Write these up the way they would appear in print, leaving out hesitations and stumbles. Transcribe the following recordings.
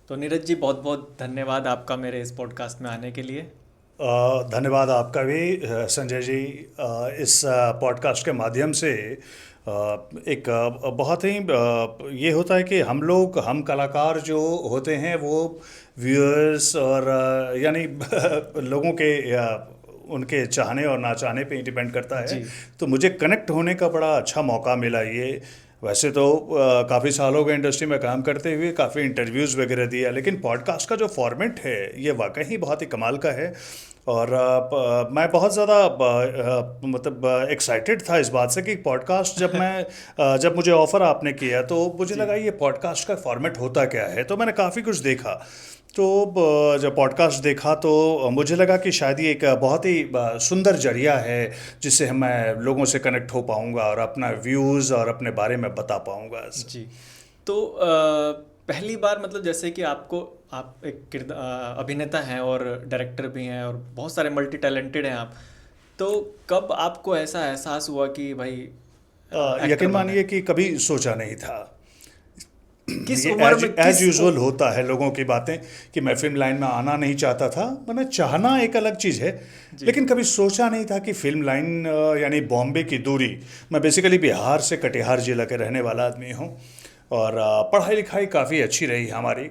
तो नीरज जी, बहुत बहुत धन्यवाद आपका मेरे इस पॉडकास्ट में आने के लिए। धन्यवाद आपका भी संजय जी। इस पॉडकास्ट के माध्यम से एक बहुत ही ये होता है कि हम कलाकार जो होते हैं वो व्यूअर्स और यानी लोगों के उनके चाहने और ना चाहने पे डिपेंड करता है। जी। तो मुझे कनेक्ट होने का बड़ा अच्छा मौका मिला ये। वैसे तो काफ़ी सालों के इंडस्ट्री में काम करते हुए काफ़ी इंटरव्यूज़ वगैरह दिया, लेकिन पॉडकास्ट का जो फॉर्मेट है ये वाकई ही बहुत ही कमाल का है। और मैं बहुत ज़्यादा मतलब एक्साइटेड था इस बात से कि पॉडकास्ट जब मुझे ऑफ़र आपने किया तो मुझे जी। लगा ये पॉडकास्ट का फॉर्मेट होता क्या है, तो मैंने काफ़ी कुछ देखा। तो जब पॉडकास्ट देखा तो मुझे लगा कि शायद ये एक बहुत ही सुंदर जरिया है जिससे मैं लोगों से कनेक्ट हो पाऊंगा और अपना व्यूज़ और अपने बारे में बता पाऊंगा। जी। तो पहली बार मतलब जैसे कि आपको आप एक अभिनेता हैं और डायरेक्टर भी हैं और बहुत सारे मल्टी टैलेंटेड हैं आप। तो कब आपको ऐसा एहसास हुआ कि भाई एक्टर यकीन बनना मानिए है? कि कभी सोचा नहीं था। किस ये उम्र एज में, एज किस यूजुअल होता है लोगों की बातें कि मैं फिल्म लाइन में आना नहीं चाहता था। मैंने चाहना एक अलग चीज़ है, जी। लेकिन कभी सोचा नहीं था कि फिल्म लाइन यानी बॉम्बे की दूरी। मैं बेसिकली बिहार से कटिहार जिला के रहने वाला आदमी हूँ और पढ़ाई लिखाई काफ़ी अच्छी रही हमारी।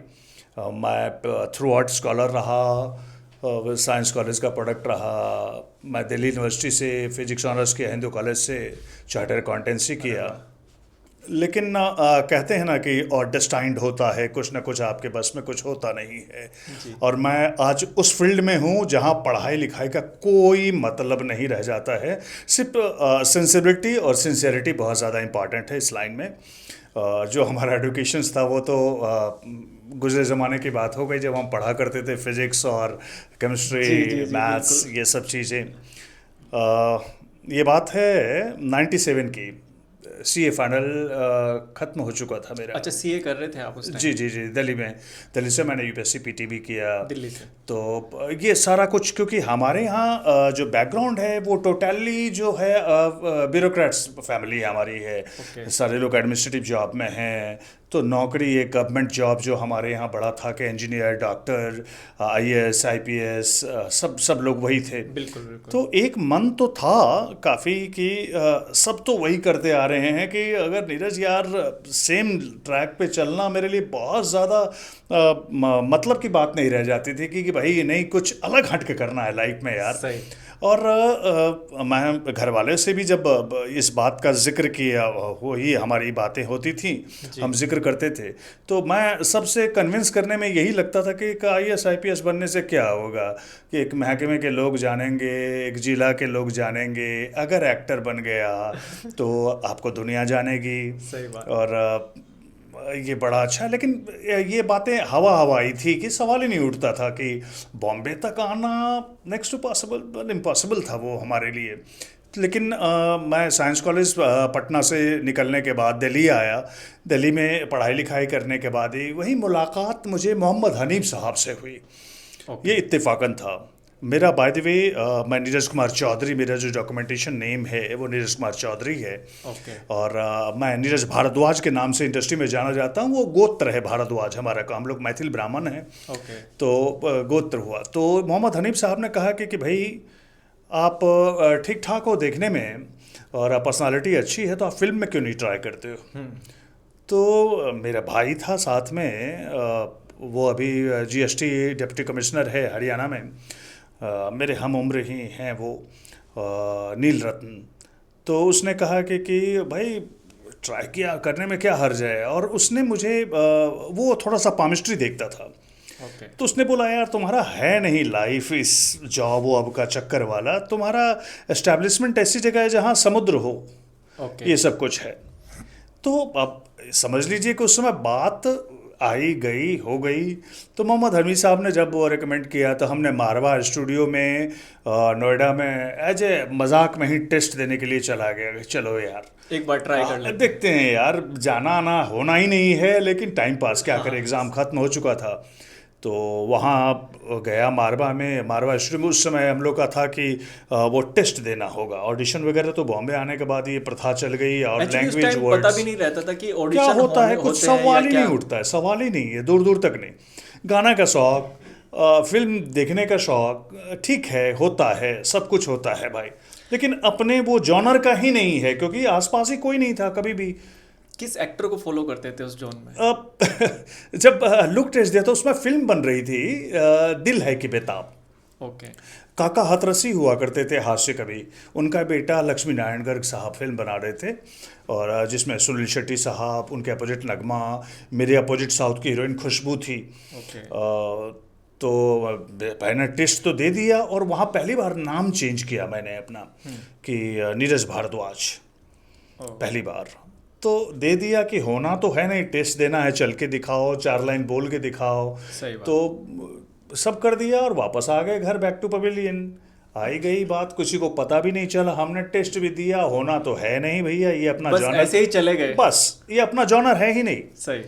मैं थ्रू आउट स्कॉलर रहा, साइंस कॉलेज का प्रोडक्ट रहा। मैं दिल्ली यूनिवर्सिटी से फिजिक्स ऑनर्स किया, हिंदू कॉलेज से चार्टर अकाउंटेंसी अरे किया। वाह। लेकिन कहते हैं ना कि और डेस्टाइंड होता है, कुछ ना कुछ आपके बस में कुछ होता नहीं है। जी। और मैं आज उस फील्ड में हूँ जहाँ पढ़ाई लिखाई का कोई मतलब नहीं रह जाता है। सिर्फ सेंसिबिलिटी और सिंसियरिटी बहुत ज़्यादा इंपॉर्टेंट है इस लाइन में। जो हमारा एडुकेशन था वो तो गुजरे ज़माने की बात हो गई, जब हम पढ़ा करते थे फिज़िक्स और जी केमिस्ट्री जी जी, मैथ्स बिल्कुल। ये सब चीज़ें। ये बात है 97 की। सीए फाइनल ख़त्म हो चुका था मेरा। अच्छा, सीए कर रहे थे आप उस टाइम? जी जी जी, दिल्ली में। दिल्ली से मैंने यूपीएससी पीटी भी किया। दिल्ली से? तो ये सारा कुछ क्योंकि हमारे यहाँ जो बैकग्राउंड है वो टोटली जो है ब्यूरोक्रेट्स फैमिली हमारी है। ओके। सारे लोग एडमिनिस्ट्रेटिव जॉब में हैं। तो नौकरी एक गवर्नमेंट जॉब जो हमारे यहाँ बड़ा था कि इंजीनियर, डॉक्टर, आईएएस, आईपीएस, सब सब लोग वही थे। बिल्कुल बिल्कुल। तो एक मन तो था काफ़ी कि सब तो वही करते आ रहे हैं कि अगर नीरज यार सेम ट्रैक पे चलना मेरे लिए बहुत ज़्यादा मतलब की बात नहीं रह जाती थी कि भाई नहीं, कुछ अलग हट के करना है लाइफ में यार। सही। और मैं घर वाले से भी जब इस बात का जिक्र किया, वही हमारी बातें होती थी, जी। हम जिक्र करते थे। तो मैं सबसे कन्विंस करने में यही लगता था कि आईएएस आईपीएस बनने से क्या होगा, कि एक महकमे के लोग जानेंगे, एक जिला के लोग जानेंगे। अगर एक्टर बन गया तो आपको दुनिया जानेगी। सही बात। और ये बड़ा अच्छा है, लेकिन ये बातें हवा हवाई थी कि सवाल ही नहीं उठता था कि बॉम्बे तक आना नेक्स्ट टू पॉसिबल, इम्पॉसिबल था वो हमारे लिए। लेकिन मैं साइंस कॉलेज पटना से निकलने के बाद दिल्ली आया। दिल्ली में पढ़ाई लिखाई करने के बाद ही वही मुलाकात मुझे मोहम्मद हनीफ साहब से हुई। ये ओके। इत्तेफाकन था। मेरा बाय द वे मैं नीरज कुमार चौधरी, मेरा जो डॉक्यूमेंटेशन नेम है वो नीरज कुमार चौधरी है। ओके। और मैं नीरज भारद्वाज के नाम से इंडस्ट्री में जाना जाता हूँ। वो गोत्र है भारद्वाज हमारा का, हम लोग मैथिल ब्राह्मण हैं। ओके। तो गोत्र हुआ। तो मोहम्मद हनीफ साहब ने कहा कि भाई आप ठीक ठाक हो देखने में और पर्सनालिटी अच्छी है, तो आप फिल्म में क्यों नहीं ट्राई करते हो। हम्म। तो मेरा भाई था साथ में, वो अभी जीएसटी डिप्टी कमिश्नर है हरियाणा में। मेरे हम उम्र ही हैं वो, नील रत्न। तो उसने कहा कि भाई ट्राई किया करने में क्या हर्ज है। और उसने मुझे वो थोड़ा सा पामिस्ट्री देखता था। ओके। तो उसने बोला यार तुम्हारा है नहीं लाइफ इस जॉब वॉब का चक्कर वाला, तुम्हारा एस्टैब्लिशमेंट ऐसी जगह है जहाँ समुद्र हो, ओके। ये सब कुछ है। तो अब समझ लीजिए कि उस समय बात आई गई हो गई। तो मोहम्मद हनीफ साहब ने जब वो रिकमेंड किया तो हमने मारवा स्टूडियो में नोएडा में एज ए मजाक में ही टेस्ट देने के लिए चला गया कि चलो यार एक बार ट्राई कर लेते हैं। देखते हैं यार, जाना आना होना ही नहीं है, लेकिन टाइम पास क्या हाँ करें, हाँ। एग्ज़ाम ख़त्म हो चुका था। तो वहाँ गया मारवा में, मारवा स्टूडियो में। उस समय हम लोग का था कि वो टेस्ट देना होगा, ऑडिशन वगैरह। तो बॉम्बे आने के बाद ये प्रथा चल गई, और एक्चुअली उस लैंग्वेज टाइम पता वर्ड्स भी नहीं रहता था कि क्या ऑडिशन होता है, कुछ होते हैं या सवाल ही क्या। नहीं उठता है, सवाल ही नहीं है, दूर दूर तक नहीं। गाना का शौक, फिल्म देखने का शौक, ठीक है, होता है, सब कुछ होता है भाई, लेकिन अपने वो जॉनर का ही नहीं है, क्योंकि आसपास ही कोई नहीं था कभी भी। किस एक्टर को फॉलो करते थे उस जोन में? अब जब लुक टेस्ट दिया तो उसमें फिल्म बन रही थी, दिल है कि बेताब। ओके। काका हाथरसी हुआ करते थे हास्य कवि, उनका बेटा लक्ष्मी नारायण गर्ग साहब फिल्म बना रहे थे, और जिसमें सुनील शेट्टी साहब, उनके अपोजिट नगमा, मेरे अपोजिट साउथ की हीरोइन खुशबू थी। ओके। तो मैंने टेस्ट तो दे दिया, और वहाँ पहली बार नाम चेंज किया मैंने अपना, कि नीरज भारद्वाज, पहली बार तो दे दिया कि होना तो है नहीं, टेस्ट देना है, चल के दिखाओ, 4 लाइन बोल के दिखाओ। सही बात। तो सब कर दिया और वापस आ गए घर, बैक टू पवेलियन। आई गई बात, किसी को पता भी नहीं चला, हमने टेस्ट भी दिया, होना तो है नहीं भैया, ये अपना बस जॉनर, ऐसे ही चले गए। बस ये अपना जॉनर है ही नहीं। सही।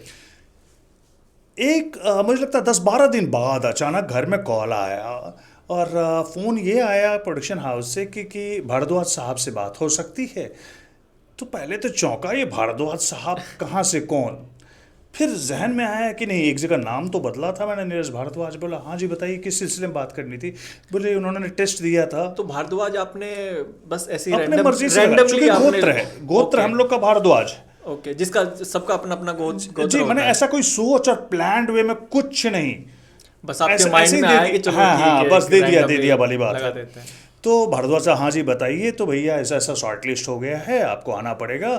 एक मुझे लगता है 10-12 दिन बाद अचानक घर में कॉल आया, और फ़ोन ये आया प्रोडक्शन हाउस से कि भारद्वाज साहब से बात हो सकती है। तो पहले तो चौंका, ये भारद्वाज साहब कहाँ से, कौन? फिर जहन में आया कि नहीं, एक जगह नाम तो बदला था मैंने, नीरज भारद्वाज। बोला हाँ जी बताइए, किस सिलसिले में बात करनी थी? बोले उन्होंने टेस्ट दिया था। तो भारद्वाज आपने बस ऐसे ही अपने मर्जी से लगा, चूंकि गोत्र है, गोत्र हम लोग का भारद्वाज। ओके, जिसका सबका अपना अपना गोत्र जी, मैंने ऐसा कोई सोच और प्लान्ड वे में कुछ नहीं, बस आपके ऐसे माइंड ही में दे आया दी, कि चलो हाँ ठीक हाँ, है, बस दे randomly दिया वाली बात लगा है। देते हैं। तो भारद्वाज साहब हाँ जी बताइए, तो भैया ऐसा ऐसा शॉर्ट लिस्ट हो गया है, आपको आना पड़ेगा,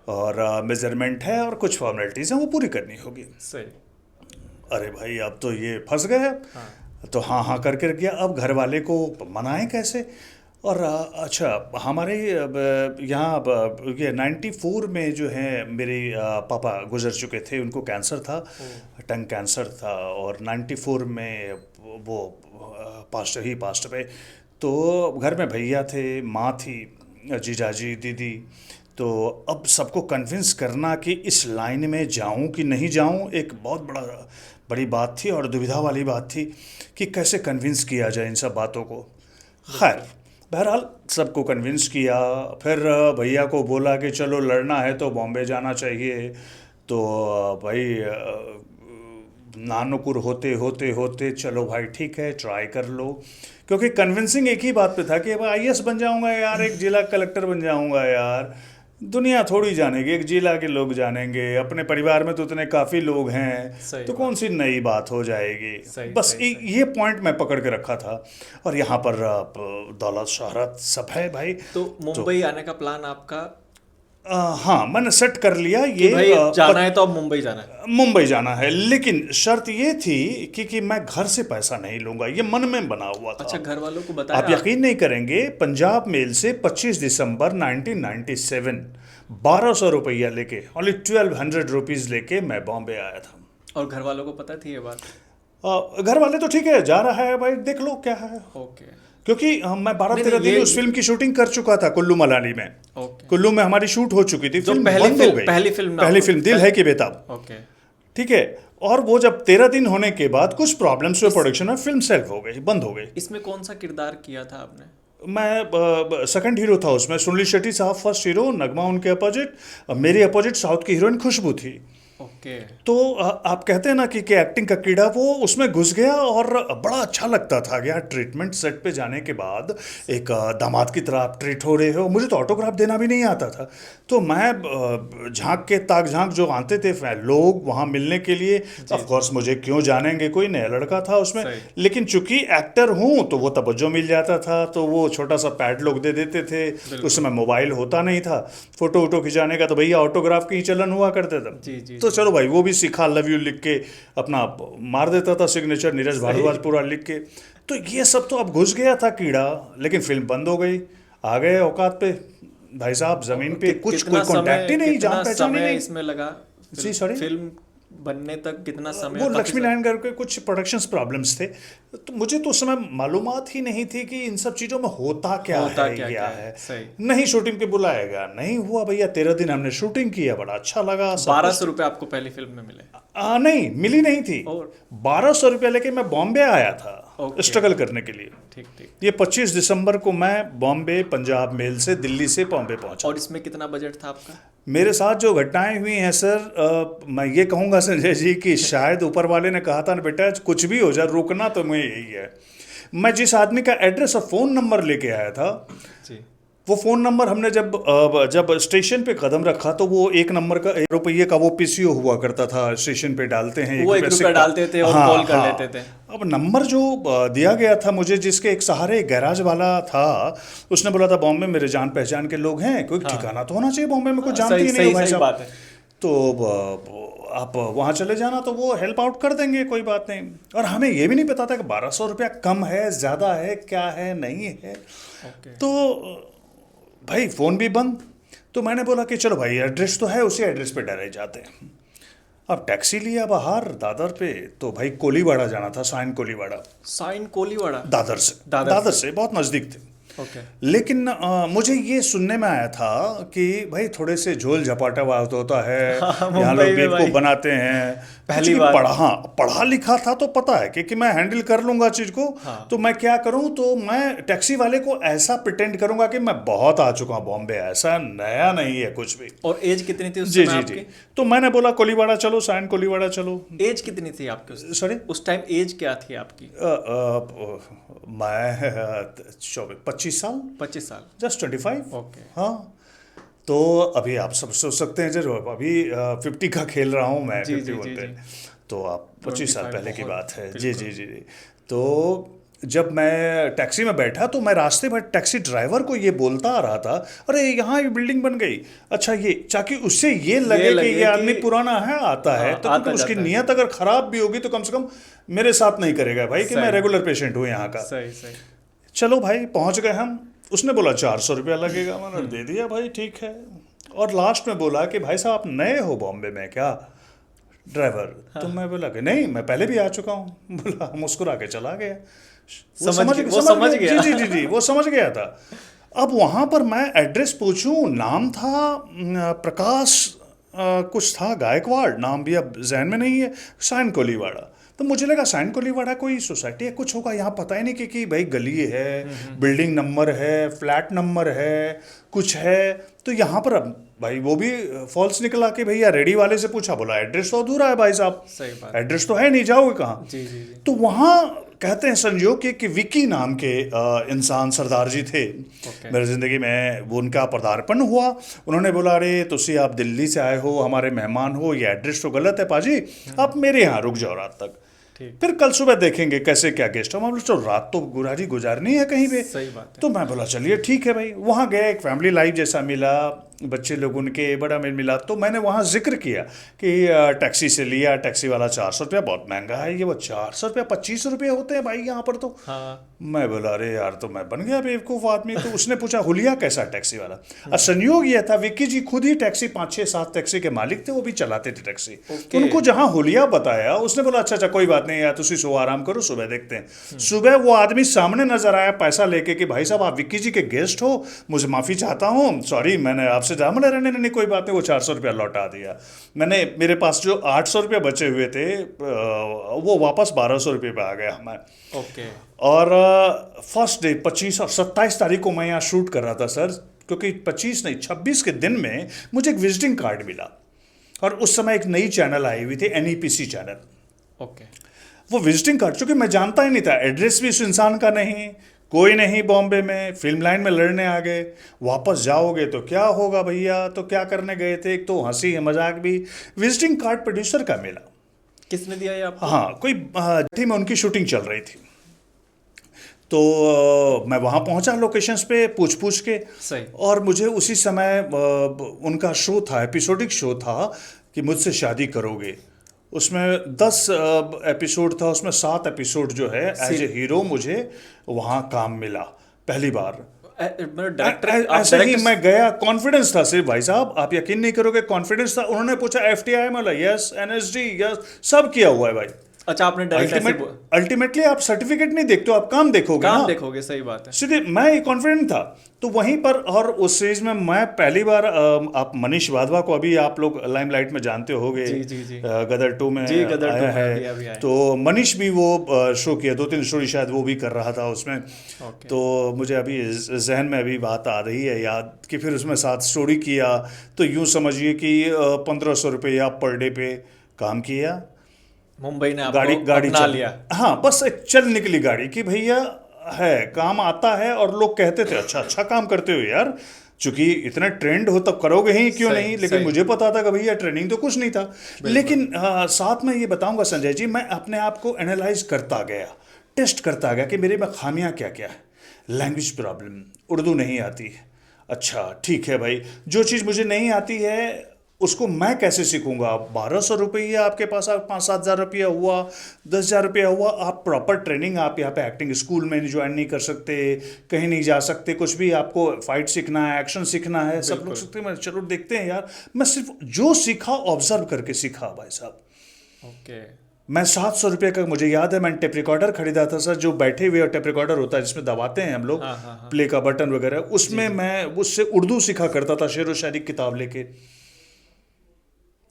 और मेजरमेंट है और कुछ फॉर्मेलिटीज़ हैं वो पूरी करनी होगी। सही। अरे भाई अब तो ये फंस गए। हाँ। तो हाँ हाँ करके रख गया। अब घर वाले को मनाएं कैसे? और अच्छा, हमारे यहाँ ये 94 में जो है मेरे पापा गुजर चुके थे, उनको कैंसर था, टंग कैंसर था, और 94 में वो पास्ट पे। तो घर में भैया थे, माँ थी, जीजाजी, दीदी। तो अब सबको कन्विंस करना कि इस लाइन में जाऊं कि नहीं जाऊं, एक बहुत बड़ी बात थी, और दुविधा वाली बात थी कि कैसे कन्विंस किया जाए इन सब बातों को। खैर बहरहाल सबको कन्विंस किया। फिर भैया को बोला कि चलो लड़ना है तो बॉम्बे जाना चाहिए। तो भाई नानुकुर होते होते होते चलो भाई ठीक है, ट्राई कर लो, क्योंकि कन्विंसिंग एक ही बात पे था कि अब आईएएस बन जाऊंगा यार, एक जिला कलेक्टर बन जाऊंगा यार, दुनिया थोड़ी जानेगी, एक जिला के लोग जानेंगे, अपने परिवार में तो इतने काफ़ी लोग हैं, तो कौन सी नई बात हो जाएगी। बस ये पॉइंट मैं पकड़ के रखा था। और यहाँ पर दौलत शोहरत सब है भाई। तो मुंबई आने का प्लान आपका? हाँ, मैंने सेट कर लिया ये, भाई जाना है तो अब मुंबई जाना है। मुंबई जाना है, लेकिन शर्त ये थी कि मैं घर से पैसा नहीं लूंगा, ये मन में बना हुआ था। अच्छा, घर वालों को बताया? आप यकीन नहीं करेंगे, पंजाब मेल से 25 दिसंबर 1997 1200 रुपया लेके, ओनली 1200 रुपीज़ लेके मैं बॉम्बे आया था। और घर वालों को पता थी ये बात? घर वाले तो ठीक है, जा रहा है भाई, देख लो क्या है। ओके। क्योंकि मैं 12-13 दिन उस फिल्म की शूटिंग कर चुका था कुल्लू मनाली में। कुल्लू में हमारी शूट हो चुकी थी, फिल्म बंद हो गई। पहली फिल्म दिल है कि बेताब। ओके। ठीक है। और वो जब 13 दिन होने के बाद कुछ प्रॉब्लम्स हुए प्रोडक्शन में, फिल्म सेल्फ हो गई, बंद हो गई। इसमें कौन सा किरदार किया था आपने? मैं सेकंड हीरो था उसमें। सुनील शेट्टी साहब फर्स्ट हीरो, नगमा उनके अपोजिट, मेरे अपोजिट साउथ की हीरोइन खुशबू थी। ओके। तो आप कहते हैं ना कि एक्टिंग का कीड़ा, वो उसमें घुस गया, और बड़ा अच्छा लगता था यार। ट्रीटमेंट सेट पे जाने के बाद एक दामाद की तरह आप ट्रीट हो रहे हो। मुझे तो ऑटोग्राफ देना भी नहीं आता था, तो मैं झांक के ताक झांक जो आते थे लोग वहाँ मिलने के लिए, ऑफ कोर्स मुझे क्यों जानेंगे, कोई नया लड़का था उसमें, लेकिन चूंकि एक्टर हूँ तो वो तवज्जो मिल जाता था, तो वो छोटा सा पैड लोग दे देते थे। उस समय मोबाइल होता नहीं था, फोटो वोटो खिंचाने का तो भैया ऑटोग्राफ की ही चलन हुआ करते थे। तो चलो भाई वो भी सीखा, लव यू लिख के अपना मार देता था सिग्नेचर, नीरज भारद्वाज पूरा लिख के। तो ये सब तो अब घुस गया था कीड़ा, लेकिन फिल्म बंद हो गई। आ गए औकात पे भाई साहब, जमीन पे कुछ कोई कांटेक्ट ही नहीं, जान पहचान ही नहीं। इसमें लगा जी सॉरी, फिल्म बनने तक कितना समय वो और काफी लक्ष्मी नारायण गारू के कुछ प्रोडक्शंस प्रॉब्लम्स थे, तो मुझे तो उस समय मालूमात ही नहीं थी कि इन सब चीज़ों में होता क्या होता है क्या क्या क्या है। है, सही। नहीं शूटिंग पे बुलाया गया, नहीं हुआ भैया, 13 दिन हमने शूटिंग किया, बड़ा अच्छा लगा सब बारह कुछ। सौ रुपये आपको पहली फिल्म में मिले? नहीं मिली नहीं थी। और 1200 रुपया लेके मैं बॉम्बे आया था ओके। स्ट्रगल करने के लिए। ठीक ठीक। ये 25 दिसंबर को मैं बॉम्बे पंजाब मेल से दिल्ली से बॉम्बे पहुंचा। और इसमें कितना बजट था आपका? मेरे साथ जो घटनाएं हुई हैं सर, मैं ये कहूँगा संजय जी कि शायद ऊपर वाले ने कहा था ना बेटा कुछ भी हो जाए रोकना तो मैं यही है। मैं जिस आदमी का एड्रेस और फ़ोन नंबर लेके आया था, जी। वो फ़ोन नंबर हमने जब स्टेशन पे कदम रखा तो वो 1 नंबर का 1 रुपये का वो पीसीओ हुआ करता था, स्टेशन पे डालते हैं वो 1 रुपया रुपया सिक्का। डालते थे और हाँ, कॉल कर हाँ। लेते थे। अब नंबर जो दिया गया था मुझे, जिसके एक सहारे एक गैराज वाला था, उसने बोला था बॉम्बे मेरे जान पहचान के लोग हैं, कोई ठिकाना तो होना चाहिए बॉम्बे में, कोई जानते सही ही नहीं हो सही भाई सही साहब, बात है। तो आप वहाँ चले जाना तो वो हेल्प आउट कर देंगे, कोई बात नहीं। और हमें ये भी नहीं पता था कि 1200 रुपया कम है ज़्यादा है क्या है नहीं है। ओके। तो भाई फ़ोन भी बंद, तो मैंने बोला कि चलो भाई एड्रेस तो है, उसी एड्रेस पे डायरेक्ट जाते हैं। अब टैक्सी लिया बाहर दादर पे, तो भाई कोलीवाड़ा जाना था, साइन कोलीवाड़ा, साइन कोलीवाड़ा? दादर से दादर दादर से बहुत नज़दीक थे। ओके। लेकिन मुझे ये सुनने में आया था कि भाई थोड़े से झोल झपाटा बात होता है, हाँ, यहाँ मुंबई लोग में बीत को भाई बनाते हैं। पहली कुछ बार। पढ़ा लिखा था तो पता है कि मैं हैंडल कर लूंगा चीज़ को। हाँ। तो मैं क्या करूं, तो मैं टैक्सी वाले को ऐसा प्रिटेंड करूंगा कि मैं बहुत आ चुका हूं बॉम्बे, ऐसा नया नहीं है कुछ भी। और एज कितनी थी उस जी समय जी आपकी? जी। तो मैंने बोला कोलीवाड़ा चलो, साइन कोलीवाड़ा चलो। एज कितनी थी आपकी सॉरी, उस टाइम एज क्या थी आपकी? मैं 25 साल, 25 साल। जस्ट 25। ओके। हाँ, तो अभी आप सब सोच सकते हैं जब अभी 50 का खेल रहा हूँ मैं, जी 50 जी जी बोलते जी। हैं, तो आप 25 साल 25 पहले की बहुत, बात है। जी बिल्कुल। जी जी जी। तो जब मैं टैक्सी में बैठा तो मैं रास्ते भर टैक्सी ड्राइवर को ये बोलता आ रहा था, अरे यहाँ ये बिल्डिंग बन गई, अच्छा ये, ताकि उससे ये लगे कि ये आदमी कि पुराना है, आता है, हाँ, तो आता क्योंकि उसकी जाता है। नीयत अगर खराब भी होगी तो कम से कम मेरे साथ नहीं करेगा भाई कि मैं सही। रेगुलर पेशेंट हूँ यहाँ का। सही सही। चलो भाई पहुंच गए हम। उसने बोला 400 रुपया लगेगा, मैंने दे दिया भाई ठीक है। और लास्ट में बोला कि भाई साहब आप नए हो बॉम्बे में क्या ड्राइवर? तो मैं बोला कि नहीं मैं पहले भी आ चुका हूँ। बोला, मुस्कुरा के चला गया। वो समझ गया। जी जी जी जी, वो समझ गया था। अब वहाँ पर मैं एड्रेस पूछूं, नाम था प्रकाश कुछ था, गायकवाड़ नाम भी अब जहन में नहीं है, साइन कोलीवाड़ा। तो मुझे लगा साइन कोलीवाड़ा कोई सोसाइटी है कुछ होगा, यहाँ पता ही नहीं कि भाई गली है, बिल्डिंग नंबर है, फ्लैट नंबर है, कुछ है। तो यहाँ पर अब भाई वो भी फॉल्स निकला कि भैया रेडी वाले से पूछा, बोला एड्रेस तो अधूरा है भाई साहब, सही बात। एड्रेस तो है नहीं, जाओगे कहाँ? जी जी जी। तो वहाँ कहते हैं संयोग के कि विकी नाम के इंसान सरदार जी थे ओके। मेरी ज़िंदगी में। वो उनका पदार्पण हुआ। उन्होंने बोला अरे तुसी आप दिल्ली से आए हो, हमारे मेहमान हो, ये एड्रेस तो गलत है पाजी, आप मेरे यहाँ रुक जाओ रात तक, ठीक। फिर कल सुबह देखेंगे कैसे क्या गेस्ट हो। मैं बोला चलो रात तो गुरारी गुजारनी है कहीं पे। सही बात है। तो मैं बोला चलिए ठीक है भाई। वहाँ गए, एक फैमिली लाइफ जैसा मिला, बच्चे लोग उनके, बड़ा मेल मिला। तो मैंने वहाँ जिक्र किया कि टैक्सी से लिया, टैक्सी वाला 400 रुपया बहुत महंगा है ये, वो 400 रुपया 25 रुपये होते हैं भाई यहाँ पर तो। हाँ। मैं बोला अरे यार, तो मैं बन गया बेवकूफ़ आदमी। तो उसने पूछा हुलिया कैसा टैक्सी वाला? और संयोग यह था विक्की जी खुद ही टैक्सी 5-6-7 टैक्सी के मालिक थे, वो भी चलाते थे टैक्सी। ओके। उनको जहाँ हुलिया बताया उसने बोला अच्छा अच्छा कोई बात नहीं यार, तुसी सो आराम करो, सुबह देखते हैं। सुबह वो आदमी सामने नजर आया पैसा लेके कि भाई साहब आप विक्की जी के गेस्ट हो, मुझे माफ़ी चाहता हूँ, सॉरी मैंने आपसे जा मिला रहने, नहीं कोई बात नहीं। वो 400 रुपया लौटा दिया मैंने। मेरे पास जो 800 रुपया बचे हुए थे वो वापस 1200 रुपये पे आ गया मैं। ओके। और फर्स्ट डे 25 और 27 तारीख को मैं यहाँ शूट कर रहा था सर, क्योंकि 25 नहीं 26 के दिन में मुझे एक विजिटिंग कार्ड मिला। और उस समय एक नई चैनल आई हुई थी, NEPC चैनल। ओके। वो विजिटिंग कार्ड, चूंकि मैं जानता ही नहीं था, एड्रेस भी उस इंसान का नहीं, कोई नहीं बॉम्बे में, फिल्म लाइन में लड़ने आ गए, वापस जाओगे तो क्या होगा भैया, तो क्या करने गए थे, एक तो हंसी है मजाक भी। विजिटिंग कार्ड प्रोड्यूसर का मिला। किसने दिया ये आपको? हाँ, कोई थी में उनकी शूटिंग चल रही थी। तो मैं वहाँ पहुँचा लोकेशंस पे पूछ के। सही। और मुझे उसी समय उनका शो था, एपिसोडिक शो था कि मुझसे शादी करोगे। उसमें 10 एपिसोड था, उसमें 7 एपिसोड जो है एज ए हीरो मुझे वहाँ काम मिला पहली बार। मतलब डायरेक्टर आप ऐसे ही डायरेक्टर मैं गया, कॉन्फिडेंस था सिर्फ भाई साहब, आप यकीन नहीं करोगे, कॉन्फिडेंस था। उन्होंने पूछा एफटीआई, मतलब यस, एनएसडी यस, सब किया हुआ है भाई। अच्छा आपने डायरेक्ट ऐसे अल्टीमेटली आप सर्टिफिकेट नहीं देखते हो, आप काम देखोगे ना। काम देखोगे, सही बात है। सीधे मैं कॉन्फिडेंट था तो वहीं पर। और उस सीरीज में मैं पहली बार आप मनीष वाधवा को अभी आप लोग लाइमलाइट में जानते होगे, जी जी जी गदर 2 में जी, गदर 2 आया में है। अभी आया। तो मनीष भी वो शो किया, 2-3 स्टोरी शायद वो भी कर रहा था उसमें। ओके। तो मुझे अभी जहन में अभी बात आ रही है याद कि फिर उसमें 7 स्टोरी किया। तो यूँ समझिए कि 1500 रुपया पर डे पे काम किया। मुंबई ने गाड़ी आपको गाड़ी अपना चल, लिया। हाँ बस एक चल निकली गाड़ी कि भैया है, काम आता है। और लोग कहते थे अच्छा अच्छा काम करते हो यार, चूंकि इतना ट्रेंड हो तब करोगे ही क्यों सही नहीं। लेकिन सही, मुझे पता था कि भैया ट्रेनिंग तो कुछ नहीं था। बिल्कुल। लेकिन साथ में ये बताऊंगा संजय जी, मैं अपने आप को एनालाइज करता गया, टेस्ट करता गया कि मेरे में खामियां क्या क्या है। लैंग्वेज प्रॉब्लम, उर्दू नहीं आती है, अच्छा ठीक है भाई, जो चीज़ मुझे नहीं आती है उसको मैं कैसे सीखूंगा। 1200 रुपया आपके पास, 5-7 हज़ार रुपया हुआ, 10,000 रुपया हुआ, आप प्रॉपर ट्रेनिंग, आप यहाँ पे एक्टिंग स्कूल में ज्वाइन नहीं कर सकते, कहीं नहीं जा सकते, कुछ भी आपको फाइट सीखना है, एक्शन सीखना है, सब लोग बिल्कुल। सीखते हैं। मैं चलो देखते हैं यार। मैं सिर्फ जो सीखा ऑब्जर्व करके सीखा भाई साहब। ओके। मैं 700 रुपये का, मुझे याद है मैंने टेप रिकॉर्डर खरीदा था सर, जो बैठे हुए टेप रिकॉर्डर होता है जिसमें दबाते हैं हम लोग, हाँ हाँ हाँ। प्ले का बटन वगैरह, उसमें मैं उससे उर्दू सीखा करता था, शेर व शायरी की किताब लेके।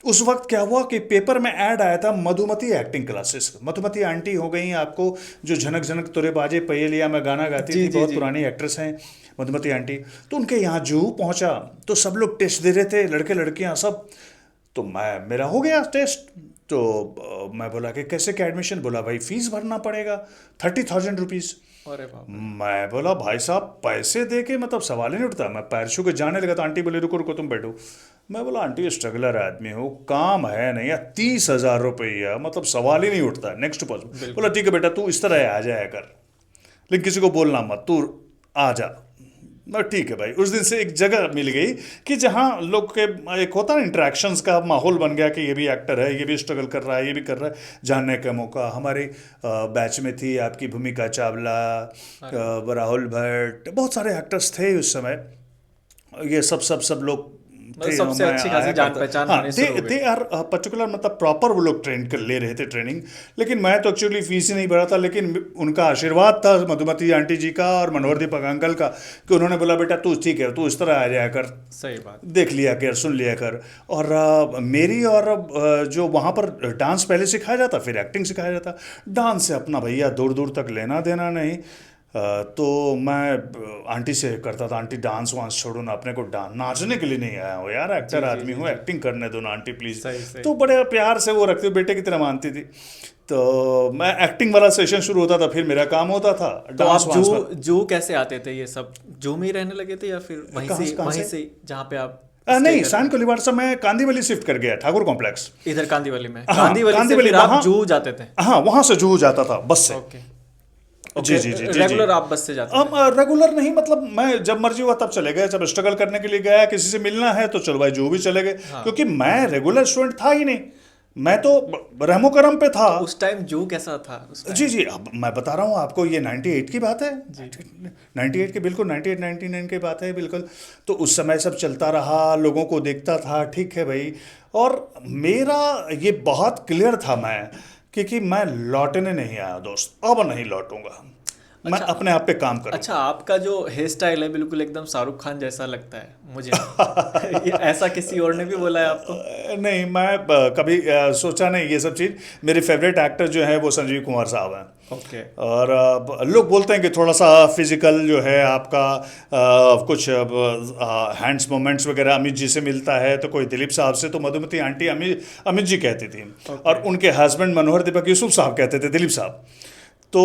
उस वक्त क्या हुआ कि पेपर में ऐड आया था Madhumati acting classes. Madhumati aunty हो गई आपको, जो झनक झनक तुरे बाजे पयलिया में गाना गाती जी थी, जी बहुत जी। पुरानी एक्ट्रेस हैं मधुमती आंटी। तो उनके यहाँ जूहू पहुंचा तो सब लोग टेस्ट दे रहे थे, लड़के लड़कियां सब। तो मेरा हो गया टेस्ट। तो मैं बोला कि कैसे क्या एडमिशन, बोला भाई फीस भरना पड़ेगा 30,000 रुपीज़। अरे बाप रे। मैं बोला भाई साहब पैसे दे के मतलब सवाल ही नहीं उठता। मैं पैर छू के जाने लगा तो आंटी बोली रुको रुको तुम बैठो। मैं बोला आंटी स्ट्रगलर आदमी हो, काम है नहीं यार, 30,000 रुपया मतलब सवाल ही नहीं उठता, नेक्स्ट पॉसिबल। बोला ठीक है बेटा तू इस तरह आ जाया कर, लेकिन किसी को बोलना मत, तू आ जा। मैं ठीक है भाई। उस दिन से एक जगह मिल गई कि जहाँ लोग के एक होता है इंटरेक्शंस का माहौल बन गया कि ये भी एक्टर है, ये भी स्ट्रगल कर रहा है, ये भी कर रहा है, जानने का मौका। हमारे बैच में थी आपकी भूमिका चावला, राहुल भट्ट, बहुत सारे एक्टर्स थे उस समय। ये सब लोग मतलब थे, सबसे मैं अच्छी आया खासी जान करता। पहचान हाँ होनी शुरू हो दे गई। आर पर्टिकुलर, मतलब प्रॉपर वो लोग ट्रेन कर ले रहे थे ट्रेनिंग। लेकिन मैं तो एक्चुअली फीस ही नहीं भरा था, लेकिन उनका आशीर्वाद था मधुमती आंटी जी का और मनोहर दीपक अंकल का कि उन्होंने बोला बेटा तू ठीक है, तू इस तरह आ जाया कर, सही बात। देख लिया कर, सुन लिया कर। और मेरी और जो वहाँ पर डांस पहले सिखाया जाता, फिर एक्टिंग सिखाया जाता। डांस से अपना भैया दूर दूर तक लेना देना नहीं। तो मैं आंटी से करता था, आंटी डांस वांस छोड़ो ना, अपने को नाचने के लिए नहीं आया हूँ यार, एक्टर जी जी आदमी जी हूँ, जी। एक्टिंग करने दो ना आंटी प्लीज़। सही सही। तो बड़े प्यार से वो रखते, बेटे की तरह मानती थी। तो मैं एक्टिंग वाला सेशन शुरू होता था, फिर मेरा काम होता था तो डांस आप वांस में। जू कैसे आते थे, ये सब जू में ही रहने लगे थे या फिर कहाँ वहीं से? से जहाँ पे आप नहीं, stay सान करते कोलीवाड़ से मैं कांदीवली शिफ्ट कर गया, ठाकुर कॉम्प्लेक्स। थे? इधर कांदीवली में, हाँ कांदीवली से कांदीवली, फिर आप वहाँ, जू जाते थे? हाँ वहाँ से जुहू जाता था बस से। ओके। जी ओके, जी जी जी जी। रेगुलर आप बस से जाते अब थे? रेगुलर नहीं, मतलब मैं जब मर्जी हुआ तब चले गए, जब स्ट्रगल करने के लिए गया, किसी से मिलना है तो चलो भाई जो भी चले गए, हाँ। क्योंकि मैं रेगुलर स्टूडेंट था ही नहीं, मैं तो रहमो करम पे था। उस टाइम जू कैसा था उस टाइम? जी जी, अब मैं बता रहा हूँ आपको, ये 98 की बात है जी। 98 की, बिल्कुल 98 99 की बात है बिल्कुल। तो उस समय सब चलता रहा, लोगों को देखता था, ठीक है भाई। और मेरा ये बहुत क्लियर था मैं कि मैं लौटने नहीं आया दोस्त, अब नहीं लौटूंगा, मैं अच्छा। अपने आप पे काम करूंगा। अच्छा, आपका जो हेयर स्टाइल है बिल्कुल एकदम शाहरुख खान जैसा लगता है मुझे। ऐसा किसी और ने भी बोला है आपको? नहीं, मैं कभी सोचा नहीं ये सब चीज़। मेरे फेवरेट एक्टर जो है वो संजीव कुमार साहब हैं। ओके। और लोग बोलते हैं कि थोड़ा सा फिजिकल जो है आपका कुछ हैंड्स मोमेंट्स वगैरह अमित जी से मिलता है, तो कोई दिलीप साहब से, तो मधुमती आंटी अमित जी कहती थी। और उनके हस्बैंड मनोहर दीपक यूसुफ साहब कहते थे दिलीप साहब। तो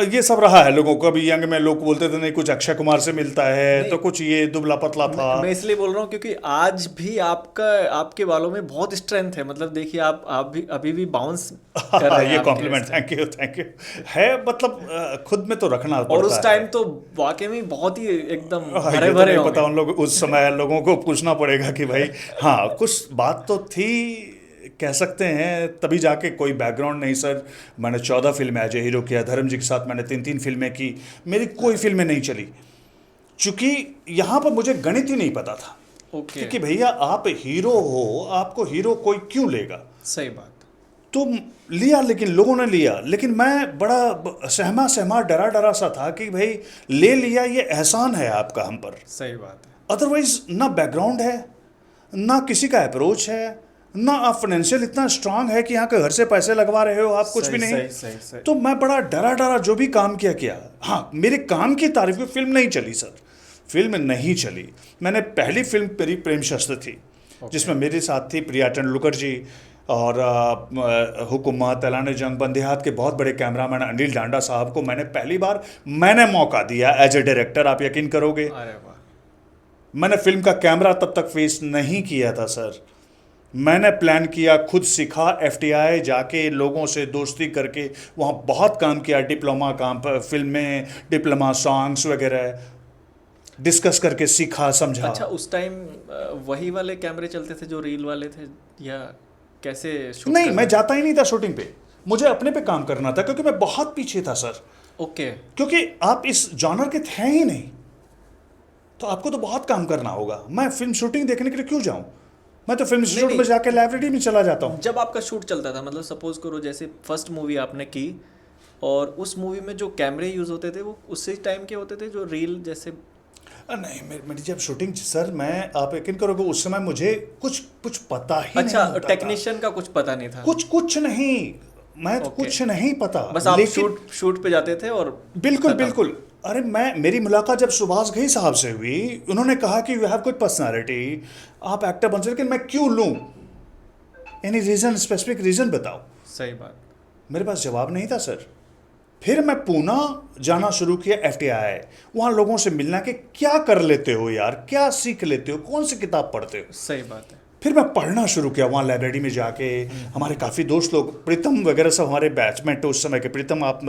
ये सब रहा है लोगों को। अभी यंग में लोग बोलते थे नहीं कुछ अक्षय कुमार से मिलता है, तो कुछ ये दुबला पतला था। मैं इसलिए बोल रहा हूँ क्योंकि आज भी आपके बालों में बहुत स्ट्रेंथ है, मतलब देखिए आप भी अभी भी बाउंस कर रहे हैं ये आपके कॉम्प्लीमेंट, थैंक यू है, मतलब खुद में तो रखना पड़ता है। और उस टाइम तो वाकई में बहुत ही एकदम हाँ, भरे ये तो भरे नहीं पता होंगे। उन लोग, उस समय लोगों को पूछना पड़ेगा कि भाई हाँ कुछ बात तो थी, कह सकते हैं। तभी जाके कोई बैकग्राउंड नहीं सर। मैंने 14 फिल्में एज ए हीरो किया, धर्म जी के साथ मैंने 3 फिल्में की, मेरी कोई फिल्में नहीं चली। चूंकि यहाँ पर मुझे गणित ही नहीं पता था ओके। कि भैया आप हीरो हो, आपको हीरो कोई क्यों लेगा। सही बात। तो लिया, लेकिन लोगों ने लिया, लेकिन मैं बड़ा सहमा सहमा डरा डरा सा था कि भाई ले लिया, ये एहसान है आपका हम पर। सही बात है। अदरवाइज ना बैकग्राउंड है, ना किसी का अप्रोच है, ना आप फाइनेंशियल इतना स्ट्रांग है कि यहाँ के घर से पैसे लगवा रहे हो आप, कुछ भी नहीं। सही सही सही। तो मैं बड़ा डरा डरा जो भी काम किया। हाँ, मेरे काम की तारीफ में फिल्म नहीं चली सर, फिल्म नहीं चली। मैंने पहली फिल्म मेरी प्रेम शस्त्र थी, जिसमें मेरे साथ थी प्रिया तेंदुलकर जी और हुकूमत, ऐलान जंग, बंदे हाथ के बहुत बड़े कैमरामैन अनिल डांडा साहब को मैंने पहली बार मौका दिया एज ए डायरेक्टर। आप यकीन करोगे, अरे वाह। मैंने फिल्म का कैमरा तब तक फेस नहीं किया था सर। मैंने प्लान किया, खुद सीखा, एफटीआई जाके लोगों से दोस्ती करके वहाँ बहुत काम किया, डिप्लोमा काम पर, फिल्में, डिप्लोमा सॉन्ग्स वगैरह डिस्कस करके सीखा, समझा। अच्छा, उस टाइम वही वाले कैमरे चलते थे जो रील वाले थे, या कैसे शूट नहीं, करना? मैं जाता ही नहीं था शूटिंग पे, मुझे अपने पे काम करना था, क्योंकि मैं बहुत पीछे था सर। ओके। क्योंकि आप इस जॉनर के थे ही नहीं, तो आपको तो बहुत काम करना होगा। मैं फिल्म शूटिंग देखने के लिए क्यों जाऊं, मैं तो फिल्म इंस्टीट्यूट में जाके लाइब्रेरी में चला जाता हूँ। जब आपका शूट चलता था, मतलब सपोज करो जैसे फर्स्ट मूवी आपने की और उस मूवी में जो कैमरे यूज होते थे वो उसी टाइम के होते थे जो रील जैसे? नहीं, मेरी जब शूटिंग सर, मैं, आप यकीन करोगे, उस समय मुझे कुछ पता ही अच्छा, नहीं होता टेक्नीशियन का कुछ पता नहीं था? कुछ नहीं, मैं Okay. कुछ नहीं पता, बस आप लेकिन शूट पे जाते थे और बिल्कुल खत्म। बिल्कुल। अरे मेरी मुलाकात जब सुभाष घई साहब से हुई, उन्होंने कहा कि यू हैव गुड पर्सनालिटी, आप एक्टर बन सकते, लेकिन मैं क्यों लूं, एनी रीजन, स्पेसिफिक रीजन बताओ। सही बात। मेरे पास जवाब नहीं था सर। फिर मैं पूना जाना शुरू किया, एफटीआई, वहाँ लोगों से मिलना कि क्या कर लेते हो यार, क्या सीख लेते हो, कौन सी किताब पढ़ते हो। सही बात है। फिर मैं पढ़ना शुरू किया वहाँ लाइब्रेरी में जाके। हमारे काफ़ी दोस्त लोग, प्रीतम वगैरह सब हमारे बैचमेट उस समय के। प्रीतम, आप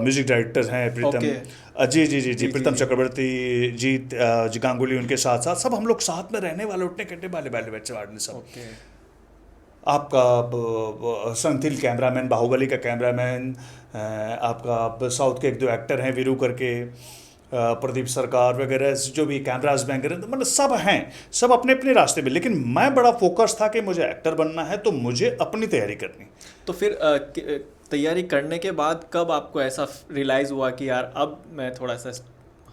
म्यूजिक डायरेक्टर हैं प्रीतम, जी जी जी जी, प्रीतम चक्रवर्ती जी, गांगुली, उनके साथ साथ सब हम लोग साथ में रहने वाले, उठने कट्टे वाले बच्चे वाले सब। आपका संथिल कैमरामैन, बाहुबली का कैमरामैन, आपका साउथ के एक दो एक्टर हैं वीरू करके, प्रदीप सरकार वगैरह, जो भी कैमराज वगैरह, मतलब सब हैं, सब अपने अपने रास्ते में। लेकिन मैं बड़ा फोकस था कि मुझे एक्टर बनना है, तो मुझे अपनी तैयारी करनी। तो फिर तैयारी करने के बाद कब आपको ऐसा रियलाइज़ हुआ कि यार अब मैं थोड़ा सा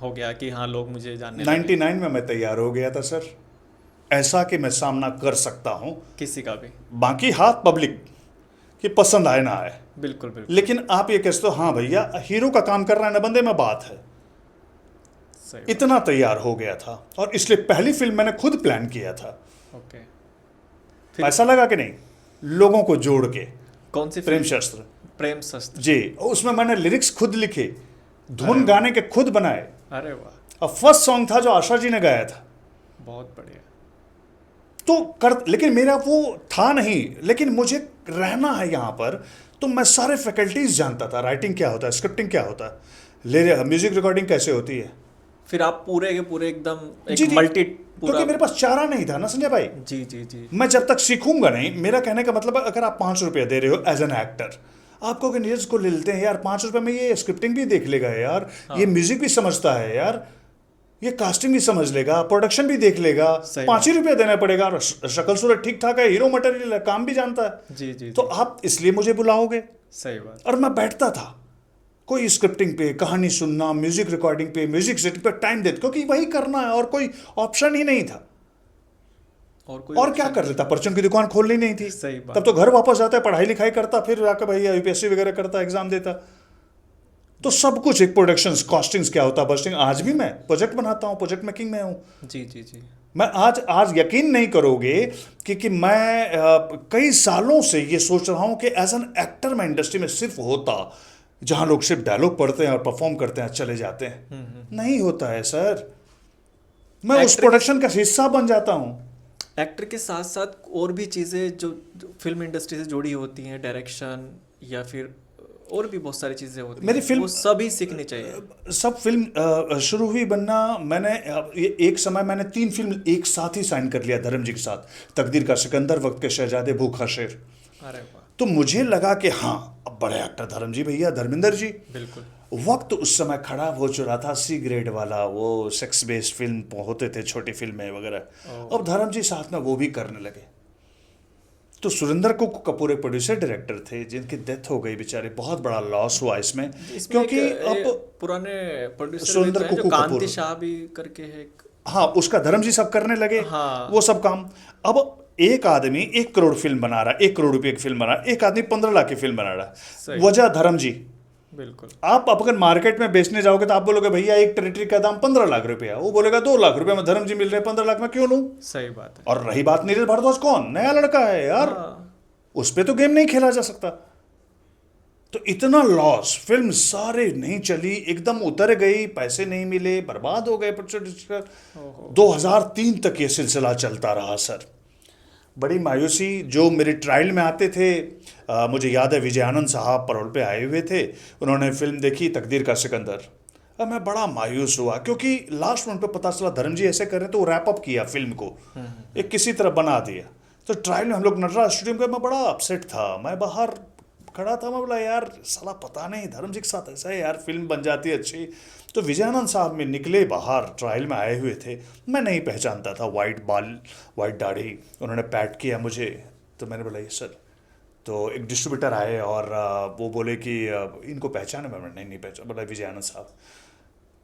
हो गया कि हाँ लोग मुझे जानने लगे? 99 में मैं तैयार हो गया था सर, ऐसा कि मैं सामना कर सकता हूँ किसी का भी। बाकी हाथ पब्लिक कि पसंद आए ना आए, बिल्कुल बिल्कुल। लेकिन आप ये कहते हो हाँ भैया हीरो का काम कर रहा है ना बंदे में, बात है। सही। इतना तैयार हो गया था, और इसलिए पहली फिल्म मैंने खुद प्लान किया था। ओके। ऐसा लगा कि नहीं, लोगों को जोड़ के। कौन सी प्रेम फिल्म? शस्त्र प्रेम शस्त्र जी, उसमें मैंने लिरिक्स खुद लिखे, धुन गाने के खुद बनाए, अरे वाह, और फर्स्ट सॉन्ग था जो आशा जी ने गाया था। बहुत बढ़िया। तो लेकिन मेरा वो था नहीं, लेकिन मुझे रहना है यहाँ पर, तो मैं सारे फैकल्टीज जानता था, राइटिंग क्या होता है, स्क्रिप्टिंग क्या होता है, म्यूजिक रिकॉर्डिंग कैसे होती है। फिर आप पूरे के पूरे एकदम जी एक जी, मल्टी क्योंकि मेरे पास चारा नहीं था ना संजय भाई। जी जी जी। मैं जब तक सीखूंगा नहीं, मेरा कहने का मतलब है, अगर आप 5 रुपया दे रहे हो एज एन एक्टर, आपको अगर नीरज को ले लेते हैं यार 5 रुपये में, ये स्क्रिप्टिंग भी देख लेगा यार, ये म्यूजिक भी समझता है यार, ये कास्टिंग भी समझ लेगा, प्रोडक्शन भी देख लेगा, 5 ही रुपया देना पड़ेगा, और शक्ल सूरत ठीक ठाक है, हीरो मटेरियल है, काम भी जानता है, जी जी। तो आप इसलिए मुझे बुलाओगे। सही बात। और मैं बैठता था, कोई स्क्रिप्टिंग पे, कहानी सुनना, म्यूजिक रिकॉर्डिंग पे, म्यूजिक सेटिंग पे टाइम देते, क्योंकि वही करना है और कोई ऑप्शन ही नहीं था। और क्या कर लेता, परचून की दुकान खोलनी नहीं थी। सही बात। तब तो घर वापस जाता, पढ़ाई लिखाई करता, फिर जाकर भैया यूपीएससी वगैरह करता, एग्जाम देता। तो सब कुछ, एक प्रोडक्शन, कॉस्टिंग्स क्या होता, बस्टिंग, आज भी मैं प्रोजेक्ट बनाता हूँ, प्रोजेक्ट मेकिंग में हूँ। जी जी जी। मैं आज यकीन नहीं करोगे कि मैं कई सालों से ये सोच रहा हूँ कि एज एन एक्टर मैं इंडस्ट्री में सिर्फ होता जहाँ लोग सिर्फ डायलॉग पढ़ते हैं और परफॉर्म करते हैं, चले जाते हैं। नहीं होता है सर, मैं उस प्रोडक्शन का हिस्सा बन जाता हूँ। एक्टर के साथ साथ और भी चीज़ें जो फिल्म इंडस्ट्री से जुड़ी होती हैं, डायरेक्शन या फिर और भी बहुत सारी चीज़ें होती हैं, मेरी फिल्म वो सभी सीखनी चाहिए। सब फिल्म शुरू हुई बनना, मैंने एक समय मैंने 3 फिल्म एक साथ ही साइन कर लिया धर्म जी के साथ, तकदीर का सिकंदर, वक्त के शहजादे, भूखा शेर। अरे वाह। तो मुझे लगा कि हाँ अब बड़े एक्टर धर्म जी भैया, धर्मेंद्र जी। बिल्कुल। वक्त उस समय खराब हो चुका था, सी ग्रेड वाला वो सेक्स बेस्ड फिल्म होते थे, छोटी फिल्में वगैरह। अब धर्म जी साथ में वो भी करने लगे। तो सुरेंद्र कपूर एक प्रोड्यूसर डायरेक्टर थे जिनकी डेथ हो गई बेचारे, बहुत बड़ा लॉस हुआ इसमें। इसमें क्योंकि अब पुराने प्रोड्यूसर भी तो सुरेंद्र हैं जो कुकू कांति कपूर, शाह भी करके है हाँ उसका धर्म जी सब करने लगे हाँ। वो सब काम। अब एक आदमी 1 करोड़ फिल्म बना रहा है, 1 करोड़ रुपए की फिल्म बना रहा है, एक आदमी 15 लाख की फिल्म बना रहा है। सही। वजह धर्म जी। बिल्कुल। आप अगर मार्केट में बेचने जाओगे तो आप बोलोगे भैया एक टेरिटरी का दाम 15 लाख रुपए है, वो बोलेगा 2 लाख रुपए में धर्म जी मिल रहे हैं, 15 लाख में क्यों लूं। सही बात है। और रही बात नीरज भारद्वाज, कौन नया लड़का है यार, हाँ। उस पे तो गेम नहीं खेला जा सकता। तो इतना लॉस, फिल्म सारे नहीं चली, एकदम उतर गई, पैसे नहीं मिले, बर्बाद हो गए प्रोड्यूसर। 2003 तक ये सिलसिला चलता रहा सर। बड़ी मायूसी। जो मेरे ट्रायल में आते थे, मुझे याद है विजयानंद साहब परोल पे आए हुए थे, उन्होंने फिल्म देखी तकदीर का सिकंदर। अब मैं बड़ा मायूस हुआ क्योंकि लास्ट मोमेंट पे पता चला धर्म जी ऐसे कर रहे हैं, तो वो रैप अप किया फिल्म को, एक किसी तरह बना दिया। तो ट्रायल में हम लोग नटराज स्टूडियो में, मैं बड़ा अपसेट था, मैं बाहर खड़ा था, मैं बोला यार साला पता नहीं धर्म जी के साथ ऐसा है यार, फिल्म बन जाती है अच्छी। तो विजयानंद साहब में निकले बाहर, ट्रायल में आए हुए थे, मैं नहीं पहचानता था, वाइट बाल वाइट दाढ़ी, उन्होंने पैट किया मुझे, तो मैंने बोला ये सर। तो एक डिस्ट्रीब्यूटर आए और वो बोले कि इनको पहचाने, मैं नहीं पहचान, बोला विजयानंद साहब।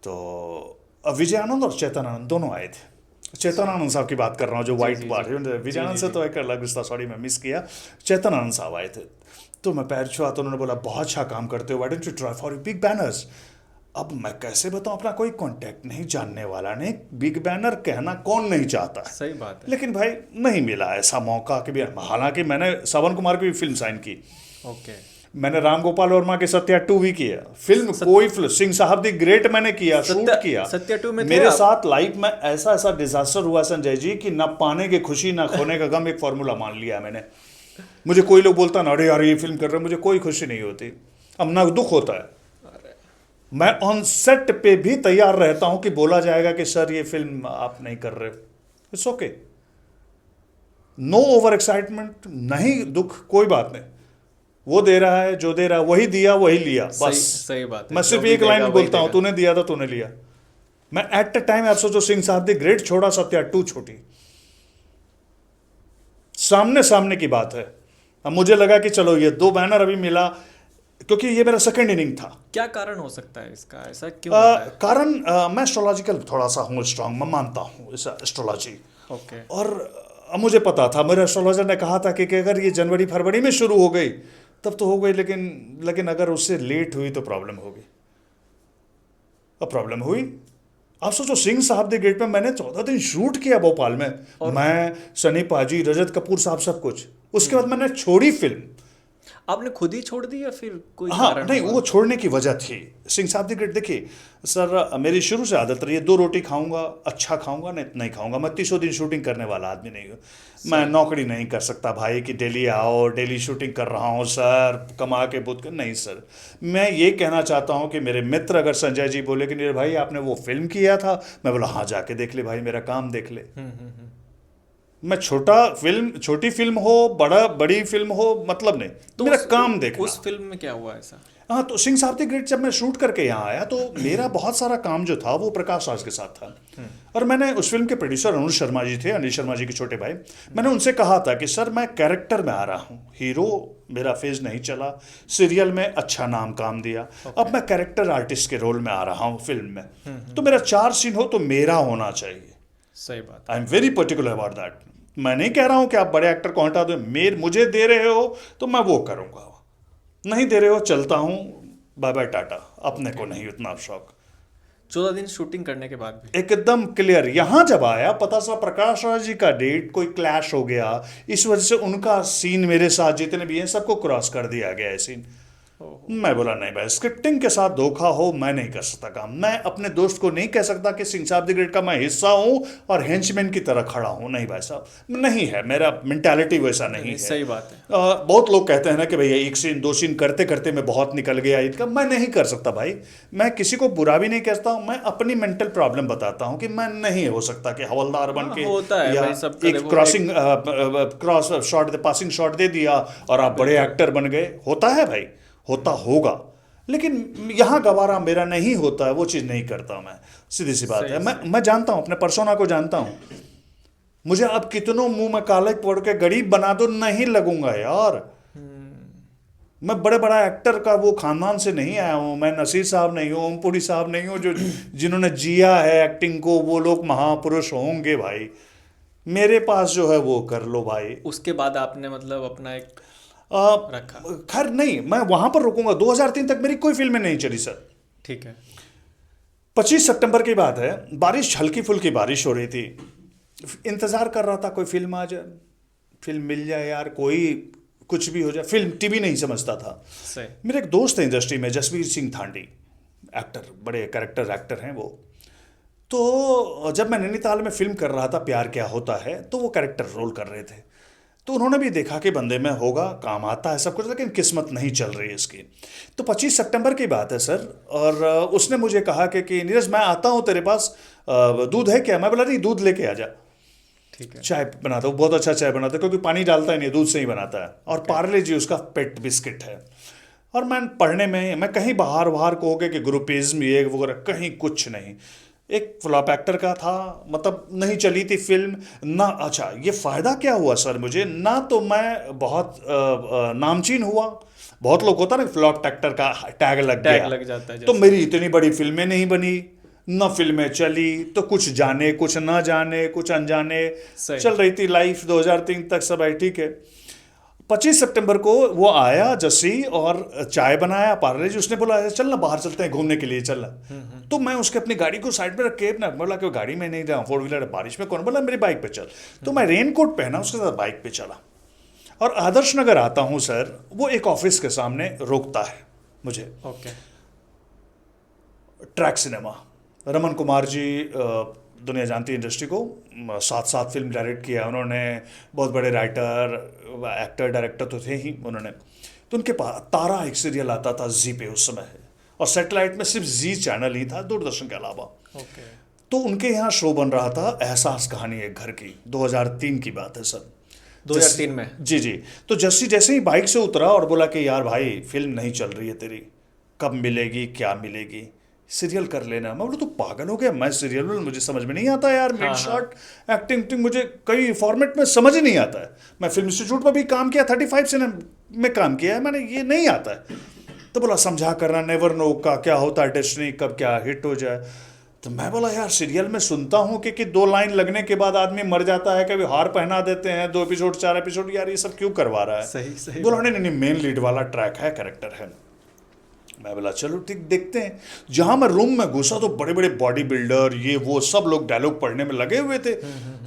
तो विजयानंद और चेतनानंद दोनों आए थे, चेतनानंद साहब की बात कर रहा हूँ जो वाइट बाल, विजयानंद से तो एक अलग रिश्ता, सॉरी मैं मिस किया। चेतनानंद साहब आए थे, तो मैं पैर छुआ तो उन्होंने बोला बहुत अच्छा काम करते हो, why don't you try for big banners. अब मैं कैसे बताऊं, अपना कोई कांटेक्ट नहीं, जानने वाला नहीं, बिग बैनर कहना कौन नहीं चाहता है। सही बात है। लेकिन भाई नहीं मिला ऐसा मौका कि भी, हालांकि मैंने श्रवण कुमार की भी फिल्म साइन की, ओके। मैंने राम गोपाल वर्मा के सत्या 2 भी किया फिल्म, कोई फिल्म सिंह साहब दी ग्रेट मैंने किया, शूट किया। सत्या 2 में थे मेरे आप? साथ लाइफ में ऐसा ऐसा डिजास्टर हुआ संजय जी कि न पाने की खुशी न खोने का गम, एक फॉर्मूला मान लिया मैंने। मुझे कोई लोग बोलता ना अरे यार ये फिल्म कर रहे, मुझे कोई खुशी नहीं होती, अब ना दुख होता है। मैं ऑन सेट पे भी तैयार रहता हूं कि बोला जाएगा कि सर ये फिल्म आप नहीं कर रहे, it's okay, no over excitement, नहीं दुख, कोई बात नहीं, वो दे रहा है जो दे रहा है, वही दिया वही लिया, बस। सही बात है। मैं सिर्फ एक लाइन बोलता हूं, तूने दिया था तूने लिया। मैं एट द टाइम आप सोचो, सिंह साहब दी ग्रेट छोड़ा, सत्या 2 छोटी, सामने सामने की बात है। अब मुझे लगा कि चलो ये 2 बैनर अभी मिला, क्योंकि ये मेरा सेकंड इनिंग था। क्या कारण हो सकता है इसका, ऐसा क्यों होता है? कारण मैं एस्ट्रोलॉजिकल थोड़ा सा हूँ स्ट्रांग, मैं मानता हूँ इस एस्ट्रोलॉजी। ओके। और मुझे पता था, मेरे एस्ट्रोलॉजर ने कहा था कि अगर ये जनवरी फरवरी में शुरू हो गई तब तो हो गई, लेकिन अगर उससे लेट हुई तो प्रॉब्लम होगी। अब प्रॉब्लम हुई। आप सोचो, सिंह साहब द ग्रेट में मैंने 14 दिन शूट किया भोपाल में, मैं, सनी पाजी, रजत कपूर साहब, सब कुछ। उसके बाद मैंने छोड़ी फिल्म। आपने खुद ही छोड़ दी या फिर कोई हाँ कारण नहीं, हुआ? वो छोड़ने की वजह थी सिंह साहब दी ग्रेट। देखिए सर, मेरी शुरू से आदत रही है, 2 रोटी खाऊंगा, अच्छा खाऊंगा, नहीं खाऊंगा। मैं 300 दिन शूटिंग करने वाला आदमी नहीं हूँ। मैं नौकरी नहीं कर सकता भाई कि डेली आओ, डेली शूटिंग कर रहा हूँ सर, कमा के बुत कर, नहीं सर। मैं ये कहना चाहता हूँ कि मेरे मित्र अगर संजय जी बोले कि नीरज भाई आपने वो फिल्म किया था, मैं बोला हाँ जाके देख ले भाई, मेरा काम देख ले। मैं छोटी फिल्म हो, बड़ी फिल्म हो, मतलब नहीं, तो मेरा काम देखना। उस फिल्म में क्या हुआ ऐसा? हाँ, तो सिंह साहब द ग्रेट जब मैं शूट करके यहाँ आया तो मेरा बहुत सारा काम जो था वो प्रकाश राज के साथ था। और मैंने उस फिल्म के प्रोड्यूसर अनिल शर्मा जी थे, अनिल शर्मा जी के छोटे भाई, मैंने उनसे कहा था कि सर मैं कैरेक्टर में आ रहा हूँ, हीरो मेरा फेज नहीं चला, सीरियल में अच्छा नाम काम दिया, अब मैं कैरेक्टर आर्टिस्ट के रोल में आ रहा हूँ फिल्म में, तो मेरा 4 सीन हो तो मेरा होना चाहिए। सही बात। I am very particular about that. मैं नहीं कह रहा हूँ कि आप बड़े एक्टर को हटा दो, मुझे दे रहे हो तो मैं वो करूँगा, नहीं दे रहे हो चलता हूँ, बाय बाय टाटा। अपने को नहीं उतना शौक। 14 दिन शूटिंग करने के बाद भी एकदम क्लियर। यहाँ जब आया पता चला प्रकाश राज जी का डेट कोई क्लैश हो गया, इस वजह से उनका सीन मेरे साथ जितने भी हैं सबको क्रॉस कर दिया गया है सीन। मैं बोला नहीं भाई, स्क्रिप्टिंग के साथ धोखा हो मैं नहीं कर सकता काम। मैं अपने दोस्त को नहीं कह सकता कि सिंह साहब द ग्रेट का मैं हिस्सा हूं और हेंचमैन की तरह खड़ा हूं, नहीं भाई साहब, नहीं है, मेरा मेंटालिटी वैसा नहीं है। सही बात है। बहुत लोग कहते हैं ना कि भैया 1 सीन 2 सीन करते करते मैं बहुत निकल गया इनका, मैं नहीं कर सकता भाई। मैं किसी को बुरा भी नहीं कहता हूं, मैं अपनी मेंटल प्रॉब्लम बताता हूं कि मैं नहीं हो सकता कि हवलदार बन के होता है या भाई, सब एक क्रॉस शॉट पासिंग शॉट दे दिया और आप बड़े एक्टर बन गए। होता है भाई, होता होगा, लेकिन यहाँ गवारा मेरा नहीं होता है, वो चीज़ नहीं करता मैं, सीधी सी बात है। सही मैं जानता हूँ, अपने पर्सोना को जानता हूँ, मुझे अब कितनों मुंह में काले पड़ के गरीब बना दो, नहीं लगूंगा यार। मैं बड़े बड़ा एक्टर का वो खानदान से नहीं आया हूँ, मैं नसीर साहब नहीं हूँ, ओमपुरी साहब नहीं हूँ, जो जिन्होंने जिया है एक्टिंग को, वो लोग महापुरुष होंगे भाई। मेरे पास जो है वो कर लो भाई। उसके बाद आपने मतलब अपना एक आ, रखा। खैर नहीं, मैं वहां पर रुकूंगा। 2003 तक मेरी कोई फिल्में नहीं चली सर। ठीक है। 25 सितंबर की बात है, बारिश, हल्की फुल्की बारिश हो रही थी, इंतजार कर रहा था कोई फिल्म आ जाए, फिल्म मिल जाए यार, कोई कुछ भी हो जाए, फिल्म टीवी नहीं समझता था। सही। मेरे एक दोस्त है इंडस्ट्री में, जसवीर सिंह थांडी, एक्टर, बड़े कैरेक्टर एक्टर हैं वो। तो जब मैं नैनीताल में फिल्म कर रहा था प्यार क्या होता है, तो वो कैरेक्टर रोल कर रहे थे, तो उन्होंने भी देखा कि बंदे में होगा, काम आता है सब कुछ, लेकिन किस्मत नहीं चल रही है इसकी। तो 25 सितंबर की बात है सर, और उसने मुझे कहा कि नीरज मैं आता हूँ तेरे पास, दूध है क्या? मैं बोला नहीं, दूध लेके आ जा, ठीक है। चाय बनाता हूँ, बहुत अच्छा चाय बनाता है, क्योंकि पानी डालता ही नहीं, दूध से ही बनाता है, और पार्ले जी उसका पेट बिस्किट है। और मैं पढ़ने में, मैं कहीं बाहर बाहर कहोगे कि ग्रुपिज्म ये वगैरह, कहीं कुछ नहीं। एक फ्लॉप एक्टर का था, मतलब नहीं चली थी फिल्म ना। अच्छा, ये फ़ायदा क्या हुआ सर मुझे ना, तो मैं बहुत नामचीन हुआ, बहुत लोग होता ना फ्लॉप एक्टर का टैग लग टैग गया, लग जाता है तो जैसे। मेरी इतनी बड़ी फिल्में नहीं बनी, न फिल्में चली, तो कुछ जाने कुछ ना जाने, कुछ अनजाने सही। चल रही थी लाइफ। 2003 तक सब है, ठीक है। 25 सितंबर को वो आया जस्सी, और चाय बनाया, पार्ले जी, उसने बोला चल ना बाहर चलते हैं घूमने के लिए, चल ना। तो मैं उसके अपनी गाड़ी को साइड में रख के ना, बोला कि गाड़ी में नहीं रहा, फोर व्हीलर बारिश में कौन, बोला मेरी बाइक पे चल। तो मैं रेनकोट पहना, उसके साथ बाइक पे चला, और आदर्श नगर आता हूँ सर, वो एक ऑफिस के सामने रोकता है मुझे, okay. Track cinema, Raman Kumar ji, दुनिया जानती है इंडस्ट्री को, 7 फिल्म डायरेक्ट किया उन्होंने, बहुत बड़े राइटर, एक्टर, डायरेक्टर तो थे ही उन्होंने। तो उनके पास तारा एक सीरियल आता था जी पे उस समय, और सैटेलाइट में सिर्फ जी चैनल ही था, दूरदर्शन के अलावा। ओके। तो उनके यहाँ शो बन रहा था एहसास कहानी एक घर की, 2003 की बात है सर। 2003 में। जी जी। तो जस्सी जैसे ही बाइक से उतरा और बोला कि यार भाई फिल्म नहीं चल रही है तेरी, कब मिलेगी, क्या मिलेगी, सीरियल कर लेना। मैं बोला तू पागल हो गया, मैं सीरियल मुझे समझ में नहीं आता यार, मिड शॉट एक्टिंग मुझे कई फॉर्मेट में समझ ही नहीं आता है। मैं फिल्म इंस्टीट्यूट पर भी काम किया, 35 सिनेमा में काम किया है मैंने, ये नहीं आता है। तो बोला समझा करना, नेवर नो का क्या होता है, डेस्टिनी कब क्या हिट हो जाए। तो मैं बोला यार सीरियल में सुनता हूँ कि 2 लाइन लगने के बाद आदमी मर जाता है, कभी हार पहना देते हैं, 2 एपिसोड 4 एपिसोड, यार ये सब क्यों करवा रहा है। सही सही। बोला नहीं नहीं, मेन लीड वाला ट्रैक है, कैरेक्टर है। मैं बोला चलो ठीक, देखते हैं। जहां मैं रूम में घुसा तो बड़े बड़े बॉडी बिल्डर ये वो सब लोग डायलॉग पढ़ने में लगे हुए थे,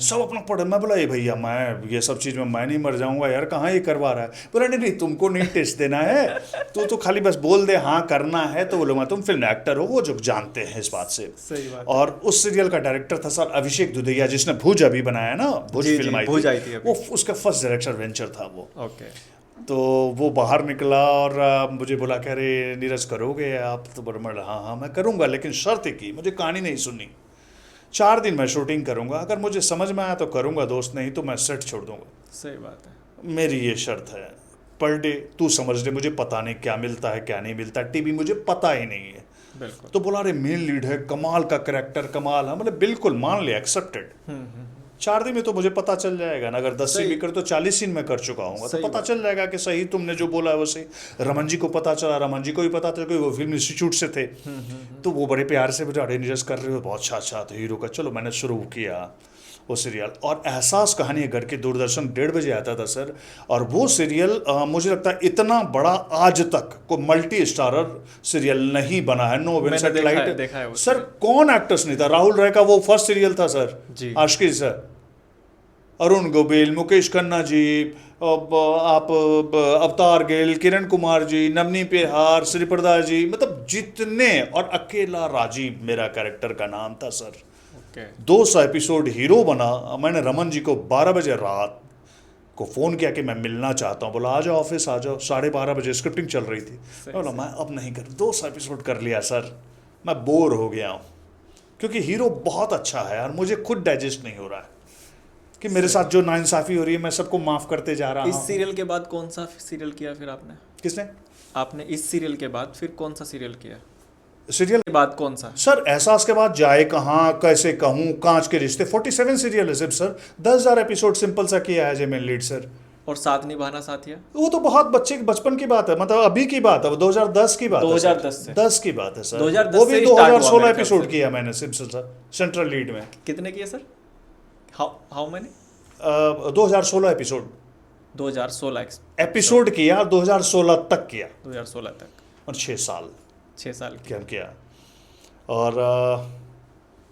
सब अपना पढ़। मैं बोला ये भैया मैं ये सब चीज़ में मैं नहीं मर जाऊंगा यार, कहाँ ये करवा रहा है। बोला नहीं नहीं, तुमको नहीं टेस्ट देना है, तो खाली बस बोल दे हाँ करना है। तो बोलूँगा तुम फिल्म एक्टर हो, वो जो जानते हैं इस बात से। सही बात। और उस सीरियल का डायरेक्टर था सर अभिषेक दुधैया, जिसने भुज अभी बनाया ना, भुज जी, फिल्म जी, आई भुज थी, आई थी अभी। वो उसका फर्स्ट डायरेक्शन वेंचर था वो। ओके। तो वो बाहर निकला और मुझे बोला कह रहे नीरज करोगे आप? तो बोला हाँ हाँ मैं करूँगा, लेकिन शर्त की मुझे कहानी नहीं सुननी, 4 दिन मैं शूटिंग करूँगा, अगर मुझे समझ में आया तो करूँगा दोस्त, नहीं तो मैं सेट छोड़ दूँगा। सही बात है। मेरी ये शर्त है, पर डे तू समझ ले, मुझे पता नहीं क्या मिलता है क्या नहीं मिलता, टीवी मुझे पता ही नहीं है। बिल्कुल। तो बोला अरे मेन लीड है, कमाल का करेक्टर, कमाल है। मतलब बिल्कुल मान लिया, एक्सेप्टेड। 4 दिन में तो मुझे पता चल जाएगा ना, अगर 10 सीन भी कर तो 40 सीन में कर चुका हूँ, तो सही पता बात। चल जाएगा कि सही तुमने जो बोला है वो सही। रमन जी को पता चला, रमन जी को भी पता था कि वो फिल्म इंस्टीट्यूट से थे, तो वो बड़े प्यार से मुझे अरे नीरज कर रहे हो, बहुत अच्छा अच्छा, तो हीरो का। चलो मैंने शुरू किया वो सीरियल, और एहसास कहानी घर के दूरदर्शन 1:30 बजे आता था सर। और वो सीरियल मुझे लगता है इतना बड़ा आज तक कोई मल्टी स्टारर सीरियल नहीं बना है। नो मैंने देखा है वो सर, कौन एक्टर्स नहीं था। राहुल राय का वो फर्स्ट सीरियल था सर, जी। आशिकी सर, अरुण गोविल, मुकेश खन्ना जी, आप अवतार गिल, किरण कुमार जी, नवनी पेहार, श्रीप्रदा जी, मतलब जितने, और अकेला राजीव मेरा कैरेक्टर का नाम था सर। ओके। 200 एपिसोड हीरो बना। मैंने रमन जी को 12 बजे रात को फ़ोन किया कि मैं मिलना चाहता हूँ। बोला आ जाओ ऑफिस आ जाओ। 12:30 बजे स्क्रिप्टिंग चल रही थी। बोला मैं अब नहीं कर, 200 एपिसोड कर लिया सर, मैं बोर हो गया हूँ, क्योंकि हीरो बहुत अच्छा है यार, मुझे खुद डाइजेस्ट नहीं हो रहा है कि मेरे साथ जो नाइंसाफ़ी हो रही है, मैं सबको माफ़ करते जा रहा इस हूँ। सीरियल के बाद कौन सा सीरियल किया फिर आपने? किसने? आपने इस सीरियल के बाद फिर कौन सा सीरियल किया? सीरियल के बाद कौन सा? सर एहसास के बाद जाए कहाँ, कैसे कहूँ, कांच के रिश्ते 47 सीरियल है सिर्फ सर, 10,000 एपिसोड सिंपल सा किया है मेन लीड सर। और साथ निभाना साथिया? वो तो बहुत बचपन की बात है, मतलब अभी की बात है, वो 2010 की बात है 2010 से 10 की बात है सर। 2010 वो भी से start हुआ 2016 मेरे ख्याल एपिसोड से। किया मैंने सिंपल सा सेंट्रल लीड में। कितने किए sir? How many? 2016 episode 2016 episode किया, 2016 तक किया 2016 तक और 6 साल 6 साल क्या किया। और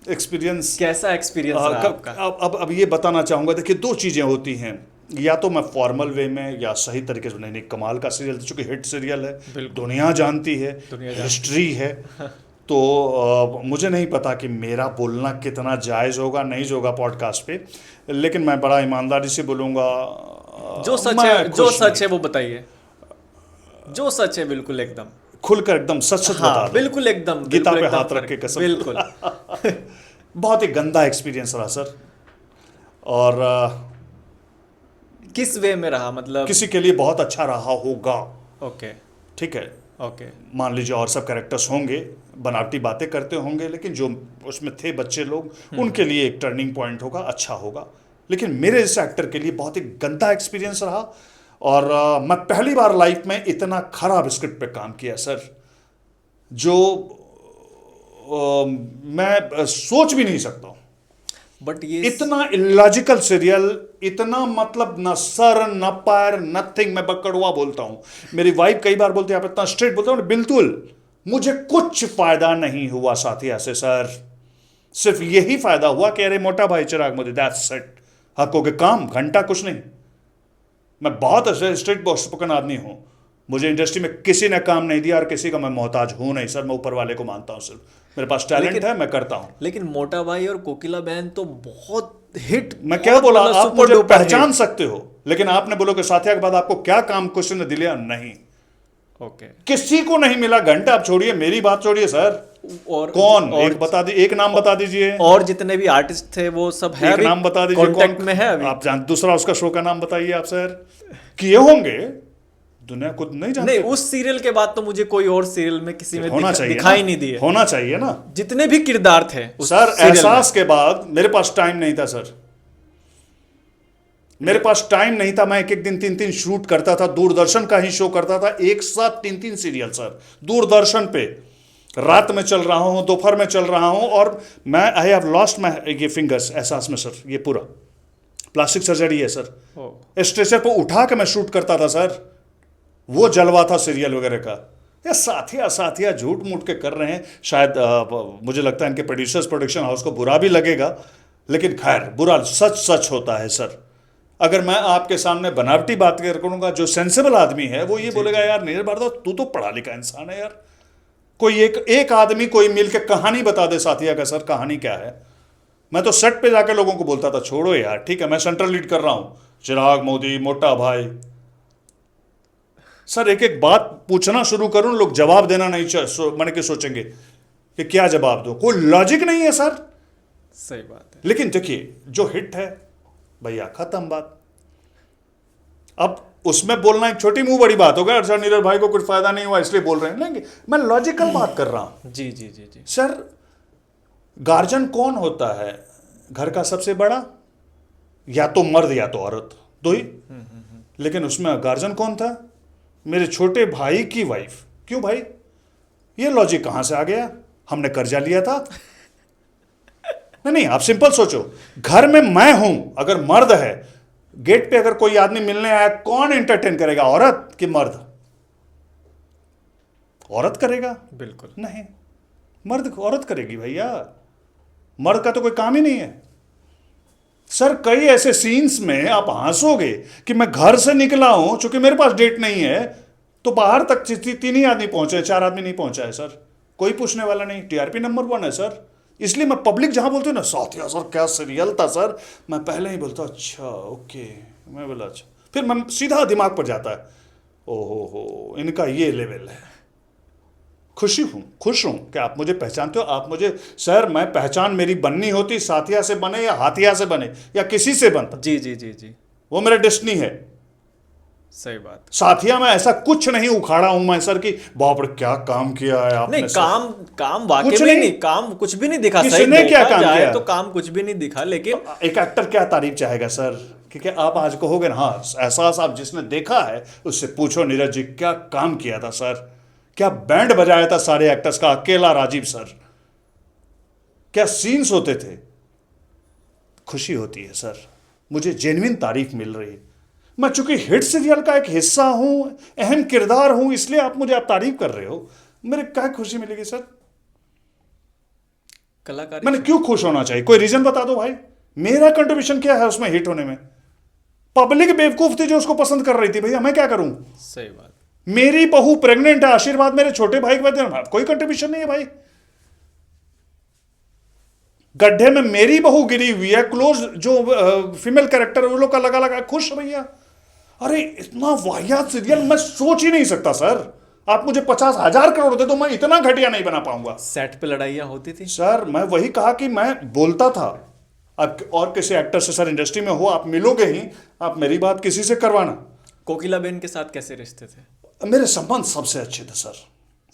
एक्सपीरियंस कैसा एक्सपीरियंस रहा आपका? अब ये बताना चाहूँगा, देखिए दो चीज़ें होती हैं, या तो मैं फॉर्मल वे में या सही तरीके से, नहीं कमाल का सीरियल, चूंकि हिट सीरियल है, दुनिया जानती है, हिस्ट्री है, तो मुझे नहीं पता कि मेरा बोलना कितना जायज़ होगा नहीं होगा पॉडकास्ट पे, लेकिन मैं बड़ा ईमानदारी से बोलूँगा, जो सच है, जो सच है वो बताइए, जो सच है बिल्कुल एकदम खुलकर एकदम सच सच बता दो, बिल्कुल एकदम गीता पे हाथ रख के कसम, बिल्कुल। बहुत ही गंदा एक्सपीरियंस रहा सर। और किस वे में रहा, मतलब? किसी के लिए बहुत अच्छा रहा होगा, ओके ठीक है, ओके, मान लीजिए और सब कैरेक्टर्स होंगे, बनावटी बातें करते होंगे, लेकिन जो उसमें थे बच्चे लोग, उनके लिए एक टर्निंग पॉइंट होगा, अच्छा होगा। लेकिन मेरे इस एक्टर के लिए बहुत ही गंदा एक्सपीरियंस रहा। और मैं पहली बार लाइफ में इतना खराब स्क्रिप्ट पे काम किया सर, जो मैं सोच भी नहीं सकता हूँ। बट ये इतना इलॉजिकल सीरियल, इतना मतलब न सर न पैर, नथिंग। मैं बकड़वा बोलता हूँ, मेरी वाइफ कई बार बोलती है आप इतना स्ट्रेट बोलते हो, बिल्कुल मुझे कुछ फायदा नहीं हुआ साथिया से सर, सिर्फ यही फायदा हुआ कि अरे मोटा भाई चिराग मोदी, दैट्स इट, हकों के काम, घंटा कुछ नहीं। मैं बहुत स्ट्रेट स्पोकन आदमी हूँ, मुझे इंडस्ट्री में किसी ने काम नहीं दिया और किसी का मैं मोहताज हूं नहीं सर, मैं ऊपर वाले को मानता हूं, सिर्फ मेरे पास टैलेंट है, मैं करता हूं। लेकिन मोटा भाई और कोकिला बहन तो बहुत हिट, मैं क्या बोला, आप मुझे पहचान सकते हो, लेकिन आपने बोलो कि साथिया के बाद आपको क्या काम क्वेश्चन ने दिया, नहीं, ओके, किसी को नहीं मिला घंटा। आप छोड़िए, मेरी बात छोड़िए सर, और कौन और, एक बता दी, एक नाम बता दीजिए, और जितने भी आर्टिस्ट थे वो सब है, एक नाम बता दीजिए, कांटेक्ट में है अभी आप जान, दूसरा उसका शो का नाम बताइए आप सर, किए होंगे, दुनिया खुद नहीं जानती। नहीं, उस सीरियल के बाद तो मुझे कोई और सीरियल में किसी में होना चाहिए, दिखाई नहीं दिए, होना चाहिए ना, जितने भी किरदार थे सर। एहसास के बाद मेरे पास टाइम नहीं था सर, मेरे पास टाइम नहीं था, मैं एक एक दिन 3-3 शूट करता था, दूरदर्शन का ही शो करता था, एक साथ 3-3 सीरियल सर, दूरदर्शन पे, रात में चल रहा हूं, दोपहर में चल रहा हूं, और मैं आई हैव लॉस्ट माय ये फिंगर्स एहसास में सर, ये पूरा प्लास्टिक सर्जरी है सर, स्ट्रेचर पर उठा के मैं शूट करता था सर, वो जलवा था सीरियल वगैरह का। या साथिया झूठ मूठ के कर रहे हैं, शायद मुझे लगता है इनके प्रोड्यूसर्स, प्रोडक्शन हाउस को बुरा भी लगेगा, लेकिन खैर बुरा सच होता है सर। अगर मैं आपके सामने बनावटी बात करूंगा, जो सेंसिबल आदमी है वो ये बोलेगा यार नीरज भारद्वाज तू तो पढ़ा लिखा इंसान है यार, कोई एक आदमी कोई मिल के कहानी बता दे साथिया का, सर कहानी क्या है। मैं तो सेट पे जाकर लोगों को बोलता था छोड़ो यार, ठीक है मैं सेंट्रल लीड कर रहा हूं, चिराग मोदी, मोटा भाई, सर एक एक बात पूछना शुरू करूं, लोग जवाब देना नहीं मैंने के सोचेंगे कि क्या जवाब दो, कोई लॉजिक नहीं है सर। सही बात है। लेकिन देखिए जो हिट है भैया, खत्म बात। अब उसमें बोलना एक छोटी मुंह बड़ी बात होगा, सर नीरज भाई को कुछ फायदा नहीं हुआ इसलिए बोल रहे हैं, नहीं, मैं लॉजिकल बात कर रहा हूं। जी जी जी जी सर गार्जियन कौन होता है घर का सबसे बड़ा, या तो मर्द या तो औरत, दो ही। लेकिन उसमें गार्जियन कौन था, मेरे छोटे भाई की वाइफ। क्यों भाई, ये लॉजिक कहां से आ गया, हमने कर्जा लिया था? नहीं, आप सिंपल सोचो, घर में मैं हूं, अगर मर्द है, गेट पे अगर कोई आदमी मिलने आया, कौन एंटरटेन करेगा, औरत कि मर्द? औरत करेगा, बिल्कुल नहीं, मर्द औरत करेगी भैया, मर्द का तो कोई काम ही नहीं है सर। कई ऐसे सीन्स में आप हंसोगे कि मैं घर से निकला हूं, चूंकि मेरे पास डेट नहीं है, तो बाहर तक 3 ही आदमी पहुंचे, 4 आदमी नहीं पहुंचा है सर, कोई पूछने वाला नहीं, टीआरपी नंबर 1 है सर। इसलिए मैं पब्लिक जहां बोलती हूँ ना साथिया सर क्या सीरियल था सर, मैं पहले ही बोलता अच्छा ओके, मैं बोला अच्छा, फिर मैं सीधा दिमाग पर जाता है, ओहो इनका ये लेवल है। खुश हूं कि आप मुझे पहचानते हो, आप मुझे, सर मैं पहचान मेरी बननी होती साथिया से बने या हाथिया से बने या किसी से बनता, जी जी जी जी, वो मेरा डेस्टिनी है। सही बात। साथिया में ऐसा कुछ नहीं उखाड़ा हूं मैं सर कि बाप रे क्या काम किया है आपने नहीं, सर। काम वाकई कुछ में नहीं। नहीं, काम कुछ भी नहीं दिखा। सही किसने क्या देखा काम जाए किया? तो काम कुछ भी नहीं दिखा, लेकिन एक एक्टर क्या तारीफ चाहेगा सर? क्योंकि आप आज कहोगे ना, हाँ एहसास आप जिसने देखा है उससे पूछो नीरज जी क्या काम किया था सर, क्या बैंड बजाया था सारे एक्टर्स का, अकेला राजीव सर, क्या सीन्स होते थे। खुशी होती है सर, मुझे जेन्युइन तारीफ मिल रही है। मैं चूंकि हिट सीरियल का एक हिस्सा हूं, अहम किरदार हूं, इसलिए आप तारीफ कर रहे हो। मेरे क्या खुशी मिलेगी सर? कलाकारी मैंने क्यों खुश होना चाहिए? कोई रीजन बता दो भाई, मेरा कंट्रीब्यूशन क्या है उसमें हिट होने में? पब्लिक बेवकूफ थी जो उसको पसंद कर रही थी, भैया मैं क्या करूं? सही बात। मेरी बहू प्रेग्नेंट है, आशीर्वाद मेरे छोटे भाई के बाद कोई कंट्रीब्यूशन नहीं है भाई। गड्ढे में मेरी बहू गिरी हुई है, क्लोज जो फीमेल कैरेक्टर है वो लोग का लगा लगा खुश भैया। अरे इतना वाहियात सीरियल मैं सोच ही नहीं सकता सर। आप मुझे 50,000 करोड़ दे तो मैं इतना घटिया नहीं बना पाऊंगा। सेट पे लड़ाइयाँ होती थी सर मैं वही कहा कि मैं बोलता था। अब और किसी एक्टर से सर इंडस्ट्री में हो, आप मिलोगे ही, आप मेरी बात किसी से करवाना। कोकिला बेन के साथ कैसे रिश्ते थे? मेरे संबंध सबसे अच्छे थे सर,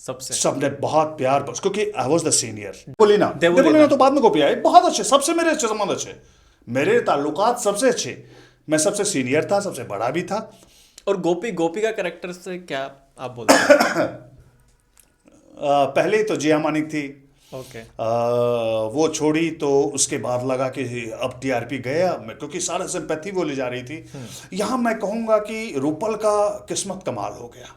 सबसे सबने बहुत प्यार, बस क्योंकि I was the senior. Devoleena Devoleena तो बाद में कॉपी आई, बहुत अच्छे, सबसे मेरे अच्छे संबंध अच्छे, मेरे ताल्लुकात सबसे अच्छे। मैं सबसे सीनियर था, सबसे बड़ा भी था। और गोपी का कैरेक्टर से क्या आप बोलते हैं? पहले तो जिया मानिक थी, ओके। वो छोड़ी तो उसके बाद लगा कि अब टीआरपी गया, मैं क्योंकि सारा सिंपैथी वो ले जा रही थी। यहाँ मैं कहूँगा कि रूपल का किस्मत कमाल हो गया।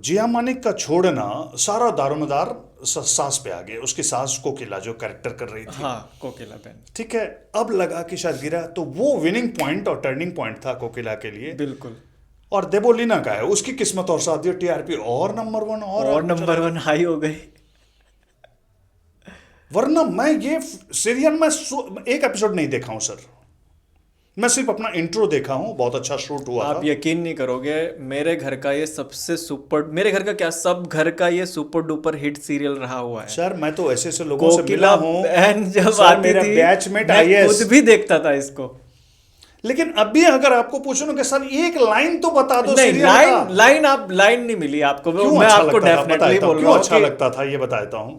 जिया मानिक का छोड़ना सारा दारोमदार सास पे आ गया। उसकी सास कोकिला जो कैरेक्टर कर रही थी, हाँ, कोकिला बेन। ठीक है, अब लगा कि शायद गिरा, तो वो विनिंग पॉइंट और टर्निंग पॉइंट था कोकिला के लिए। बिल्कुल। और देवोलीना का है, उसकी किस्मत और साथ दिया, टीआरपी और नंबर 1 और नंबर 1 हाई हो गई। वरना मैं ये सीरियल में एक एपिसोड नहीं देखा हूं सर। मैं सिर्फ अपना इंट्रो देखा हूं, बहुत अच्छा शूट हुआ आप था। यकीन नहीं करोगे, मेरे घर का ये सबसे सुपर, मेरे घर का क्या, सब घर का ये सुपर डुपर हिट सीरियल रहा हुआ है। सर मैं तो ऐसे लोगों से मिला कोकिला हूं, बहन जब सर आती मेरा थी, बैचमेट मैं आईएएस, खुद भी देखता था इसको। लेकिन अब भी अगर आपको पूछो ना कि सर एक लाइन तो बता दो नहीं, सीरियल का। लाइन नहीं मिली आपको। क्यों मैं अच्छा आपको लगता था डेफिनेटली बताता हूं, बोल क्यों रहा हूँ अच्छा कि लगता था ये बताता हूं।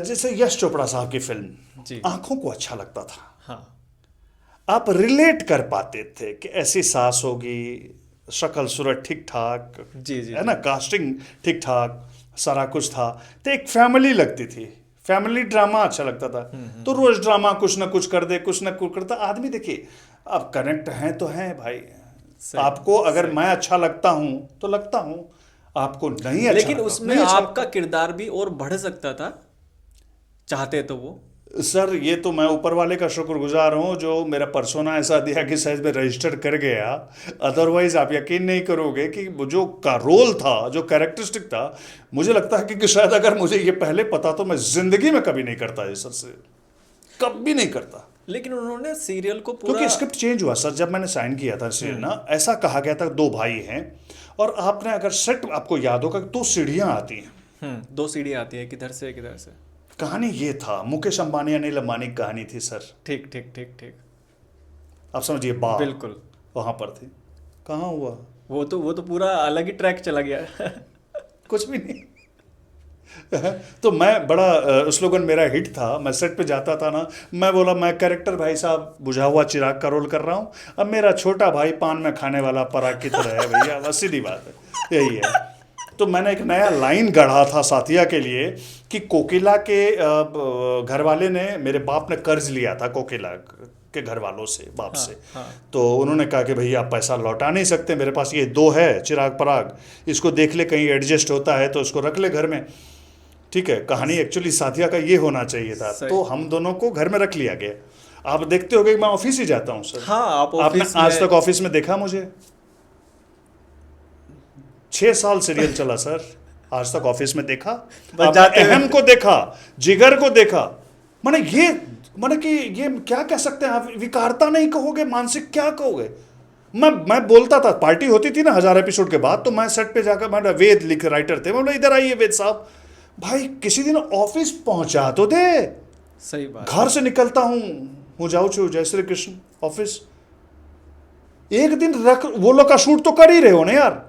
जैसे यश चोपड़ा साहब की फिल्म जी। आंखों को अच्छा लगता था। हाँ, आप रिलेट कर पाते थे कि ऐसी सास होगी, शक्ल सूरत ठीक ठाक, जी जी है ना, कास्टिंग ठीक ठाक, सारा कुछ था, तो एक फैमिली लगती थी। फैमिली ड्रामा अच्छा लगता था। तो रोज ड्रामा कुछ ना कुछ कर दे, कुछ ना कुछ करता आदमी। देखिए अब कनेक्ट हैं तो हैं भाई। सही, आपको अगर मैं अच्छा लगता हूं तो लगता हूं, आपको नहीं अच्छा लेकिन लगता, उसमें नहीं अच्छा आपका किरदार भी और बढ़ सकता था, चाहते तो वो। सर ये तो मैं ऊपर वाले का शुक्रगुजार हूँ जो मेरा पर्सोना ऐसा दिया कि शायद में रजिस्टर कर गया। अदरवाइज आप यकीन नहीं करोगे कि जो का रोल था, जो कैरेक्टरिस्टिक था, मुझे लगता है कि शायद अगर मुझे ये पहले पता तो मैं जिंदगी में कभी नहीं करता ये सर से, कभी नहीं करता। लेकिन उन्होंने सीरियल को पूरा, क्योंकि स्क्रिप्ट चेंज हुआ सर जब मैंने साइन किया था सीरियल ना, ऐसा कहा गया था 2 भाई हैं और आपने अगर सेट आपको याद होगा 2 सीढ़ियाँ आती हैं। 2 सीढ़ियाँ आती है, किधर से किधर से। कहानी ये था, मुकेश अंबानी अनिल अंबानी की कहानी थी सर। ठीक ठीक ठीक ठीक, आप समझिए, बात बिल्कुल वहां पर थी। कहाँ हुआ? वो तो पूरा अलग ही ट्रैक चला गया। कुछ भी नहीं। तो मैं बड़ा स्लोगन मेरा हिट था, मैं सेट पे जाता था ना, मैं बोला मैं कैरेक्टर भाई साहब बुझा हुआ चिराग का रोल कर रहा हूँ, अब मेरा छोटा भाई पान में खाने वाला पराग की तरह है भैया, बस सीधी बात है, यही है। तो मैंने एक नया लाइन गढ़ा था साथिया के लिए कि कोकिला के घर वाले ने, मेरे बाप ने कर्ज लिया था कोकिला के घर वालों से, बाप से। हाँ। तो उन्होंने कहा कि भैया आप पैसा लौटा नहीं सकते, मेरे पास ये 2 है चिराग पराग, इसको देख ले कहीं एडजस्ट होता है तो इसको रख ले घर में। ठीक है, कहानी एक्चुअली साथिया का ये होना चाहिए था। तो हम दोनों को घर में रख लिया गया। आप देखते होगे मैं ऑफिस ही जाता हूँ सर। हाँ, आपने आज तक ऑफिस में देखा मुझे? 6 साल सीरियल चला सर, आज तक ऑफिस में देखा? आपने अहम को देखा, जिगर को देखा, माने कि ये क्या कह सकते हैं आप, विकारता नहीं कहोगे, मानसिक क्या कहोगे? मैं बोलता था, पार्टी होती थी ना 1000 एपिसोड के बाद, तो मैं सेट पे जाकर, मैं वेद लिख राइटर थे, मैं बोला इधर आइए वेद साहब, भाई किसी दिन ऑफिस पहुंचा तो दे। सही बात। घर से निकलता हूँ जाऊँ जय श्री कृष्ण। ऑफिस। एक दिन रख, वो लोग का शूट तो कर ही रहे हो ना यार,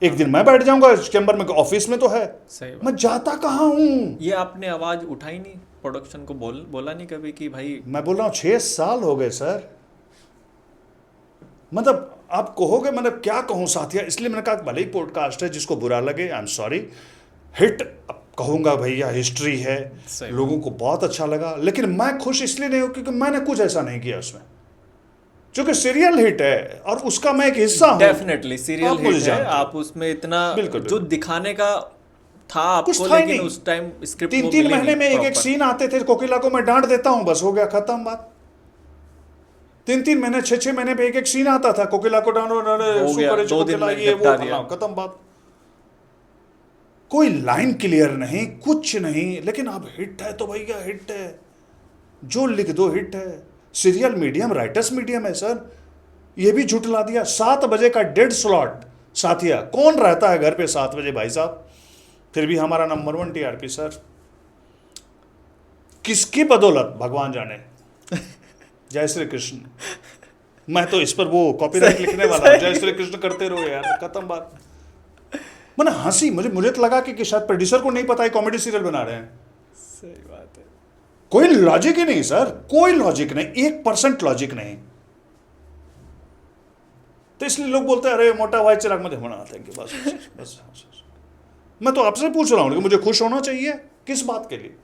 एक दिन मैं बैठ जाऊंगा चैम्बर में, ऑफिस में तो है, सही बात। मैं जाता कहाँ हूँ? ये आपने आवाज उठाई नहीं प्रोडक्शन को, बोला नहीं कभी कि भाई? मैं बोल रहा हूँ 6 साल हो गए सर, मतलब आप कहोगे, मतलब क्या कहूँ साथिया, इसलिए मैंने कहा भले ही पॉडकास्ट है, जिसको बुरा लगे आई एम सॉरी। हिट कहूँगा भैया, हिस्ट्री है, सही लोगों को बहुत अच्छा लगा, लेकिन मैं खुश इसलिए नहीं हूँ क्योंकि मैंने कुछ ऐसा नहीं किया उसमें, क्योंकि सीरियल हिट है और उसका मैं एक हिस्सा हूँ। डेफिनेटली सीरियल आप मुझे हिट है, जानते हो। आप उसमें इतना बिल्कुल जो बिल्कुल। दिखाने का था कुछ आपको, था ही लेकिन नहीं, उस टाइम स्क्रिप्ट तीन वो तीन मिली महीने नहीं में एक एक प्रॉपर। सीन आते थे, कोकिला को मैं डांट देता हूँ, बस हो गया खत्म बात। 3 3 महीने 6 6 महीने पे एक एक सीन आता था, कोकिला को डांटो, हो शू गया, करे 2 दिन कोकिला, में ये वो निपटा फलाना, दिया। खत्म बात। कोई लाइन क्लियर नहीं, कुछ नहीं, लेकिन अब हिट है तो भैया हिट है, जो लिख दो हिट है। सीरियल मीडियम, राइटर्स मीडियम है सर, ये भी झुटला दिया। 7 बजे का डेड स्लॉट साथिया, कौन रहता है घर पे 7 बजे भाई साहब? फिर भी हमारा नंबर 1 टीआरपी सर, किसकी बदौलत भगवान जाने। जय श्री कृष्ण। मैं तो इस पर वो कॉपीराइट लिखने वाला हूं, जय श्री कृष्ण करते रहो यार, खत्म बात। मैंने हंसी, मुझे तो लगा कि शायद प्रोड्यूसर को नहीं पता है कॉमेडी सीरियल बना रहे हैं। सही बात है। कोई लॉजिक ही नहीं सर, कोई लॉजिक नहीं, 1% लॉजिक नहीं। तो इसलिए लोग बोलते हैं अरे मोटा भाई चिराग, मुझे होना, थैंक यू, बस। मैं तो आपसे पूछ रहा हूं कि मुझे खुश होना चाहिए किस बात के लिए?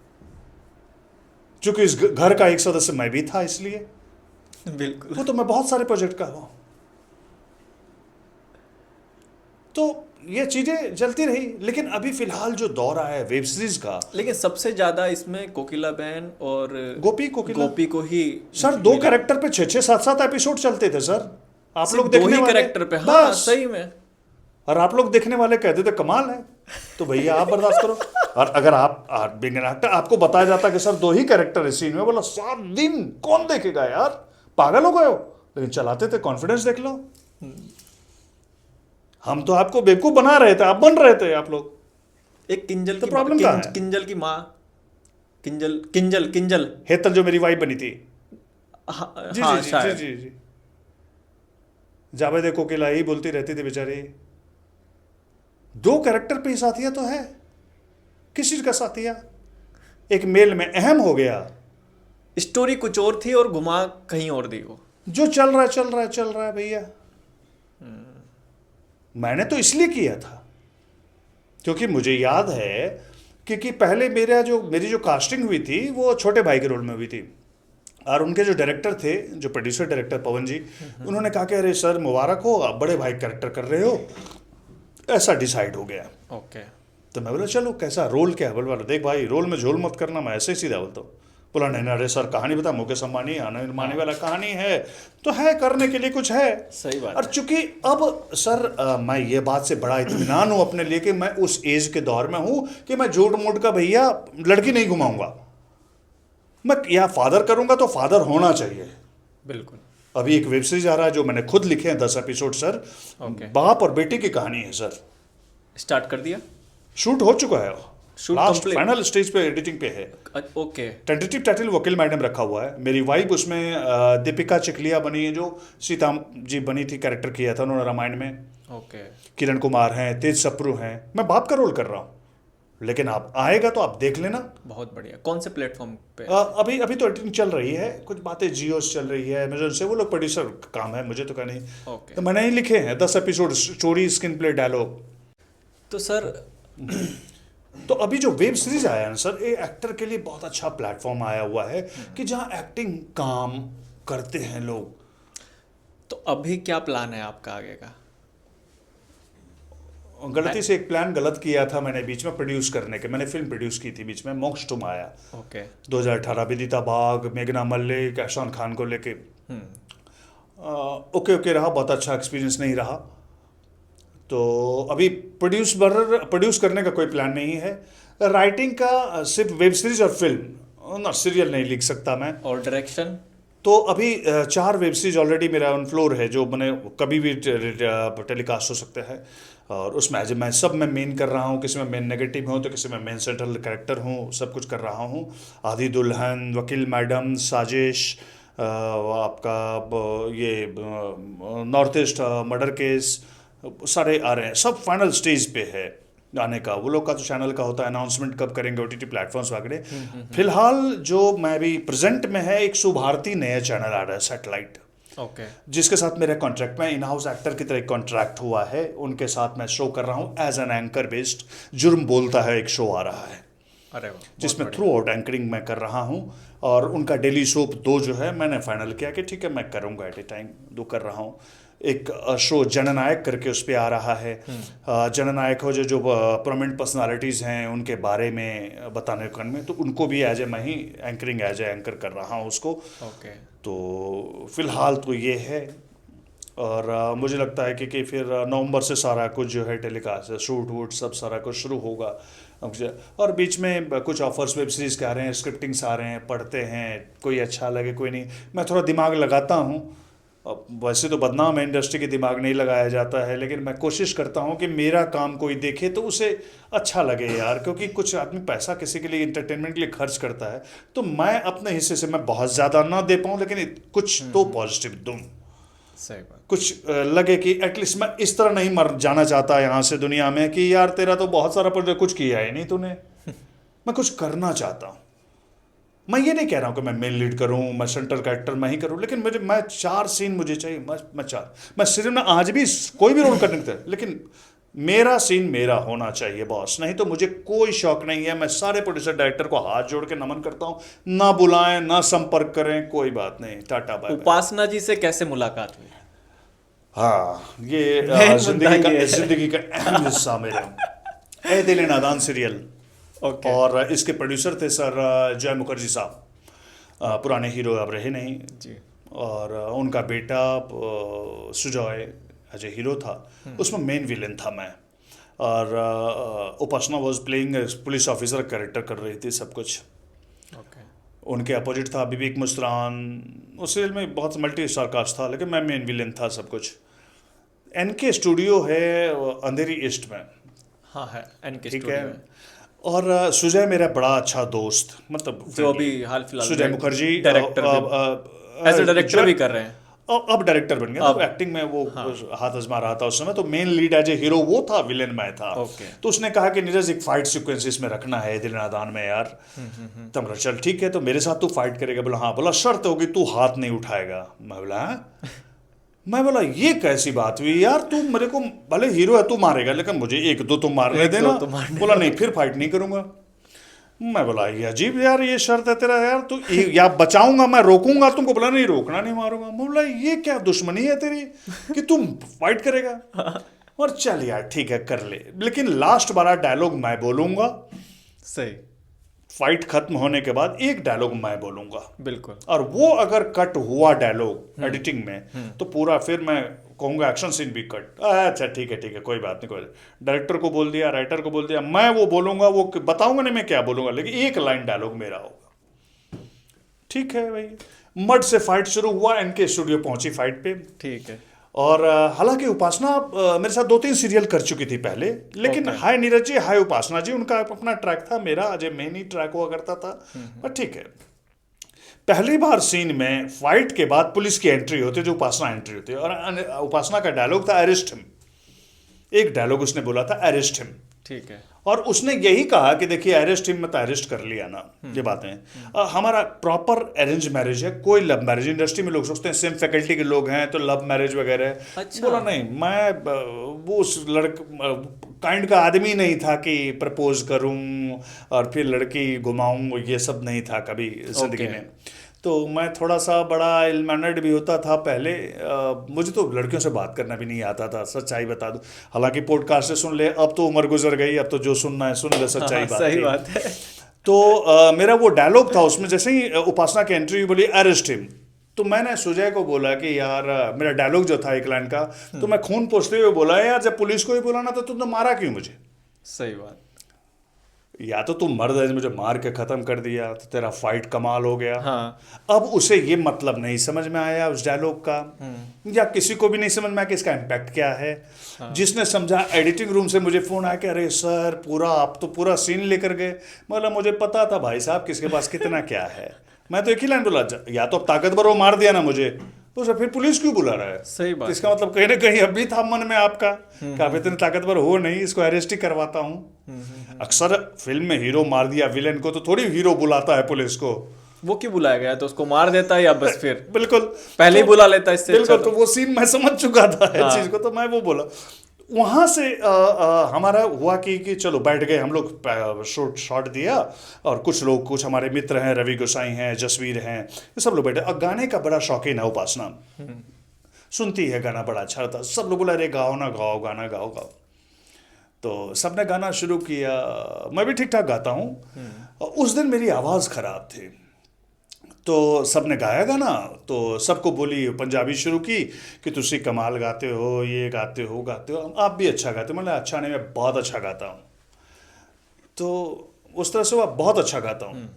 क्योंकि इस घर का एक सदस्य मैं भी था, इसलिए बिल्कुल। वो तो मैं बहुत सारे प्रोजेक्ट का हूं। तो ये चीजें चलती रही, लेकिन अभी फिलहाल जो दौर आया है वेब सीरीज का, लेकिन सबसे ज्यादा इसमें कोकिला बहन और कोकिला गोपी को ही सर, 2 मिला। कैरेक्टर पे 6 6 7 7 एपिसोड चलते थे सर, आप सिर्फ लोग 2 देखने ही वाले कैरेक्टर पे, हाँ बस। सही में। और आप लोग देखने वाले कहते थे कमाल है, तो भैया आप बर्दाश्त करो। और अगर आप बिग एक्टर, आपको बताया जाता कि सर 2 ही कैरेक्टर है सीन में, बोला 7 दिन कौन देखेगा यार, पागल हो गए हो? लेकिन चलाते थे, कॉन्फिडेंस देख लो। हम तो आपको बेवकूफ बना रहे थे, आप बन रहे थे आप लोग। एक किंजल तो की प्रॉब्लम कहाँ है? किंजल की माँ, किंजल हेतल जो मेरी वाइफ बनी थी, हाँ, जी हाँ जी जी जी शायद। जी जी, जावेद कोकिला ही बोलती रहती थी बेचारी। 2 कैरेक्टर पे साथिया तो है, किस चीज का साथिया? एक मेल में अहम हो गया, स्टोरी कुछ और थी और घुमा कहीं और दी वो। जो चल रहा है भैया। मैंने तो इसलिए किया था क्योंकि मुझे याद है कि पहले मेरी जो कास्टिंग हुई थी वो छोटे भाई के रोल में हुई थी, और उनके जो डायरेक्टर थे, जो प्रोड्यूसर डायरेक्टर पवन जी, उन्होंने कहा कि अरे सर मुबारक हो, आप बड़े भाई कैरेक्टर कर रहे हो, ऐसा डिसाइड हो गया। ओके। तो मैं बोला चलो कैसा रोल क्या है? बोला देख भाई, रोल में झोल मत करना, मैं ऐसे ही सीधा बोलता हूँ। बोला नहीं अरे सर कहानी बता, मुकेश अंबानी आनंद अंबानी वाला कहानी है, तो है करने के लिए कुछ है। सही बात और है। चूंकि अब सर मैं ये बात से बड़ा इत्मीनान हूँ अपने लिए कि मैं उस एज के दौर में हूँ कि मैं झूठ मूठ का भैया लड़की नहीं घुमाऊंगा, मैं या फादर करूंगा तो फादर होना चाहिए। बिल्कुल। अभी एक वेब सीरीज आ रहा है जो मैंने खुद लिखे हैं 10 एपिसोड सर, ओके। बाप और बेटी की कहानी है सर, स्टार्ट कर दिया? शूट हो चुका है, shoot last complete? Final stage पे एडिटिंग पे है। ओके। टेंटेटिव टाइटल वकील मैडम रखा हुआ है। मेरी वाइफ उसमें दीपिका चिखलिया बनी है, जो सीता जी बनी थी, कैरेक्टर किया था उन्होंने रामायण में। ओके। किरण कुमार हैं, तेज सप्रू हैं, मैं बाप का रोल कर रहा हूँ। लेकिन आप आएगा तो आप देख लेना। बहुत बढ़िया। कौन से प्लेटफॉर्म पे? अभी तो एडिटिंग चल रही है, कुछ बातें जियो से चल रही है, अमेजोन से, वो लोग प्रोड्यूसर का काम है, मुझे तो क्या नहीं। ओके। तो मैंने ही लिखे हैं 10 episode, story, screenplay, dialogue. तो सर तो अभी जो वेब सीरीज आया है ना सर, ये एक्टर के लिए बहुत अच्छा प्लेटफॉर्म आया हुआ है कि जहाँ एक्टिंग काम करते हैं लोग। तो अभी क्या प्लान है आपका आगे का? गलती से एक प्लान गलत किया था मैंने बीच में प्रोड्यूस करने के, मैंने फिल्म प्रोड्यूस की थी बीच में, मोक्ष टुम आया ओके। 2018, विदिता बाग, मेघना मल्लिक, एहसान खान को लेके। ओके रहा, बहुत अच्छा एक्सपीरियंस नहीं रहा। तो अभी प्रोड्यूस करने का कोई प्लान नहीं है। राइटिंग का सिर्फ वेब सीरीज और फिल्म ना, सीरियल नहीं लिख सकता मैं। और डायरेक्शन? तो अभी 4 वेब सीरीज ऑलरेडी मेरा ऑन फ्लोर है, जो मैंने कभी भी टेलीकास्ट हो सकते हैं। और उसमें एज मैं सब में मेन कर रहा हूँ, किसी में मेन नेगेटिव हूँ तो किसी में मेन सेंट्रल कैरेक्टर हूँ, सब कुछ कर रहा हूँ। आधी दुल्हन, वकील मैडम, साजिश, आपका ये नॉर्थ ईस्ट मर्डर केस सारे आ रहे हैं, सब फाइनल स्टेज पे है आने का। वो लोग का तो चैनल का होता है अनाउंसमेंट कब करेंगे ओटीटी प्लेटफॉर्म्स वगैरह। फिलहाल जो मैं भी प्रेजेंट में है, एक शुभारती नया चैनल आ रहा है सैटेलाइट, ओके। जिसके साथ मेरे कॉन्ट्रैक्ट में इन हाउस एक्टर की तरह कॉन्ट्रैक्ट हुआ है। उनके साथ मैं शो कर रहा हूँ एज एन एंकर बेस्ड। जुर्म बोलता है एक शो आ रहा है, अरे वाह, बहुत जिसमें बढ़िया। थ्रू आउट एंकरिंग मैं कर रहा हूँ। और उनका डेली सोप 2 जो है मैंने फाइनल किया कि ठीक है मैं करूँगा एट ए टाइम 2 कर रहा हूँ। एक शो जननायक करके उस पर आ रहा है। जननायक हो जो प्रोमिनेंट पर्सनालिटीज़ हैं उनके बारे में बताने में, तो उनको भी एज ए मैं ही एंकरिंग एज ए एंकर कर रहा हूँ उसको। ओके। तो फिलहाल तो ये है। और मुझे लगता है कि फिर नवंबर से सारा कुछ जो है टेलीकास्ट, शूट वूट सब सारा कुछ शुरू होगा। और बीच में कुछ ऑफर्स वेब सीरीज़ के आ रहे हैं, स्क्रिप्टिंग्स आ रहे हैं, पढ़ते हैं, कोई अच्छा लगे कोई नहीं। मैं थोड़ा दिमाग लगाता हूँ। अब वैसे तो बदनाम है इंडस्ट्री के, दिमाग नहीं लगाया जाता है, लेकिन मैं कोशिश करता हूँ कि मेरा काम कोई देखे तो उसे अच्छा लगे यार। क्योंकि कुछ आदमी पैसा किसी के लिए इंटरटेनमेंट के लिए खर्च करता है, तो मैं अपने हिस्से से मैं बहुत ज़्यादा ना दे पाऊँ, लेकिन कुछ तो पॉजिटिव दूँ। सही बात। कुछ लगे कि एटलीस्ट मैं इस तरह नहीं मर जाना चाहता यहाँ से दुनिया में कि यार तेरा तो बहुत सारा प्रोजेक्ट कुछ किया ही नहीं तूने। मैं कुछ करना चाहता हूँ। मैं ये नहीं कह रहा हूँ कि मैं मेन लीड करूँ, मैं सेंटर कैरेक्टर मैं ही करूँ, लेकिन मैं 4 सीन मुझे चाहिए। मैं 4, मैं सीरियल में आज भी कोई भी रोल करने का, लेकिन मेरा सीन मेरा होना चाहिए बॉस। नहीं तो मुझे कोई शौक नहीं है। मैं सारे प्रोड्यूसर डायरेक्टर को हाथ जोड़ के नमन करता हूँ, ना बुलाएं ना संपर्क करें, कोई बात नहीं, टाटा बाय बाय। उपासना जी से कैसे मुलाकात हुई? हाँ, ये मेन मुद्दा ये है। जिंदगी का अहम हिस्सा मेरा। ए दिल नादान सीरियल, ओके। और इसके प्रोड्यूसर थे सर जय मुखर्जी साहब, पुराने हीरो अब रहे नहीं। जी। और उनका बेटा सुजॉय एज ए हीरो था, उसमें मेन विलेन था मैं। और Upasana was playing police officer character कर रही थी सब कुछ। ओके। उनके अपोजिट था विवेक मुस्त्रान। उस सीरियल में बहुत मल्टी स्टार कास्ट था, लेकिन मैं मेन विलेन था सब कुछ। एनके स्टूडियो है अंधेरी ईस्ट में, हाँ है एनके ठीक स्टूडियो है। है। और सुजय मेरा बड़ा अच्छा दोस्त, मतलब जो अभी हाल फिलहाल सुजय मुखर्जी डायरेक्टर भी एज ए डायरेक्टर भी कर रहे हैं। अब डायरेक्टर बन गया। तो अब एक्टिंग में वो हाँ। हाथ आजमा रहा था उस समय, तो main lead as a hero वो था, विलेन मैं था। ओके। तो उसने कहा कि नीरज एक फाइट सीक्वेंस इसमें रखना है दिल नादान में यार। तब बोला चल ठीक है, तो मेरे साथ तू फाइट करेगा? बोला हाँ। बोला शर्त होगी तू हाथ नहीं उठाएगा। मैं बोला हाँ? मैं बोला ये कैसी बात हुई यार, तू मेरे को भले हीरो है तू मारेगा, लेकिन मुझे 1-2 तो मारने एक दो देना। तो मारने बोला नहीं फिर फाइट नहीं करूंगा। मैं बोला ये अजीब यार, ये शर्त है तेरा यार, तू या बचाऊंगा मैं रोकूंगा तुमको? बोला नहीं रोकना नहीं मारूंगा। मैं बोला ये क्या दुश्मनी है तेरी कि तुम फाइट करेगा? और चल यार ठीक है कर ले, लेकिन लास्ट वाला डायलॉग मैं बोलूंगा। सही। फाइट खत्म होने के बाद एक डायलॉग मैं बोलूंगा, बिल्कुल। और वो अगर कट हुआ डायलॉग एडिटिंग में तो पूरा फिर मैं कहूंगा एक्शन सीन भी कट। अच्छा ठीक है कोई बात नहीं, कोई डायरेक्टर को बोल दिया, राइटर को बोल दिया, मैं वो बोलूंगा, वो बताऊंगा नहीं मैं क्या बोलूंगा, लेकिन एक लाइन डायलॉग मेरा होगा। ठीक है भाई। मड से फाइट शुरू हुआ, इनके स्टूडियो पहुंची फाइट पे। ठीक है। और हालांकि उपासना मेरे साथ 2-3 सीरियल कर चुकी थी पहले, लेकिन Okay. हाय नीरज जी हाय उपासना जी उनका अपना ट्रैक था, मेरा अजय मेन ही ट्रैक हुआ करता था। पर ठीक है, पहली बार सीन में फाइट के बाद पुलिस की एंट्री होती है, जो उपासना एंट्री होती है, और उपासना का डायलॉग था अरेस्ट हिम। एक डायलॉग उसने बोला था अरेस्ट हिम, ठीक है। और उसने यही कहा कि देखिए अरेस्ट हिम में तो अरेस्ट कर लिया ना, ये बातें। हमारा प्रॉपर अरेंज मैरिज है, कोई लव मैरिज। इंडस्ट्री में लोग सोचते हैं सेम फैकल्टी के लोग हैं तो लव मैरिज वगैरह। अच्छा। बोला नहीं, मैं वो उस काइंड का आदमी नहीं था कि प्रपोज करूं और फिर लड़की घुमाऊं, ये सब नहीं था कभी जिंदगी Okay. में। तो मैं थोड़ा सा बड़ा इल मैनर्ड भी होता था पहले। मुझे तो लड़कियों से बात करना भी नहीं आता था, सच्चाई बता दूं। हालांकि पॉडकास्ट से सुन ले, अब तो उम्र गुजर गई, अब तो जो सुनना है सुन ले, सच्चाई बात सही थी। बात है। तो मेरा वो डायलॉग था उसमें, जैसे ही उपासना की एंट्री बोली अरेस्ट हिम, तो मैंने सुजय को बोला कि यार मेरा डायलॉग जो था एक लाइन का, तो मैं खून पोंछते हुए बोला यार जब पुलिस को ही बोला ना तो तुमने मारा क्यों मुझे? सही बात। या तो तुम मर्द है, मुझे मार के खत्म कर दिया तो तेरा फाइट कमाल हो गया। हाँ। अब उसे ये मतलब नहीं समझ में आया उस डायलॉग का, या किसी को भी नहीं समझ में आया कि इसका इम्पैक्ट क्या है। जिसने समझा, एडिटिंग रूम से मुझे फोन आया कि अरे सर पूरा आप तो पूरा सीन लेकर गए। मतलब मुझे पता था भाई साहब किसके पास कितना क्या है। मैं तो एक ही लाइन बोला, या तो अब ताकतवर हो, मार दिया ना मुझे, तो फिर पुलिस क्यों बुला रहा है? सही बात तो इसका मतलब कहीं ना कहीं अभी था मन में आपका कि आप इतने ताकतवर हो नहीं, इसको अरेस्ट ही करवाता हूँ। अक्सर फिल्म में हीरो मार दिया विलेन को तो थोड़ी हीरो बुलाता है पुलिस को। वो क्यों बुलाया गया? तो उसको मार देता है या बस फिर बिल्कुल पहले ही तो बुला लेता, इससे अच्छा बिल्कुल, तो वो सीन मैं समझ चुका था इस हाँ। चीज को, तो मैं वो बोला। वहां से हमारा हुआ कि चलो बैठ गए हम लोग, शॉट दिया, और कुछ लोग, कुछ हमारे मित्र हैं, रवि गोसाई हैं, जसवीर हैं, ये सब लोग बैठे। और गाने का बड़ा शौकीन है उपासना, सुनती है गाना, बड़ा अच्छा था। सब लोग बोला अरे गाओ ना, गाओ गाना, गाओ गाओ। तो सबने गाना शुरू किया, मैं भी ठीक ठाक गाता हूँ। और उस दिन मेरी आवाज़ ख़राब थी, तो सबने गाया गाना, तो सबको बोली, पंजाबी शुरू की कि तुसी कमाल गाते हो, ये गाते हो, आप भी अच्छा गाते हो। मतलब अच्छा नहीं, मैं बहुत अच्छा गाता हूँ। तो उस तरह से वो बहुत अच्छा गाता हूँ।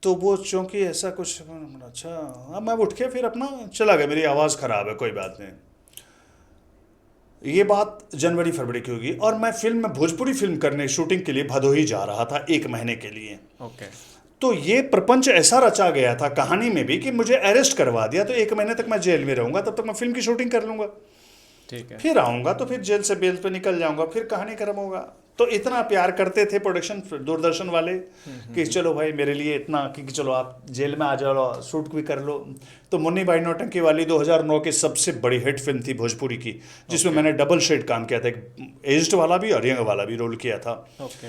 तो वो चूंकि ऐसा कुछ, अच्छा हाँ, मैं उठ के फिर अपना चला गया, मेरी आवाज़ ख़राब है, कोई बात नहीं। ये बात जनवरी फरवरी की होगी, और मैं फिल्म में भोजपुरी फिल्म करने शूटिंग के लिए भदोही जा रहा था 1 महीने के लिए। ओके। तो ये प्रपंच ऐसा रचा गया था कहानी में भी कि मुझे अरेस्ट करवा दिया, तो 1 महीने तक मैं जेल में रहूंगा, तब तक मैं फिल्म की शूटिंग कर लूंगा, ठीक है। फिर आऊंगा तो फिर जेल से बेल पे निकल जाऊंगा, फिर कहानी खत्म होगा। तो इतना प्यार करते थे प्रोडक्शन दूरदर्शन वाले कि चलो भाई मेरे लिए इतना कि चलो आप जेल में आ जाओ, शूट भी कर लो। तो मुन्नी बाई नौटंकी वाली 2009 की सबसे बड़ी हिट फिल्म थी भोजपुरी की, जिसमें मैंने डबल शेड काम किया था, एक एज्ड वाला भी और यंग वाला भी रोल किया था। ओके।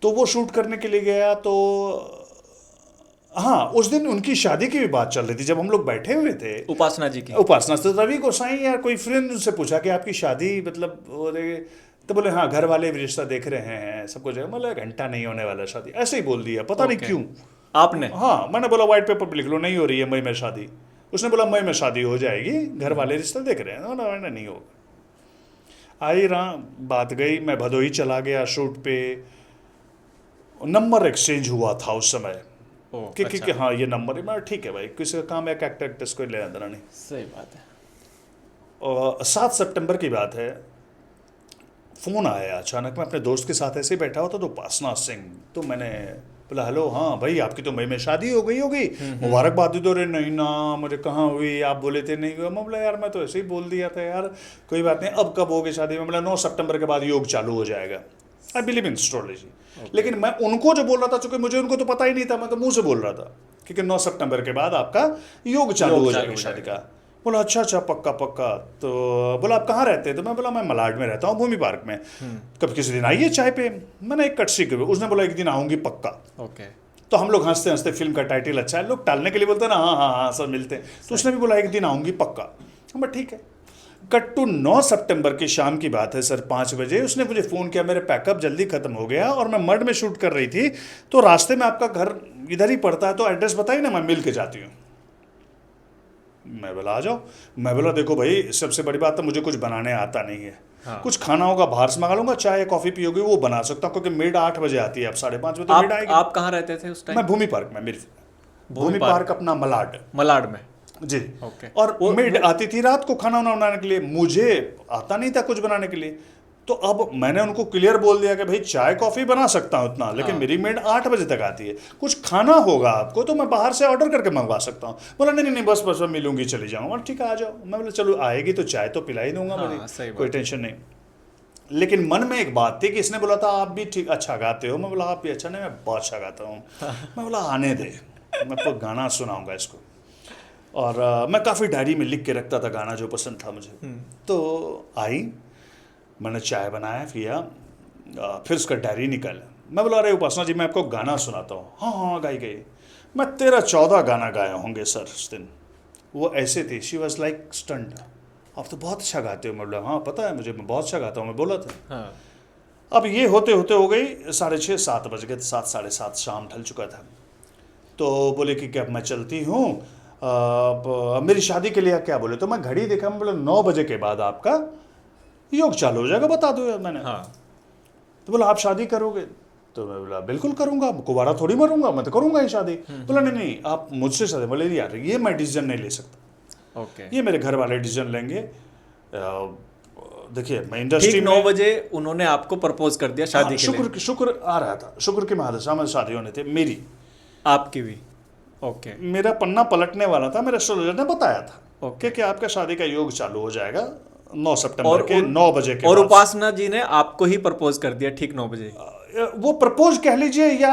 तो वो शूट करने के लिए गया, तो हाँ, उस दिन उनकी शादी की भी बात चल रही थी जब हम लोग बैठे हुए थे। उपासना जी की। उपासना से रवि गोसाई या कोई फ्रेंड उनसे पूछा कि आपकी शादी मतलब, तो बोले हाँ घर वाले भी रिश्ता देख रहे हैं, सब कुछ है। मतलब घंटा नहीं होने वाला शादी, ऐसे ही बोल दिया, पता नहीं ओके। क्यों। आपने? हाँ, मैंने बोला व्हाइट पेपर पर लिख लो, नहीं हो रही है मई में शादी। उसने बोला मई में शादी हो जाएगी, घर वाले रिश्ता देख रहे हैं। ना नहीं होगा। आई रहा, बात गई, मैं भदोही चला गया शूट पे। नंबर एक्सचेंज हुआ था उस समय कि अच्छा। हाँ ये नंबर है। मैं ठीक है भाई, किसी का काम है, एक्टर एक्ट्रेस को ले अंदर नहीं। सही बात है। और 7 सितंबर की बात है, फ़ोन आया अचानक। मैं अपने दोस्त के साथ ऐसे ही बैठा हुआ था, तो उपासना सिंह, तो मैंने बोला हेलो, हाँ भाई आपकी तो मई में शादी हो गई होगी, मुबारकबाद दी। तो रे नहीं ना, मुझे कहाँ हुई, आप बोले थे नहीं हुआ। मैं बोला यार मैं तो ऐसे ही बोल दिया था यार, कोई बात नहीं। अब कब होगी शादी? में बोला 9 सितंबर के बाद योग चालू हो जाएगा। I believe in astrology. लेकिन मैं उनको जो बोल रहा था, चूंकि मुझे उनको तो पता ही नहीं था, मैं तो मुंह से बोल रहा था क्योंकि 9 सितंबर के बाद आपका योग चालू हो जाएगा शादी का। बोला अच्छा अच्छा, पक्का पक्का। तो बोला आप कहाँ रहते हैं? तो मैं बोला मैं मलाड में रहता हूँ, भूमि पार्क में। कब किसी दिन आइए चाय पे। मैंने एक कटसी के, उसने बोला एक दिन आऊँगी पक्का। ओके। तो हम लोग हंसते हंसते, फिल्म का टाइटल अच्छा है, लोग टालने के लिए बोलते हैं ना, हाँ हाँ हाँ सर मिलते हैं। तो उसने भी बोला एक दिन आऊँगी पक्का। मैं ठीक है। कट टू 9 सितंबर की शाम की बात है सर, 5 बजे उसने मुझे फ़ोन किया, मेरे पैकअप जल्दी ख़त्म हो गया और मैं मड में शूट कर रही थी, तो रास्ते में आपका घर इधर ही पड़ता है, तो एड्रेस बताइए ना, मैं मिल के जाती हूँ। मैं बोला आ जाओ। मैं बोला देखो भाई, सबसे बड़ी बात है मुझे कुछ बनाने आता नहीं है। हाँ। कुछ खाना होगा बाहर से मंगा लूंगा, चाय कॉफ़ी पियोगे वो बना सकता हूँ, क्योंकि मेड 8 बजे आती है, अब 5:30 बजे तो मेड आएगी। आप कहाँ रहते थे उस टाइम? मैं भूमि पार्क में, मेरी भूमि पार्क अपना मलाड मलाड में। जी। ओके। और मेड आती थी रात को खाना वाना बनाने के लिए, मुझे आता नहीं था कुछ बनाने के लिए। तो अब मैंने उनको क्लियर बोल दिया कि भाई चाय कॉफ़ी बना सकता हूँ उतना, लेकिन मेरी मेड 8 बजे तक आती है। कुछ खाना होगा आपको तो मैं बाहर से ऑर्डर करके मंगवा सकता हूँ। बोला नहीं नहीं बस बस मिलूंगी चली जाऊँगा। ठीक है आ जाओ। मैं बोला चलो आएगी तो चाय तो पिला ही दूंगा, मुझे कोई टेंशन नहीं। लेकिन मन में एक बात थी कि इसने बोला था आप भी ठीक अच्छा गाते हो। मैं बोला आप भी अच्छा, नहीं मैं बहुत अच्छा गाता हूँ। मैं बोला आने दे, मैं तो गाना सुनाऊंगा इसको। और मैं काफ़ी डायरी में लिख के रखता था गाना जो पसंद था मुझे। तो आई, मैंने चाय बनाया पिया, फिर उसका डायरी निकाला। मैं बोला अरे उपासना जी मैं आपको गाना सुनाता हूँ। हाँ हाँ गाई गई। मैं 13-14 गाना गाया होंगे सर उस दिन। वो ऐसे थी, शी वॉज लाइक स्टंट, आप तो बहुत अच्छा गाते हो। मैं बोला हाँ पता है मुझे, मैं बहुत अच्छा गाता हूँ, मैं बोला था। हाँ। अब ये होते होते हो गई 6:30-7 बज गए, 7 साढ़े 7 शाम ढल चुका था। तो बोले कि अब मैं चलती हूँ, मेरी शादी के लिए क्या बोले। तो मैं घड़ी देखा, मैं बोला 9 बजे के बाद आपका योग चालू हो जाएगा, बता दो यार मैंने। हाँ। तो बोला आप शादी करोगे? तो मैं बोला बिल्कुल करूंगा, कुवारा थोड़ी मरूंगा, मैं तो करूंगा ही शादी। बोला नहीं नहीं आप मुझसे शादी। बोले यार ये मैं डिसीजन नहीं ले सकता, ओके। ये मेरे घर वाले डिसीजन लेंगे। देखिए मैं इंडस्ट्री ठीक में 9 बजे उन्होंने आपको प्रपोज कर दिया शादी के लिए। शुक्र आ रहा था, शुक्र की महादशा में शादी होने थे मेरी, आपकी भी। ओके मेरा पन्ना पलटने वाला था, मेरे एस्ट्रोलॉजर ने बताया था ओके। कि आपका शादी का योग चालू हो जाएगा 9 सितंबर और के 9 बजे के और बाद। उपासना जी ने आपको ही प्रपोज कर दिया ठीक 9 बजे? वो प्रपोज कह लीजिए या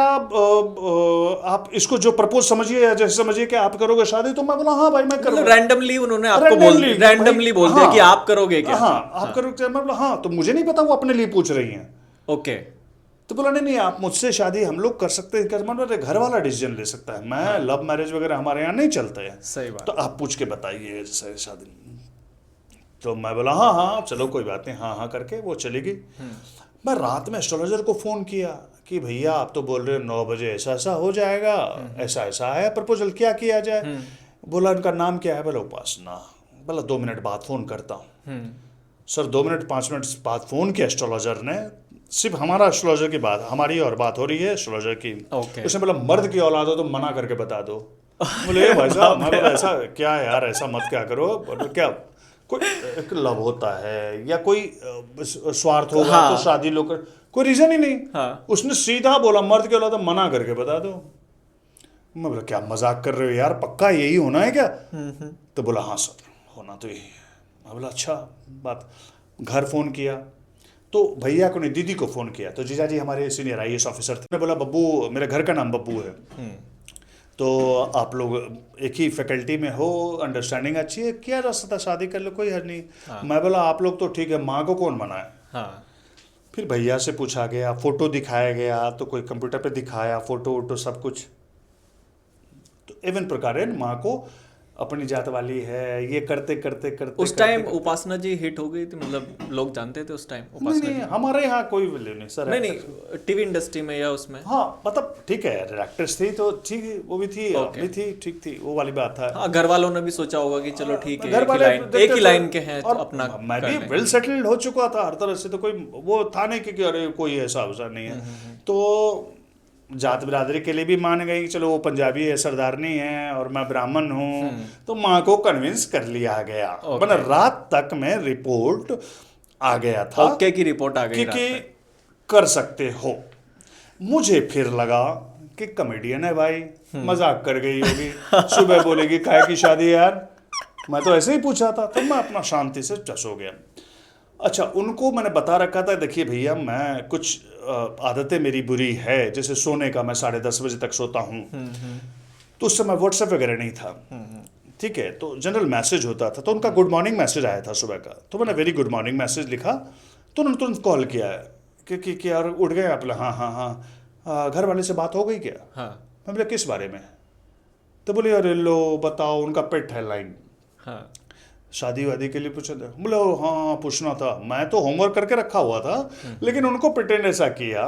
आप इसको जो प्रपोज समझिए या जैसे समझिए कि आप करोगे शादी, तो मैं बोला हाँ भाई मैं मतलब करूंगा। रैंडमली उन्होंने आपको रैंडमली रैंडमली बोल दिया कि आप करोगे क्या? हाँ आप करोगे? मैं बोला हाँ, तो मुझे नहीं पता वो अपने लिए पूछ रही हैं। ओके। तो बोला नहीं नहीं, आप मुझसे शादी हम लोग कर सकते हैं। कर मतलब घर वाला डिसीजन ले सकता है, मैं लव मैरिज वगैरह हमारे यहाँ नहीं चलते हैं, सही तो बात। आप पूछ के बताइए जैसे शादी। तो मैं बोला हाँ हाँ चलो कोई बात नहीं, हाँ हाँ करके वो चली गई। मैं रात में एस्ट्रोलॉजर को फ़ोन किया कि भैया आप तो बोल रहे हो 9 बजे ऐसा ऐसा हो जाएगा, ऐसा ऐसा है प्रपोजल, क्या किया जाए? बोला उनका नाम क्या है? बोला उपासना। बोला 2 मिनट बाद फ़ोन करता हूँ। सर 2 मिनट 5 मिनट बाद फ़ोन किया एस्ट्रोलॉजर ने, सिर्फ हमारा एस्ट्रोलॉजर की बात, हमारी और बात हो रही है एस्ट्रोलॉजर की। ओके। उसने बोला मर्द की औलाद हो तो मना करके बता दो। बोले "ए भाई साहब", मैं बोला ऐसा क्या है यार, ऐसा मत क्या करो। बोले क्या कोई एक लव होता है या कोई स्वार्थ होगा हाँ। तो शादी लोग कोई रीजन ही नहीं। हाँ। उसने सीधा बोला मर्द के औलाद तो मना करके बता दो। मैं बोला क्या मजाक कर रहे हो यार, पक्का यही होना है क्या? तो बोला हाँ सर होना तो यही है। मैं बोला अच्छा बात। घर फ़ोन किया तो भैया को नहीं, दीदी को फ़ोन किया तो जीजा जी हमारे सीनियर IAS ऑफिसर थे। मैं बोला बब्बू, मेरे घर का नाम बब्बू है, तो आप लोग एक ही फैकल्टी में हो, अंडरस्टैंडिंग अच्छी है, किया जा सकता, शादी कर लो कोई हर्ज नहीं। मैं बोला आप लोग तो ठीक है, माँ को कौन मनाए? हाँ। फिर भैया से पूछा गया, फ़ोटो दिखाया गया, तो कोई कंप्यूटर पे दिखाया फ़ोटो वोटो सब कुछ। तो एवं प्रकार माँ को अपनी जात वाली है, ये करते करते करते उस टाइम उपासना जी हिट हो गई थी, मतलब लोग जानते थे उस टाइम नहीं उपासना नहीं जी? हमारे यहाँ कोई वैल्यू नहीं सर। नहीं नहीं, टीवी इंडस्ट्री में या उसमें? हाँ मतलब ठीक है, एक्ट्रेस थी तो ठीक है, वो भी थी Okay. अपनी थी, ठीक थी, वो वाली बात है। हाँ, घर वालों ने भी सोचा होगा कि चलो ठीक है, घर वाले एक देखते ही थे, लाइन के हैं तो और अपना मैं कर भी लेंगे। वेल सेटल्ड हो चुका था हर तरह से, तो कोई वो था नहीं कि अरे कोई ऐसा वैसा नहीं है। तो जात बिरादरी के लिए भी मान गई कि चलो वो पंजाबी है, सरदारनी है और मैं ब्राह्मण हूँ, तो माँ को कन्विंस कर लिया गया। Okay. मतलब रात तक में रिपोर्ट आ गया था ओके की रिपोर्ट आ गई रात कि में। कर सकते हो। मुझे फिर लगा कि कॉमेडियन है भाई, मजाक कर गई होगी, सुबह बोलेगी काहे की शादी यार, मैं तो ऐसे ही पूछा था। तो मैं अपना शांति से चस हो गया। अच्छा उनको मैंने बता रखा था देखिए भैया मैं कुछ आदतें मेरी बुरी है, जैसे सोने का मैं 10:30 बजे तक सोता हूँ, तो उस समय व्हाट्सएप वगैरह नहीं था, ठीक है, तो जनरल मैसेज होता था। तो उनका गुड मॉर्निंग मैसेज आया था सुबह का, तो मैंने वेरी गुड मॉर्निंग मैसेज लिखा, तो उन्होंने तुरंत कॉल किया है कि यार उठ गए आप? हाँ हाँ हाँ, घर वाले से बात हो गई क्या? हाँ। मैं बोला किस बारे में? तो बोले अरे लो बताओ, उनका पेट है लाइन, हाँ। शादी वादी के लिए पूछा था। बोले हाँ पूछना था, मैं तो होमवर्क करके रखा हुआ था, लेकिन उनको प्रिटेंड ऐसा किया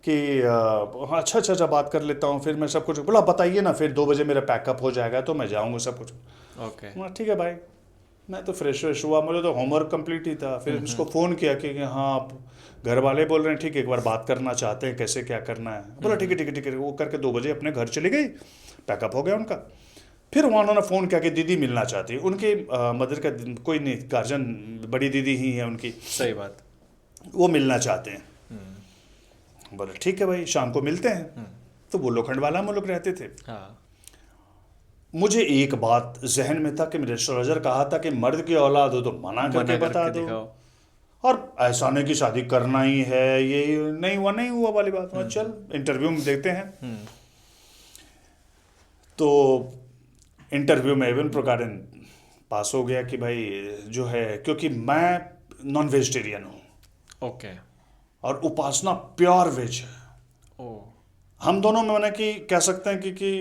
कि हाँ अच्छा अच्छा अच्छा बात कर लेता हूँ, फिर मैं सब कुछ बोला बताइए ना, फिर 2 बजे मेरा पैकअप हो जाएगा तो मैं जाऊँगा सब कुछ। ओके। ठीक है भाई, मैं तो फ्रेश व्रेश हुआ, मुझे तो होमवर्क कंप्लीट ही था। फिर उसको फ़ोन किया कि हाँ आप घर वाले बोल रहे हैं ठीक है, एक बार बात करना चाहते हैं, कैसे क्या करना है? बोला ठीक है ठीक है ठीक है। वो करके 2 बजे अपने घर चली गई, पैकअप हो गया उनका। फिर वहाँ उन्होंने फ़ोन किया कि दीदी मिलना चाहती है, उनकी मदर का कोई नहीं, गार्जियन बड़ी दीदी ही है उनकी, सही बात। वो मिलना चाहते हैं। बोले ठीक है भाई शाम को मिलते हैं। तो वो लोखंड वाला में लोग रहते थे। हाँ। मुझे एक बात जहन में था कि मेरे एस्ट्रोलॉजर कहा था कि मर्द की औलाद हो तो मना करके बता दो, दिखाओ। और ऐसा नहीं कि शादी करना ही है, ये नहीं हुआ नहीं हुआ वाली बात। मैं चल इंटरव्यू में देखते हैं। तो इंटरव्यू में इवन प्रकार पास हो गया कि भाई जो है, क्योंकि मैं नॉन वेजिटेरियन हूँ ओके। और उपासना प्योर वेज है। ओ। हम दोनों में मैंने कि कह सकते हैं कि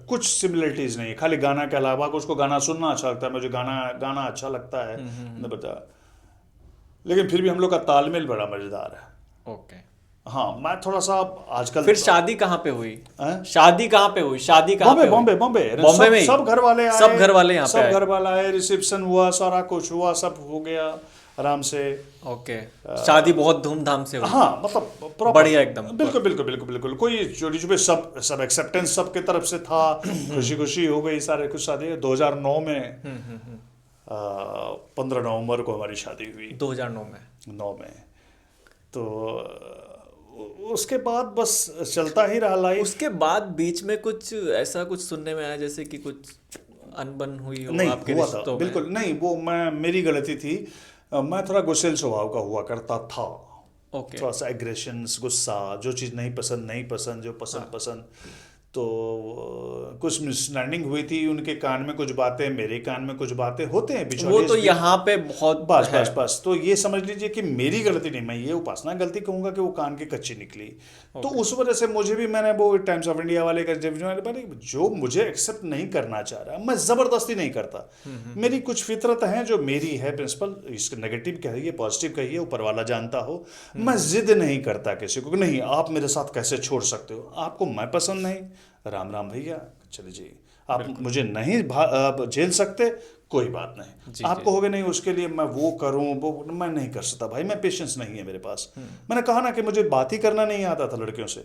कुछ सिमिलरिटीज़ नहीं है, खाली गाना के अलावा। उसको गाना सुनना अच्छा लगता है, मुझे गाना अच्छा लगता है, मैं बता, लेकिन फिर भी हम लोग का तालमेल बड़ा मज़ेदार है। ओके। हाँ मैं थोड़ा सा आजकल फिर शादी कहाँ पे हुई? हैं? शादी कहाँ पे हुई? शादी कहाँ पे हुई? बॉम्बे बॉम्बे में ही? सब घर वाले आए, सब घर वाले यहाँ पे सब आए? घर वाला आए, रिसेप्शन हुआ, सारा कुछ हुआ, सब हो गया आराम से। ओके। शादी बहुत धूमधाम से हुई? हाँ मतलब proper, बढ़िया एकदम। बिल्कुल बिल्कुल बिल्कुल बिल्कुल, कोई चोरी छुपे सब एक्सेप्टेंस सबके तरफ से था, खुशी खुशी हो गई सारे कुछ। शादी 2009 में 15 नवंबर को हमारी शादी हुई। 2009 में? 9 में। तो उसके बाद बस चलता ही रहा लाइफ। उसके बाद बीच में कुछ ऐसा कुछ सुनने में आया जैसे कि कुछ अनबन हुई हो नहीं आपके हुआ था, रिश्तों में? बिल्कुल नहीं, वो मैं मेरी गलती थी। मैं थोड़ा गुस्सैल स्वभाव का हुआ करता था। ओके। थोड़ा सा एग्रेशन, गुस्सा, जो चीज़ नहीं पसंद नहीं पसंद, जो पसंद हाँ। पसंद। तो कुछ मिसअंडरस्टैंडिंग हुई थी, उनके कान में कुछ बातें, मेरे कान में कुछ बातें, होते हैं वो तो बिचौलिए भी। यहाँ पे बहुत बस है। बस बस, तो ये समझ लीजिए कि मेरी गलती नहीं, मैं ये उपासना गलती कहूंगा कि वो कान की कच्ची निकली। तो ओके। उस वजह से मुझे भी, मैंने वो टाइम्स ऑफ इंडिया वाले का जो मुझे एक्सेप्ट नहीं करना चाह रहा, मैं ज़बरदस्ती नहीं करता। मेरी कुछ फितरत हैं जो मेरी है, प्रिंसिपल, इसको नेगेटिव कहिए पॉजिटिव कहिए, ऊपर वाला जानता हो। मैं जिद नहीं करता किसी को कि नहीं आप मेरे साथ कैसे छोड़ सकते हो, आपको मैं पसंद नहीं, राम राम भैया, चलिए जी। आप बिल्कुल। मुझे नहीं झेल सकते, कोई बात नहीं। जी आप जी। कहोगे नहीं उसके लिए मैं वो करूं, वो मैं नहीं कर सकता भाई, मैं पेशेंस नहीं है मेरे पास। मैंने कहा ना कि मुझे बात ही करना नहीं आता था लड़कियों से।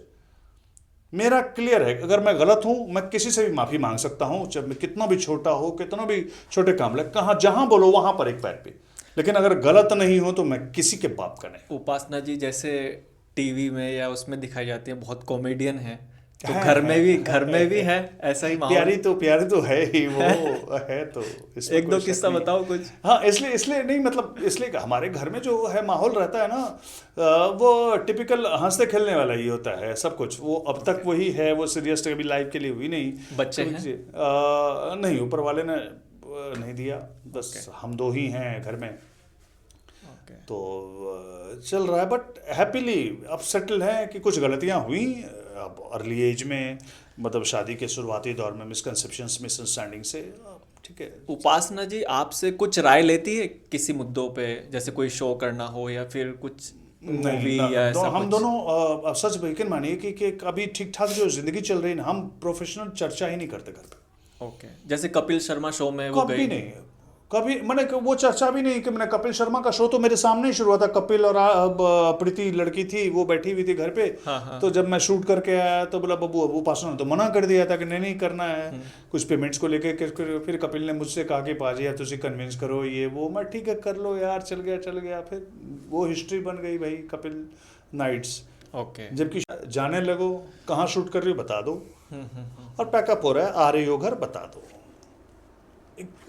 मेरा क्लियर है, अगर मैं गलत हूं, मैं किसी से भी माफी मांग सकता हूं, चाहे मैं कितना भी छोटा हो, कितना भी छोटे काम लगे, कहाँ जहां बोलो वहां पर एक पैर पे। लेकिन अगर गलत नहीं हो तो मैं किसी के बाप का नहीं। उपासना जी जैसे टीवी में या उसमें दिखाई जाती है, बहुत कॉमेडियन है, तो घर में भी है ऐसा ही माहौल? प्यारी तो है ही वो, है? है तो, इसमें एक कोई दो शक किस्सा नहीं। बताओ कुछ। हाँ, इसलिए इसलिए नहीं, मतलब इसलिए कि हमारे घर में जो है माहौल रहता है ना, वो टिपिकल हंसते खेलने वाला ही होता है सब कुछ। वो अब तक वही है, वो सीरियस कभी लाइफ के लिए हुई नहीं। बच्चे कभी हैं? नहीं, ऊपर वाले ने नहीं दिया, बस ओके। हम दो ही हैं घर में। ओके। तो चल रहा है, बट हैप्पीली अब सेटल है कि कुछ गलतियां हुई अब अर्ली एज में, मतलब शादी के शुरुआती दौर में मिसकंसेप्शंस, मिसअंडरस्टैंडिंग से। ठीक है। उपासना जी आपसे कुछ राय लेती है किसी मुद्दों पे, जैसे कोई शो करना हो या फिर कुछ नहीं मूवी ना, या ऐसा हम कुछ? दोनों सच यकीन मानिए कि अभी ठीक ठाक जो जिंदगी चल रही है ना, हम प्रोफेशनल चर्चा ही नहीं करते घर पे। ओके। जैसे कपिल शर्मा शो में वो कभी गई। नहीं, कभी मैंने वो चर्चा भी नहीं कि मैंने, कपिल शर्मा का शो तो मेरे सामने ही शुरू हुआ था। कपिल और प्रीति लड़की थी, वो बैठी हुई थी घर पे। हाँ हाँ। तो जब मैं शूट करके आया तो बोला बब्बू, अब उपासना ने तो मना कर दिया था कि नहीं नहीं करना है, कुछ पेमेंट्स को लेके। फिर कपिल ने मुझसे कहा कि पाजी यार तुझे कन्विंस करो, ये वो। मैं ठीक है कर लो यार, चल गया। फिर वो हिस्ट्री बन गई भाई, कपिल नाइट्स। ओके। जबकि जाने लगो, कहाँ शूट कर रही हो बता दो, और पैकअप हो रहा है, आ रही हो घर बता दो।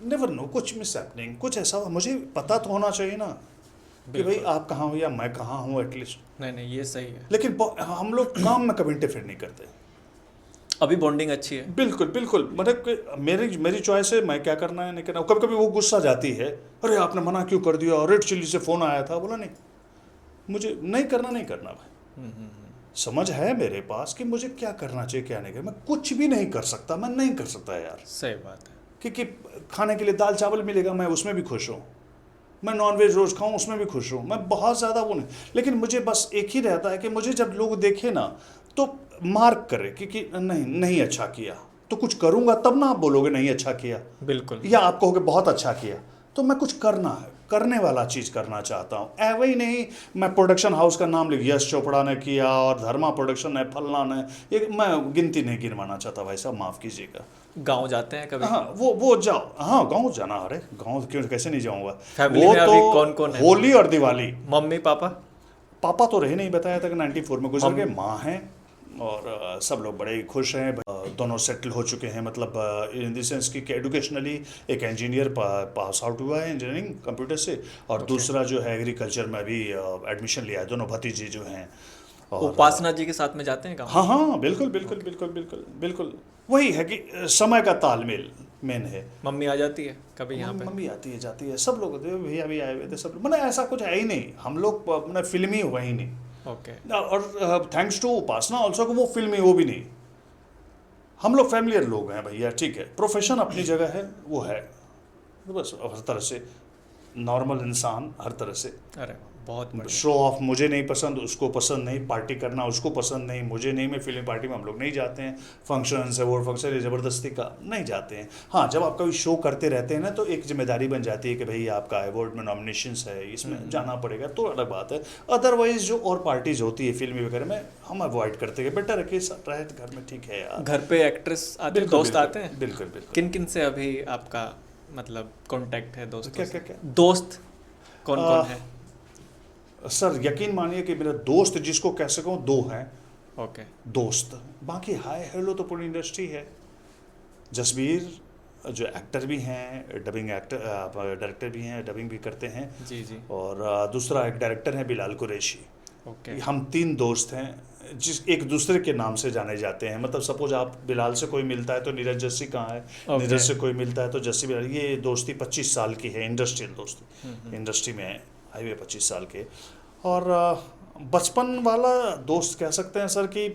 नेवर नो, कुछ मिस हैपनिंग, कुछ ऐसा हुआ, मुझे पता तो होना चाहिए ना कि भाई बिल्कुल। आप कहाँ हो या मैं कहाँ हूँ एटलीस्ट। नहीं नहीं, ये सही है। लेकिन हम लोग काम में कभी इंटरफेयर नहीं करते। अभी बॉन्डिंग अच्छी है? बिल्कुल बिल्कुल, मतलब कि मेरी मेरी चॉइस है, मैं क्या करना है नहीं करना। कभी कभी वो गुस्सा जाती है, अरे आपने मना क्यों कर दिया, रेड चिल्ली से फ़ोन आया था, बोला नहीं मुझे नहीं करना भाई। समझ है मेरे पास कि मुझे क्या करना चाहिए क्या नहीं करना। मैं कुछ भी नहीं कर सकता, मैं नहीं कर सकता यार। सही बात है। क्योंकि खाने के लिए दाल चावल मिलेगा, मैं उसमें भी खुश हूँ। मैं नॉनवेज रोज़ खाऊं, उसमें भी खुश हूँ। मैं बहुत ज़्यादा वो नहीं, लेकिन मुझे बस एक ही रहता है कि मुझे जब लोग देखे ना तो मार्क करे कि नहीं अच्छा किया, तो कुछ करूँगा तब ना आप बोलोगे नहीं अच्छा किया, बिल्कुल। या आप कहोगे बहुत अच्छा किया। तो मैं कुछ करने वाला चीज़ करना चाहता हूँ, ऐवे ही नहीं मैं प्रोडक्शन हाउस का नाम लिख, यश चोपड़ा ने किया और धर्मा प्रोडक्शन है, फलना ने, ये मैं गिनती नहीं गिनवाना चाहता भाई साहब, माफ़ कीजिएगा। गांव जाते हैं कभी? हाँ वो जाओ, हाँ गांव जाना, अरे गांव क्यों, कैसे नहीं जाऊंगा। फैमिली वो में अभी कौन कौन तो है? होली और दिवाली। Mummy papa? पापा तो रहे नहीं, बताया था कि 94 में गुजर गए। मम्मी? माँ हैं और सब लोग बड़े ही खुश हैं। दोनों सेटल हो चुके हैं, मतलब इन द सेंस कि एडुकेशनली एक इंजीनियर पास आउट हुआ है इंजीनियरिंग कंप्यूटर से, और ओके। दूसरा जो है एग्रीकल्चर में अभी एडमिशन लिया है। दोनों भतीजे जो हैं। और उपासना जी के साथ में जाते हैं गाँव? हाँ बिल्कुल। वही है कि समय का तालमेल मेन है। मम्मी आ जाती है कभी यहाँ पे? मम्मी आती है जाती है, सब लोग भैया भी आए हुए थे, सब लोग, मैंने ऐसा कुछ है ही नहीं। हम लोग मैंने फिल्मी हुआ ही नहीं। ओके। और थैंक्स टू उपासना ऑल्सो कि वो फिल्मी वो भी नहीं। हम लोग फैमिलियर लोग हैं भैया, ठीक है। प्रोफेशन अपनी जगह है, वो है, तो बस हर तरह से नॉर्मल इंसान, हर तरह से। अरे बहुत बढ़िया। शो ऑफ मुझे नहीं पसंद, उसको पसंद नहीं, पार्टी करना उसको पसंद नहीं, मुझे नहीं। मैं फिल्म पार्टी में हम लोग नहीं जाते हैं, फंक्शन है वो फंक्शन है ज़बरदस्ती का नहीं जाते हैं। हाँ, जब आप कभी शो करते रहते हैं ना तो एक जिम्मेदारी बन जाती है कि भाई आपका अवार्ड में नॉमिनेशंस है, इसमें जाना पड़ेगा, तो अलग बात है। अदरवाइज जो और पार्टीज होती है फिल्मी वगैरह में, हम अवॉइड करते हैं। बेटर है कि रहे घर में, ठीक है यार। घर पे एक्ट्रेस आते हैं, दोस्त आते हैं? बिल्कुल। किन किन से अभी आपका मतलब कांटेक्ट है दोस्तों क्या से? क्या क्या दोस्त कौन कौन है? सर यकीन मानिए कि मेरा दोस्त जिसको कह सकूं 2 हैं ओके। दोस्त, बाकी हाय हेलो तो पूरी इंडस्ट्री है। जसबीर जो एक्टर भी हैं, डबिंग एक्टर डायरेक्टर भी हैं, डबिंग भी करते हैं। जी जी। और दूसरा एक डायरेक्टर है बिलाल कुरैशी। ओके। हम 3 दोस्त हैं जिस एक दूसरे के नाम से जाने जाते हैं। मतलब सपोज आप बिलाल से कोई मिलता है तो नीरज जस्सी कहाँ है, ओके। नीरज से कोई मिलता है तो जस्सी बिलाल। ये दोस्ती 25 साल की है, इंडस्ट्रियल दोस्ती, हम्म। इंडस्ट्री में आए हुए 25 साल के। और बचपन वाला दोस्त कह सकते हैं सर कि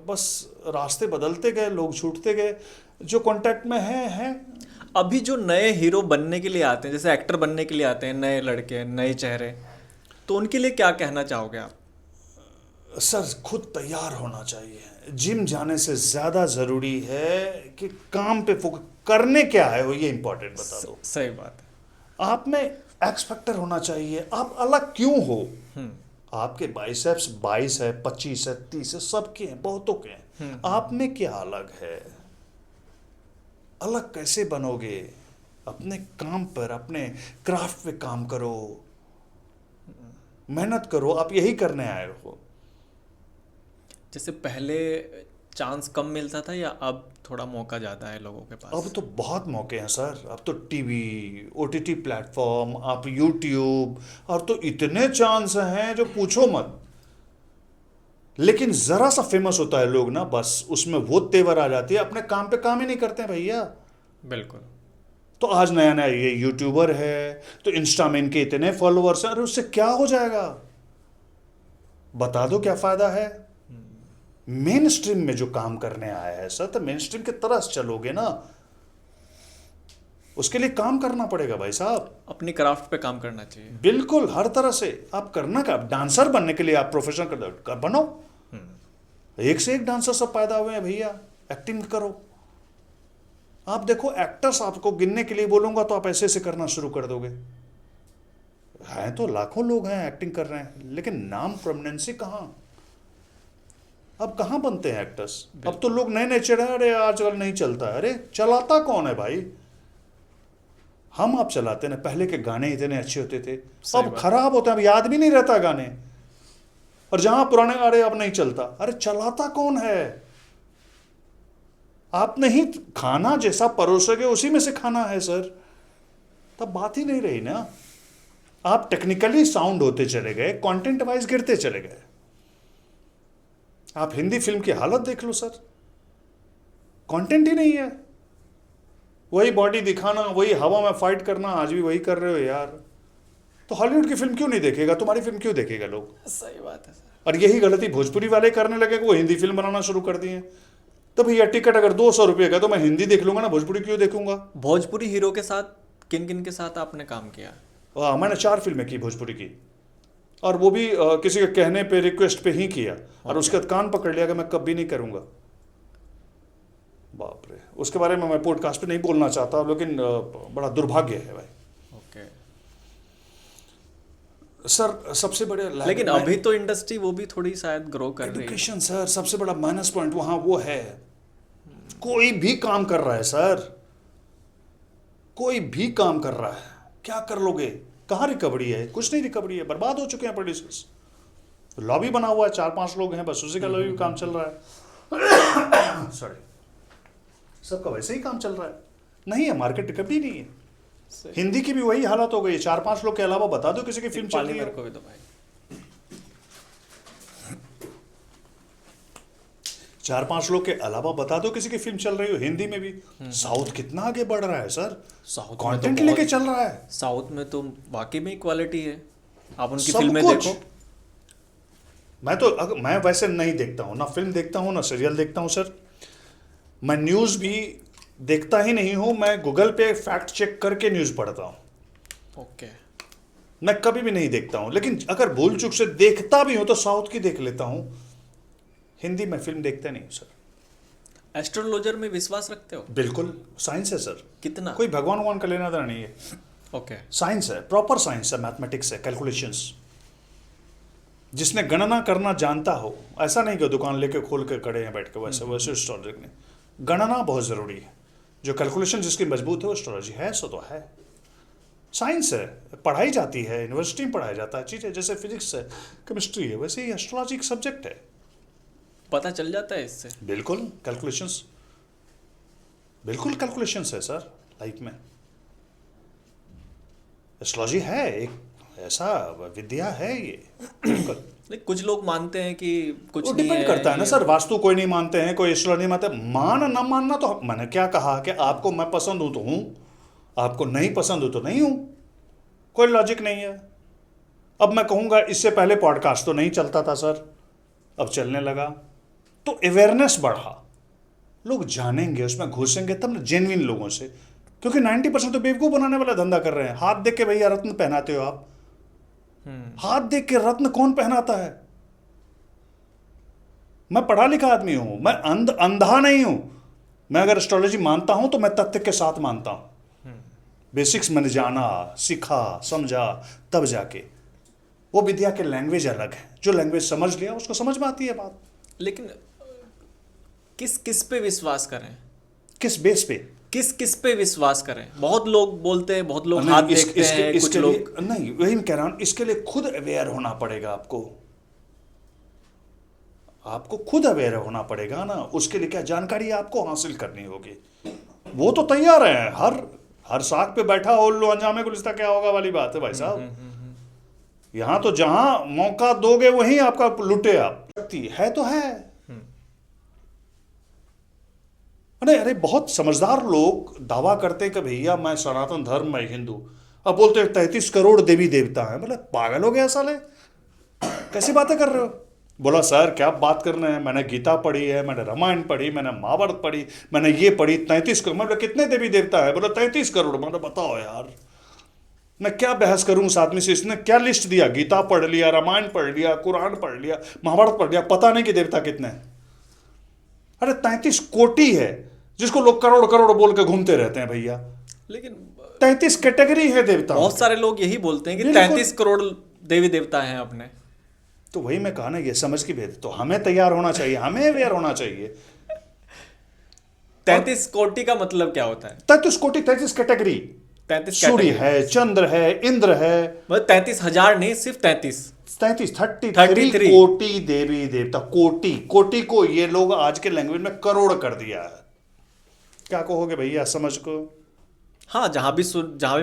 बस रास्ते बदलते गए, लोग छूटते गए, जो कांटेक्ट में हैं। अभी जो नए हीरो बनने के लिए आते हैं, जैसे एक्टर बनने के लिए आते हैं, नए लड़के, नए चेहरे, तो उनके लिए क्या कहना चाहोगे आप? सर खुद तैयार होना चाहिए। जिम जाने से ज़्यादा ज़रूरी है कि काम पे फोकस करने क्या है वो, ये इंपॉर्टेंट बता दो। सही बात है। आप में एक्स फैक्टर होना चाहिए। आप अलग क्यों हो? हम्म। आपके बाइसेप्स 22 है, 25 है, 30 है, सबके हैं, बहुतों के हैं। आप में क्या अलग है? अलग कैसे बनोगे? अपने काम पर, अपने क्राफ्ट पे काम करो, मेहनत करो। आप यही करने आए हो। जैसे पहले चांस कम मिलता था या अब थोड़ा मौका ज़्यादा है लोगों के अब पास? तो बहुत मौके हैं सर। अब तो टीवी, ओटीटी प्लेटफॉर्म, आप यूट्यूब, और तो इतने चांस हैं जो पूछो मत। लेकिन जरा सा फेमस होता है लोग ना, बस उसमें वो तेवर आ जाती है, अपने काम पे काम ही नहीं करते हैं भैया। बिल्कुल। तो आज नया नया ये यूट्यूबर है तो इंस्टा में इनके इतने फॉलोअर्स हैं, अरे उससे क्या हो जाएगा? बता दो क्या फायदा है? मेन स्ट्रीम में जो काम करने आया है सर, तो मेन स्ट्रीम की तरह चलोगे ना, उसके लिए काम करना पड़ेगा भाई साहब। अपनी क्राफ्ट पे काम करना चाहिए। बिल्कुल, हर तरह से आप करना। का डांसर बनने के लिए आप प्रोफेशनल बनो। एक से एक डांसर सब पैदा हुए हैं भैया, एक्टिंग करो। आप देखो एक्टर्स, आपको गिनने के लिए बोलूंगा तो आप ऐसे ऐसे करना शुरू कर दोगे। हैं तो लाखों लोग हैं एक्टिंग कर रहे हैं, लेकिन नाम प्रोमिनेंसी कहाँ? अब कहाँ बनते हैं एक्टर्स? अब तो लोग नए नए चढ़े, अरे आजकल नहीं चलता है। अरे चलाता कौन है भाई? हम आप चलाते ना। पहले के गाने इतने अच्छे होते थे, अब खराब होते हैं, अब याद भी नहीं रहता गाने। और जहां पुराने अरे अब नहीं चलता, अरे चलाता कौन है? आप नहीं खाना जैसा परोसोगे उसी में से खाना है सर, तब बात ही नहीं रही ना। आप टेक्निकली साउंड होते चले गए, कंटेंट वाइज गिरते चले गए। आप हिंदी फिल्म की हालत देख लो सर, कंटेंट ही नहीं है। वही बॉडी दिखाना, वही हवा में फाइट करना, आज भी वही कर रहे हो यार। तो हॉलीवुड की फिल्म क्यों नहीं देखेगा? तुम्हारी फिल्म क्यों देखेगा लोग? सही बात है सर। और यही गलती भोजपुरी वाले करने लगे कि वो हिंदी फिल्म बनाना शुरू कर दिए। तो भैया टिकट अगर 200 रुपये का तो मैं हिंदी देख लूंगा ना, भोजपुरी क्यों देखूंगा? भोजपुरी हीरो के साथ किन किन के साथ आपने काम किया? मैंने 4 फिल्में की भोजपुरी की, और वो भी किसी के कहने पे, रिक्वेस्ट पे ही किया। और उसके बाद कान पकड़ लिया कि मैं कभी नहीं करूंगा। बाप रे, उसके बारे में मैं पॉडकास्ट पे नहीं बोलना चाहता, लेकिन बड़ा दुर्भाग्य है भाई। ओके। सर सबसे बड़े लेकिन अभी तो इंडस्ट्री वो भी थोड़ी शायद ग्रो कर रही है। एजुकेशन सर, सबसे बड़ा माइनस पॉइंट वहां वो है। कोई भी काम कर रहा है सर, कोई भी काम कर रहा है, क्या कर लोगे? कहाँ रिकवरी है? कुछ नहीं रिकवरी है, बर्बाद हो चुके हैं प्रोड्यूसर्स। लॉबी बना हुआ है, 4-5 लोग हैं बस, उसी का लॉबी काम चल रहा है। सॉरी, सबका वैसे ही काम चल रहा है। नहीं है, मार्केट रिकवरी नहीं है। हिंदी की भी वही हालत हो गई। 4-5 लोग के अलावा बता दो किसी की फिल्म चल रही है। को भी तो भाई 4-5 लोग के अलावा बता दो किसी की फिल्म चल रही हो हिंदी में भी। साउथ कितना आगे बढ़ रहा है सर, साउथ कंटेंट लेके चल रहा है। साउथ में तो वाकई में क्वालिटी है, आप उनकी सब फिल्में कुछ। देखो। मैं वैसे नहीं देखता हूँ ना, फिल्म देखता हूँ ना सीरियल देखता हूँ सर। मैं न्यूज़ भी देखता ही नहीं हूँ, मैं गूगल पे फैक्ट चेक करके न्यूज़ पढ़ता हूँ। ओके। मैं कभी भी नहीं देखता हूँ, लेकिन अगर भूल चूक से देखता भी हूँ तो साउथ की देख लेता हूँ। हिंदी में फिल्म देखता नहीं हूँ सर। एस्ट्रोलॉजर में विश्वास रखते हो? बिल्कुल, साइंस है सर। कितना? कोई भगवान वगवान का लेना देना नहीं है। ओके। साइंस है, प्रॉपर साइंस है, मैथमेटिक्स है, कैलकुलेशंस। जिसने गणना करना जानता हो, ऐसा नहीं कि दुकान लेके खोल के खड़े हैं बैठ के, वैसे एस्ट्रोलॉजी नहीं। गणना बहुत ज़रूरी है। जो कैलकुलेशन जिसकी मजबूत है वो एस्ट्रोलॉजी है, सो तो है। साइंस है, पढ़ाई जाती है, यूनिवर्सिटी में पढ़ाया जाता है चीज़ें, जैसे फिजिक्स है, केमिस्ट्री है, वैसे ही एस्ट्रोलॉजी एक सब्जेक्ट है। पता चल जाता है इससे। बिल्कुल कैलकुलेशंस, बिल्कुल कैलकुलेशंस है सर लाइफ में। एस्ट्रोलॉजी है एक ऐसा विद्या है ये, बिल्कुल। लेकिन कुछ लोग मानते हैं कि वो कुछ नहीं डिपेंड करता है ना ये। सर, वास्तु कोई नहीं मानते हैं, कोई एस्ट्रोलॉजी नहीं मानते, मान ना मानना तो मैंने क्या कहा कि आपको मैं पसंद हूं तो हूं, आपको नहीं पसंद हो तो नहीं हूं, कोई लॉजिक नहीं है। अब मैं कहूंगा इससे पहले पॉडकास्ट तो नहीं चलता था सर, अब चलने लगा तो अवेयरनेस बढ़ा, लोग जानेंगे, उसमें घुसेंगे तब ना, जेन्युइन लोगों से। क्योंकि 90% तो बेवकूफ बनाने वाला धंधा कर रहे हैं। हाथ देख के भैया रत्न पहनाते हो आप, हाथ देख के रत्न कौन पहनाता है? मैं पढ़ा लिखा आदमी हूं, मैं अंधा नहीं हूं। मैं अगर एस्ट्रोलॉजी मानता हूं तो मैं तथ्य के साथ मानता हूं, बेसिक्स मैंने जाना, सीखा, समझा, तब जाके। वो विद्या के लैंग्वेज अलग है, जो लैंग्वेज समझ लिया उसको समझ में आती है बात। लेकिन किस किस पे विश्वास करें? किस बेस पे? किस किस पे विश्वास करें? बहुत लोग बोलते हैं, बहुत लोग नहीं, हाथ देखते हैं, कुछ इसके लोग। लिए नहीं, वही मैं कह रहा हूं, इसके लिए खुद अवेयर होना पड़ेगा आपको, आपको खुद अवेयर होना पड़ेगा ना। उसके लिए क्या जानकारी आपको हासिल करनी होगी। वो तो तैयार है, हर साख पे बैठा हो उल्लू अंजामे गुलिस्ता क्या होगा वाली बात है भाई साहब। यहां तो जहां मौका दोगे वहीं आपका लुटे आप, शक्ति है तो है। अरे बहुत समझदार लोग दावा करते कि भैया मैं सनातन धर्म में हिंदू, अब बोलते 33 करोड़ देवी देवता हैं। बोले पागल हो गया साले, कैसी बातें कर रहे हो? बोला सर क्या बात कर रहे हैं, मैंने गीता पढ़ी है, मैंने रामायण पढ़ी, मैंने महाभारत पढ़ी, मैंने ये पढ़ी, 33 करोड़। मतलब कितने देवी देवता है? बोला 33 करोड़। मतलब बताओ यार, मैं क्या बहस करूं उस आदमी से? इसने क्या लिस्ट दिया? गीता पढ़ लिया, रामायण पढ़ लिया, कुरान पढ़ लिया, महाभारत पढ़ लिया, पता नहीं कि देवता कितने हैं। अरे 33 कोटि है, जिसको लोग करोड़ करोड़ बोल के घूमते रहते हैं भैया। लेकिन 33 कैटेगरी है देवता। बहुत सारे लोग यही बोलते हैं कि बिल्कुल। 33 करोड़ देवी देवता हैं अपने। तो वही मैं कहा ना, ये समझ की भेद। तो हमें तैयार होना चाहिए, हमें अवेयर होना चाहिए। 33 कोटि का मतलब क्या होता है? 33 कोटि, 33 कैटेगरी। 33 सूर्य है, चंद्र है, इंद्र है। मतलब 33,000 नहीं, सिर्फ 33। 33 कोटि देवी देवता। कोटि, कोटि को ये लोग आज के लैंग्वेज में करोड़ कर दिया है। क्या कहोगे भैया समझ को? हाँ, जहाँ भी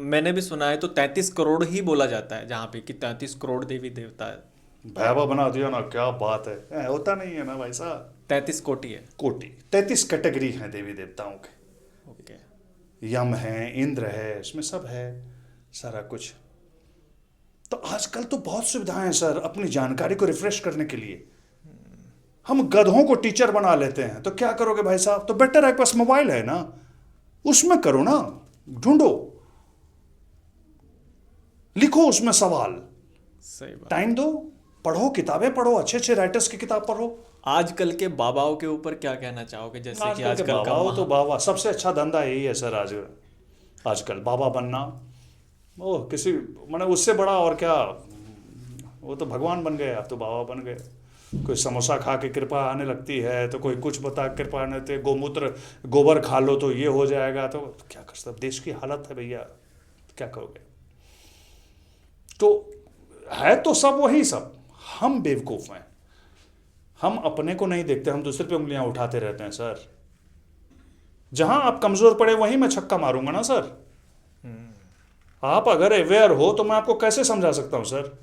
मैंने भी सुना है तो 33 करोड़ ही बोला जाता है, जहाँ पे कि 33 करोड़ देवी देवता है। भयावह बना दिया ना, क्या बात है, होता नहीं है ना भाई साहब। 33 कोटि है। कोटि, 33 कैटेगरी हैं देवी देवताओं के। ओके। यम है, इंद्र है, इसमें सब है सारा कुछ। तो आजकल तो बहुत सुविधाएं हैं सर अपनी जानकारी को रिफ्रेश करने के लिए। हम गधों को टीचर बना लेते हैं, तो क्या करोगे भाई साहब? तो बेटर है, पास मोबाइल है ना, उसमें करो ना, ढूंढो, लिखो उसमें सवाल, सही बात। टाइम दो, पढ़ो, किताबें पढ़ो, अच्छे अच्छे राइटर्स की किताब पढ़ो। आजकल के बाबाओं के ऊपर क्या कहना चाहोगे? जैसे कि आजकल के आजकल का बाबा तो बाबा, सबसे अच्छा धंधा यही है सर आजकल बाबा बनना। ओह किसी मैंने उससे बड़ा और क्या, वो तो भगवान बन गए, आप तो बाबा बन गए। कोई समोसा खा के कृपा आने लगती है, तो कोई कुछ बता कृपा आने लगती है, गोमूत्र गोबर खा लो तो ये हो जाएगा। तो क्या कर सकते, देश की हालत है भैया, क्या करोगे? तो है तो सब वही सब, हम बेवकूफ़ हैं, हम अपने को नहीं देखते, हम दूसरे पे उंगलियां उठाते रहते हैं सर। जहां आप कमजोर पड़े वहीं मैं छक्का मारूंगा ना सर। आप अगर अवेयर हो तो मैं आपको कैसे समझा सकता हूं सर?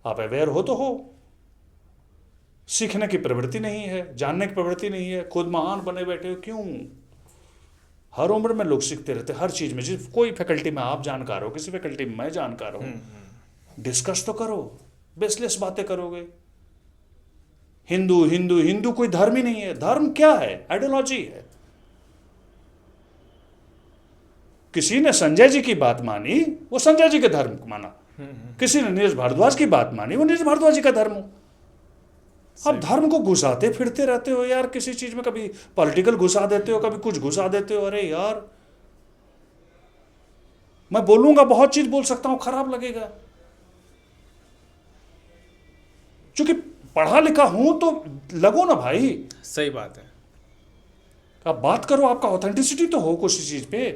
आप अवेयर हो तो हो, सीखने की प्रवृत्ति नहीं है, जानने की प्रवृत्ति नहीं है, खुद महान बने बैठे हो। क्यों? हर उम्र में लोग सीखते रहते हैं, हर चीज में। जिस कोई फैकल्टी में आप जानकार हो, किसी फैकल्टी में मैं जानकार हूं, डिस्कस तो करो, बेसलेस बातें करोगे। हिंदू हिंदू हिंदू कोई धर्म ही नहीं है। धर्म क्या है? आइडियोलॉजी है। किसी ने संजय जी की बात मानी, वो संजय जी के धर्म को माना। किसी ने नीरज भारद्वाज की बात मानी, वो नीरज भारद्वाज जी का धर्म हो। आप धर्म को घुसाते फिरते रहते हो यार, किसी चीज में कभी पॉलिटिकल घुसा देते हो, कभी कुछ घुसा देते हो। अरे यार, मैं बोलूंगा, बहुत चीज बोल सकता हूं, खराब लगेगा, क्योंकि पढ़ा लिखा हूं तो लगो ना भाई। सही बात है। आप बात करो, आपका ऑथेंटिसिटी तो हो किसी चीज पे।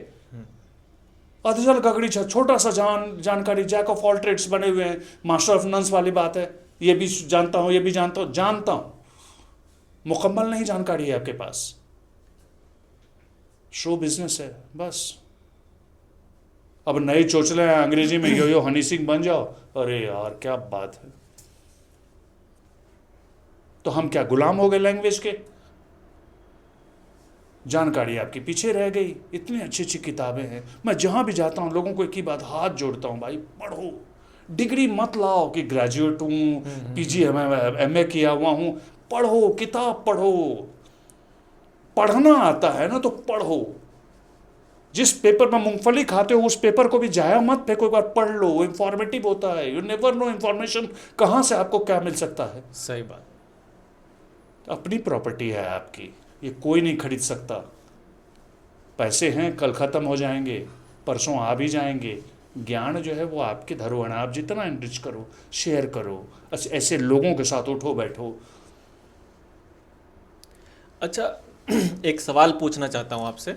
अधजल गगड़ी छोटा सा जानकारी, जैक ऑफ ऑल ट्रेड्स बने हुए हैं, मास्टर ऑफ नन्स वाली बात है। ये भी जानता हूँ, ये भी जानता हूँ। मुकम्मल नहीं जानकारी है आपके पास। शो बिजनेस है बस। अब नए चोचले हैं अंग्रेजी में, यो हनी सिंह बन जाओ। अरे यार क्या बात है। तो हम क्या गुलाम हो गए लैंग्वेज के? जानकारी आपके पीछे रह गई। इतनी अच्छी अच्छी किताबें हैं। मैं जहां भी जाता हूं लोगों को एक ही बात हाथ जोड़ता हूं, भाई पढ़ो। डिग्री मत लाओ कि ग्रेजुएट हूं, पीजी एमए किया हुआ हूं। पढ़ो, किताब पढ़ो। पढ़ना आता है ना तो पढ़ो। जिस पेपर में मूंगफली खाते हो उस पेपर को भी जाया मत फेंको, एक बार पढ़ लो। इंफॉर्मेटिव होता है। यू नेवर नो इंफॉर्मेशन कहाँ से आपको क्या मिल सकता है। सही बात। अपनी प्रॉपर्टी है आपकी, ये कोई नहीं खरीद सकता। पैसे हैं, कल ख़त्म हो जाएंगे, परसों आ भी जाएंगे। ज्ञान जो है वो आपकी धरोहर है। आप जितना एनरिच करो, शेयर करो, ऐसे लोगों के साथ उठो बैठो। अच्छा, एक सवाल पूछना चाहता हूँ आपसे।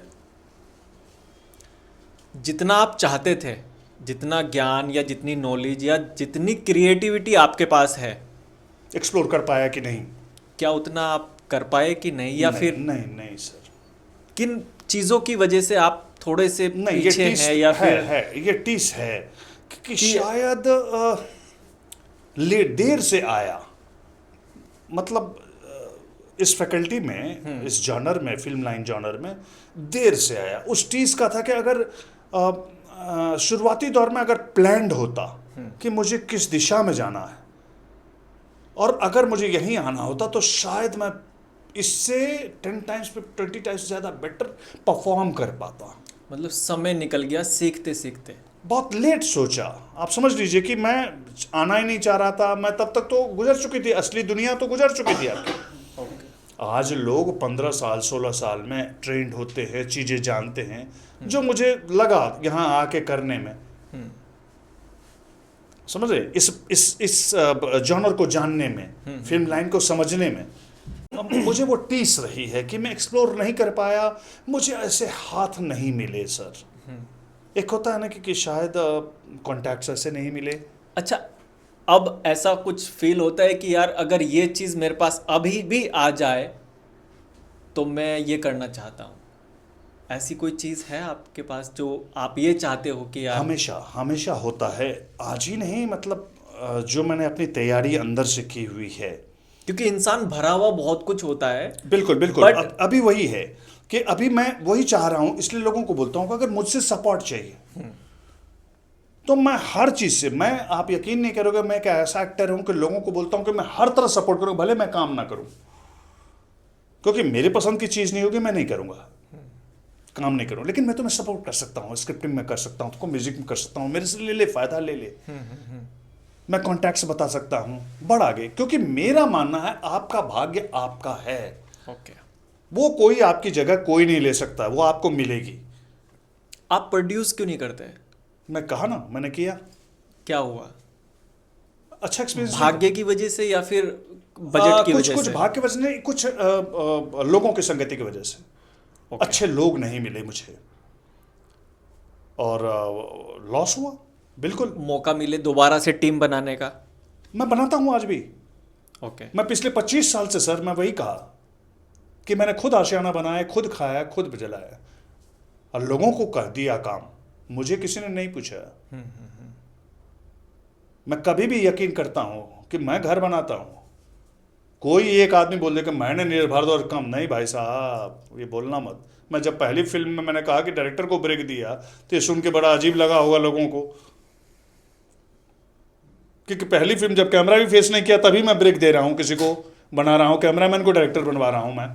जितना आप चाहते थे, जितना ज्ञान या जितनी नॉलेज या जितनी क्रिएटिविटी आपके पास है, एक्सप्लोर कर पाया कि नहीं? क्या उतना आप कर पाए कि नहीं, या नहीं, फिर नहीं सर। किन चीज़ों की वजह से आप थोड़े से नहीं, पीछे हैं, या फिर ये टीस है कि शायद देर से आया। मतलब इस फैकल्टी में, इस जॉनर में, फिल्म लाइन जॉनर में देर से आया। उस टीस का था कि अगर शुरुआती दौर में अगर प्लान्ड होता कि मुझे किस दिशा में जाना है, और अगर मुझे यहीं आना होता, तो शायद मैं इससे 10 टाइम्स 20 टाइम्स ज़्यादा बेटर परफॉर्म कर पाता। मतलब समय निकल गया सीखते सीखते। बहुत लेट सोचा। आप समझ लीजिए कि मैं आना ही नहीं चाह रहा था। मैं तब तक तो गुजर चुकी थी, असली दुनिया तो गुजर चुकी थी आपकी। आज लोग 15 साल 16 साल में ट्रेंड होते हैं, चीज़ें जानते हैं, जो मुझे लगा यहाँ आके करने में। समझ रहे? इस जॉनर को जानने में, फिल्म लाइन को समझने में मुझे वो टीस रही है कि मैं एक्सप्लोर नहीं कर पाया। मुझे ऐसे हाथ नहीं मिले सर। एक होता है ना कि शायद कॉन्टैक्ट्स ऐसे नहीं मिले। अच्छा, अब ऐसा कुछ फील होता है कि यार अगर ये चीज़ मेरे पास अभी भी आ जाए तो मैं ये करना चाहता हूँ। ऐसी कोई चीज़ है आपके पास जो आप ये चाहते हो कि यार? हमेशा होता है। आज ही नहीं, मतलब जो मैंने अपनी तैयारी अंदर से की हुई है। क्योंकि इंसान भरा हुआ बहुत कुछ होता है। बिल्कुल। अभी वही है कि अभी मैं वही चाह रहा हूँ। इसलिए लोगों को बोलता हूँ कि अगर मुझसे सपोर्ट चाहिए तो मैं हर चीज़ से, आप यकीन नहीं करोगे, मैं एक ऐसा एक्टर हूँ कि लोगों को बोलता हूँ कि मैं हर तरह सपोर्ट करूँ, भले मैं काम ना करूँ। क्योंकि मेरे पसंद की चीज़ नहीं होगी, मैं नहीं करूँगा, काम नहीं करूँ। लेकिन मैं तुम्हें सपोर्ट कर सकता हूँ, स्क्रिप्टिंग में कर सकता हूँ, तुमको म्यूजिक में कर सकता हूँ, मेरे से ले फ़ायदा ले ले। मैं कॉन्टैक्ट्स बता सकता हूँ, बढ़ आगे। क्योंकि मेरा मानना है आपका भाग्य आपका है। ओके। वो कोई आपकी जगह कोई नहीं ले सकता, वो आपको मिलेगी। आप प्रोड्यूस क्यों नहीं करते? मैं कहा ना, मैंने किया। क्या हुआ? अच्छा एक्सपीरियंस। भाग्य की वजह से या फिर बजट की वजह से? कुछ भाग्य की वजह नहीं, कुछ लोगों की संगति की वजह से। अच्छे लोग नहीं मिले मुझे और लॉस हुआ। बिल्कुल। मौका मिले दोबारा से टीम बनाने का? मैं बनाता हूँ आज भी। ओके। मैं पिछले 25 साल से सर, मैं वही कहा कि मैंने खुद आशियाना बनाया, खुद खाया, खुद जलाया और लोगों को कर दिया काम। मुझे किसी ने नहीं पूछा। मैं कभी भी यकीन करता हूँ कि मैं घर बनाता हूँ। कोई एक आदमी बोल दे कि मैंने निर्भर और कम, नहीं भाई साहब, ये बोलना मत। मैं जब पहली फिल्म में मैंने कहा कि डायरेक्टर को ब्रेक दिया तो ये सुन के बड़ा अजीब लगा होगा लोगों को, क्योंकि पहली फिल्म जब कैमरा भी फेस नहीं किया तभी मैं ब्रेक दे रहा हूँ, किसी को बना रहा हूँ, कैमरामैन को डायरेक्टर बनवा रहा हूँ मैं।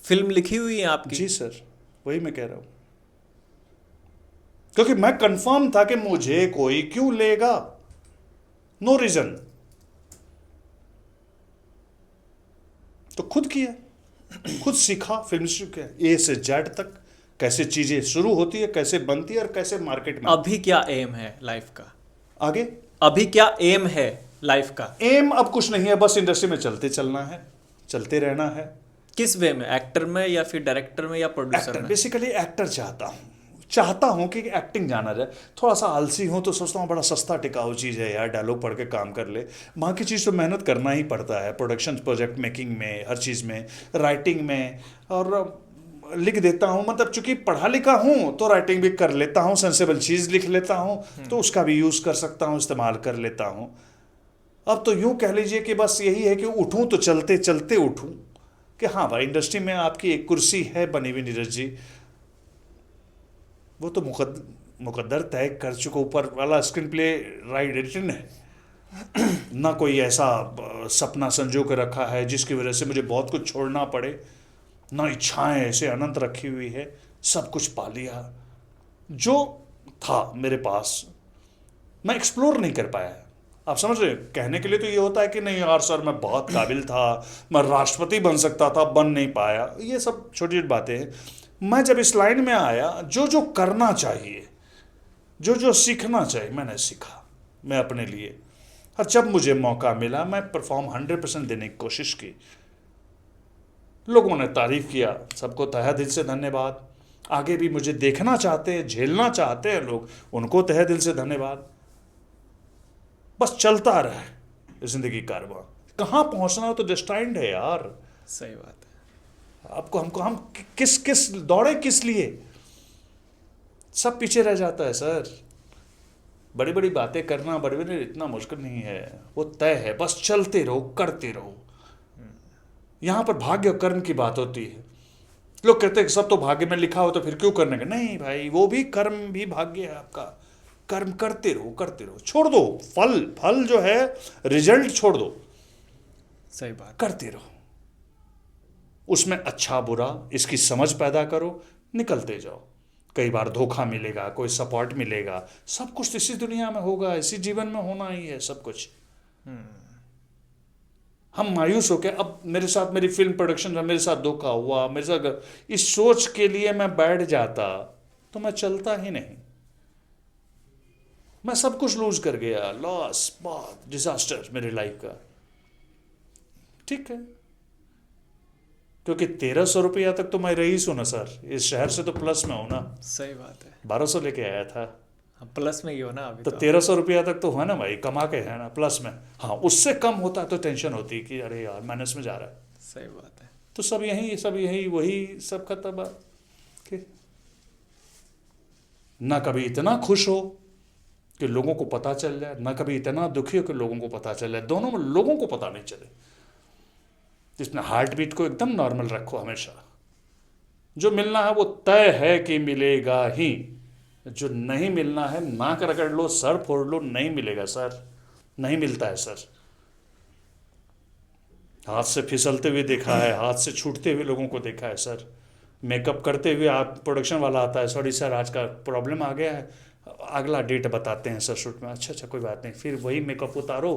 फिल्म लिखी हुई है आपकी? जी सर, वही मैं कह रहा हूँ। क्योंकि मैं कंफर्म था कि मुझे कोई क्यों लेगा, नो रीजन। तो खुद किया, खुद सीखा, फिल्म सीखा, ए से जेड तक कैसे चीजें शुरू होती है, कैसे बनती है और कैसे मार्केट में। अभी क्या एम है लाइफ का? आगे अभी क्या एम है लाइफ का? एम अब कुछ नहीं है, बस इंडस्ट्री में चलते चलना है, चलते रहना है। किस वे में? एक्टर में या फिर डायरेक्टर में या प्रोड्यूसर में? बेसिकली एक्टर चाहता हूँ, चाहता हूँ कि एक्टिंग जाना जाए। थोड़ा सा आलसी हूँ तो सोचता हूँ बड़ा सस्ता टिकाऊ चीज़ है यार, डायलॉग पढ़ के काम कर ले। बाकी चीज़ तो मेहनत करना ही पड़ता है, प्रोडक्शन प्रोजेक्ट मेकिंग में, हर चीज़ में, राइटिंग में। और लिख देता हूँ, मतलब चूंकि पढ़ा लिखा हूँ तो राइटिंग भी कर लेता हूँ, सेंसेबल चीज़ लिख लेता हूँ तो उसका भी यूज़ कर सकता हूँ, इस्तेमाल कर लेता हूँ। अब तो यूँ कह लीजिए कि बस यही है कि उठूँ तो चलते चलते उठूँ, कि हाँ भाई इंडस्ट्री में आपकी एक कुर्सी है बनी हुई नीरज जी, वो तो मुकद्दर तय कर चुका, ऊपर वाला स्क्रीन प्ले राइट रिटन है ना, कोई ऐसा सपना संजो के रखा है जिसकी वजह से मुझे बहुत कुछ छोड़ना पड़े, ना इच्छाएं ऐसे अनंत रखी हुई है। सब कुछ पा लिया जो था मेरे पास, मैं एक्सप्लोर नहीं कर पाया। आप समझ रहे, कहने के लिए तो ये होता है कि नहीं यार सर मैं बहुत काबिल था, मैं राष्ट्रपति बन सकता था, बन नहीं पाया, ये सब छोटी छोटी बातें हैं। मैं जब इस लाइन में आया, जो जो करना चाहिए, जो जो सीखना चाहिए मैंने सीखा, मैं अपने लिए। और जब मुझे मौका मिला मैं परफॉर्म 100% देने की कोशिश की। लोगों ने तारीफ किया, सबको तहे दिल से धन्यवाद। आगे भी मुझे देखना चाहते हैं, झेलना चाहते हैं लोग, उनको तहे दिल से धन्यवाद। बस चलता रहे जिंदगी कारवां, कहाँ पहुंचना हो तो डिस्टाइंड है यार। सही बात है। आपको हमको हम किस किस दौड़े किस लिए, सब पीछे रह जाता है सर। बड़ी बड़ी बातें करना बड़े बड़े इतना मुश्किल नहीं है, वो तय है, बस चलते रहो, करते रहो। यहाँ पर भाग्य और कर्म की बात होती है। लोग कहते हैं कि सब तो भाग्य में लिखा हो तो फिर क्यों करने का, नहीं भाई, वो भी कर्म भी भाग्य है आपका। कर्म करते रहो, करते रहो, छोड़ दो फल, फल जो है रिजल्ट छोड़ दो, सही बात। करते रहो, उसमें अच्छा बुरा इसकी समझ पैदा करो, निकलते जाओ। कई बार धोखा मिलेगा, कोई सपोर्ट मिलेगा, सब कुछ इसी दुनिया में होगा, इसी जीवन में होना ही है सब कुछ। हम मायूस हो के, अब मेरे साथ मेरी फिल्म प्रोडक्शन में मेरे साथ धोखा हुआ, मेरे साथ, इस सोच के लिए मैं बैठ जाता तो मैं चलता ही नहीं। मैं सब कुछ लूज कर गया, लॉस, बहुत डिजास्टर मेरी लाइफ का। ठीक है, क्योंकि 1300 रुपया तक तो मैं रईस हूं ना सर, इस शहर से तो प्लस में हूं ना। सही बात है। 1200 लेके आया था, हाँ, प्लस में ही हो ना अभी तो तो। 1300 रुपया तक तो है ना भाई, कमा के है ना प्लस में। हाँ, उससे कम होता तो टेंशन होती कि अरे यार माइनस में जा रहा है। सही बात है। तो सब यही वही सब खत्म है कि ना कभी इतना खुश हो कि लोगों को पता चल जाए, ना कभी इतना दुखी हो कि लोगों को पता चल जाए, दोनों में लोगों को पता नहीं चले। जिसमें हार्ट बीट को एकदम नॉर्मल रखो हमेशा। जो मिलना है वो तय है कि मिलेगा ही, जो नहीं मिलना है नाक रगड़ लो, सर फोड़ लो, नहीं मिलेगा सर, नहीं मिलता है सर। हाथ से फिसलते हुए देखा है, हाथ से छूटते हुए लोगों को देखा है सर। मेकअप करते हुए आप प्रोडक्शन वाला आता है, सॉरी सर आज का प्रॉब्लम आ गया है, अगला डेट बताते हैं सर शूट में। अच्छा कोई बात नहीं, फिर वही मेकअप उतारो,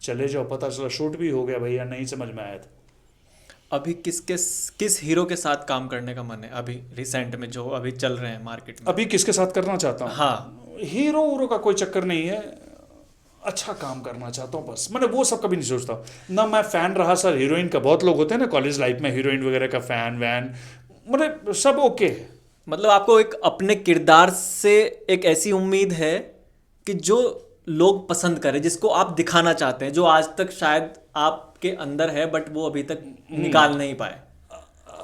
चले जाओ, पता चला शूट भी हो गया भैया, नहीं समझ में आया था। अभी किस हीरो के साथ काम करने का मन है अभी रिसेंट में, जो अभी चल रहे हैं मार्केट में? अभी किसके साथ करना चाहता हूँ? हाँ, हीरो वीरो का कोई चक्कर नहीं है, अच्छा काम करना चाहता हूँ बस। मैंने वो सब कभी नहीं सोचता ना। मैं फ़ैन रहा सर हीरोइन का, बहुत लोग होते हैं ना कॉलेज लाइफ में हीरोइन वगैरह का फ़ैन वैन, मतलब सब ओके। मतलब आपको एक अपने किरदार से एक ऐसी उम्मीद है कि जो लोग पसंद करें, जिसको आप दिखाना चाहते हैं, जो आज तक शायद आपके अंदर है बट वो अभी तक निकाल नहीं पाए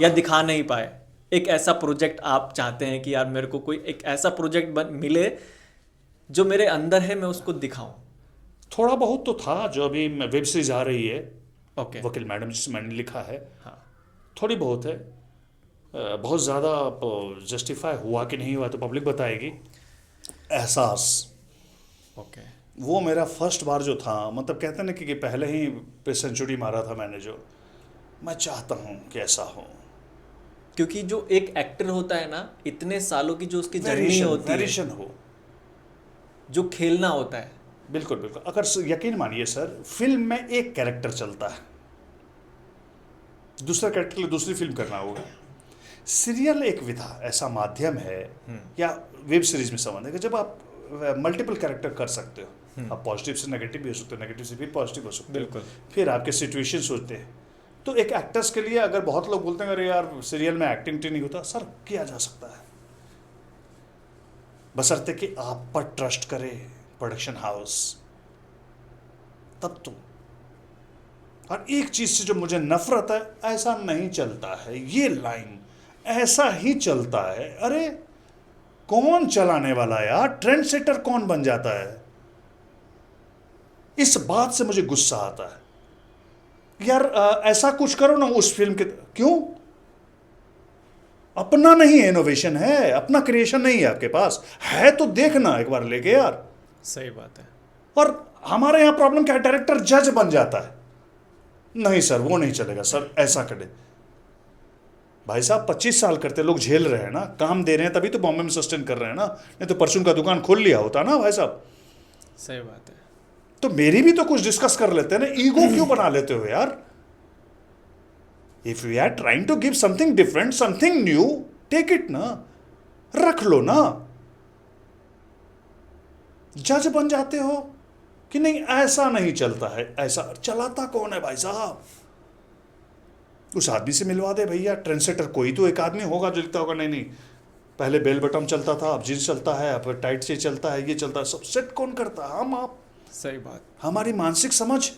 या दिखा नहीं पाए। एक ऐसा प्रोजेक्ट आप चाहते हैं कि यार मेरे को कोई एक ऐसा प्रोजेक्ट मिले जो मेरे अंदर है, मैं उसको दिखाऊं। थोड़ा बहुत तो था, जो अभी वेब सीरीज आ रही है, ओके। वकील मैडम जिसे मैंने लिखा है, हाँ। थोड़ी बहुत है, बहुत ज़्यादा जस्टिफाई हुआ कि नहीं हुआ तो पब्लिक बताएगी। एहसास, ओके। वो मेरा फर्स्ट बार जो था, मतलब कहते हैं ना कि पहले ही पे सेंचुरी मारा था मैंने, जो मैं चाहता हूँ कि ऐसा हो। क्योंकि जो एक एक्टर होता है ना, इतने सालों की जो उसकी जर्नी होती है, वेरिएशन हो, जो खेलना होता है। बिल्कुल बिल्कुल। अगर यकीन मानिए सर, फिल्म में एक कैरेक्टर चलता है, दूसरा कैरेक्टर के लिए दूसरी फिल्म करना होगा। सीरियल एक विधा ऐसा माध्यम है, या वेब सीरीज में समझ है, जब आप मल्टीपल कैरेक्टर कर सकते हो। आप पॉजिटिव से नेगेटिव भी हो सकते हो, नेगेटिव से फिर पॉजिटिव हो सकते हो, बिल्कुल। फिर आपके सिचुएशंस होते हैं। तो एक एक्टर्स के लिए, अगर बहुत लोग बोलते हैं अरे यार सीरियल में एक्टिंग नहीं होता, सर किया जा सकता है। बशर्ते कि आप पर ट्रस्ट करे प्रोडक्शन हाउस, तब तो। और एक चीज से जो मुझे नफरत है, ऐसा नहीं चलता है, ये लाइन ऐसा ही चलता है। अरे कौन चलाने वाला है यार, ट्रेंड सेटर कौन बन जाता है? इस बात से मुझे गुस्सा आता है यार। ऐसा कुछ करो ना उस फिल्म के, क्यों? अपना नहीं इनोवेशन है, अपना क्रिएशन नहीं है आपके पास, है तो देखना एक बार लेके यार। सही बात है। और हमारे यहां प्रॉब्लम क्या है, डायरेक्टर जज बन जाता है। नहीं सर वो नहीं चलेगा सर, ऐसा करे। भाई साहब 25 साल करते लोग झेल रहे हैं ना, काम दे रहे हैं, तभी तो बॉम्बे में सस्टेन कर रहे हैं ना, नहीं तो परचून का दुकान खोल लिया होता ना भाई साहब। सही बात है। तो मेरी भी तो कुछ डिस्कस कर लेते हैं ना, ईगो क्यों बना लेते हो यार? If you are trying to give something different, something new, take it ना, रख लो ना। जज बन जाते हो कि नहीं ऐसा नहीं चलता है, ऐसा चलाता कौन है भाई साहब? उस आदमी से मिलवा दे भैया, ट्रेंडसेटर कोई तो एक आदमी होगा जो लिखता होगा नहीं नहीं पहले बेल बटन चलता था, अब जींस चलता है, अब टाइट से चलता है, ये चलता है, सब सेट कौन करता है? हम आप। सही बात। हमारी मानसिक समझ।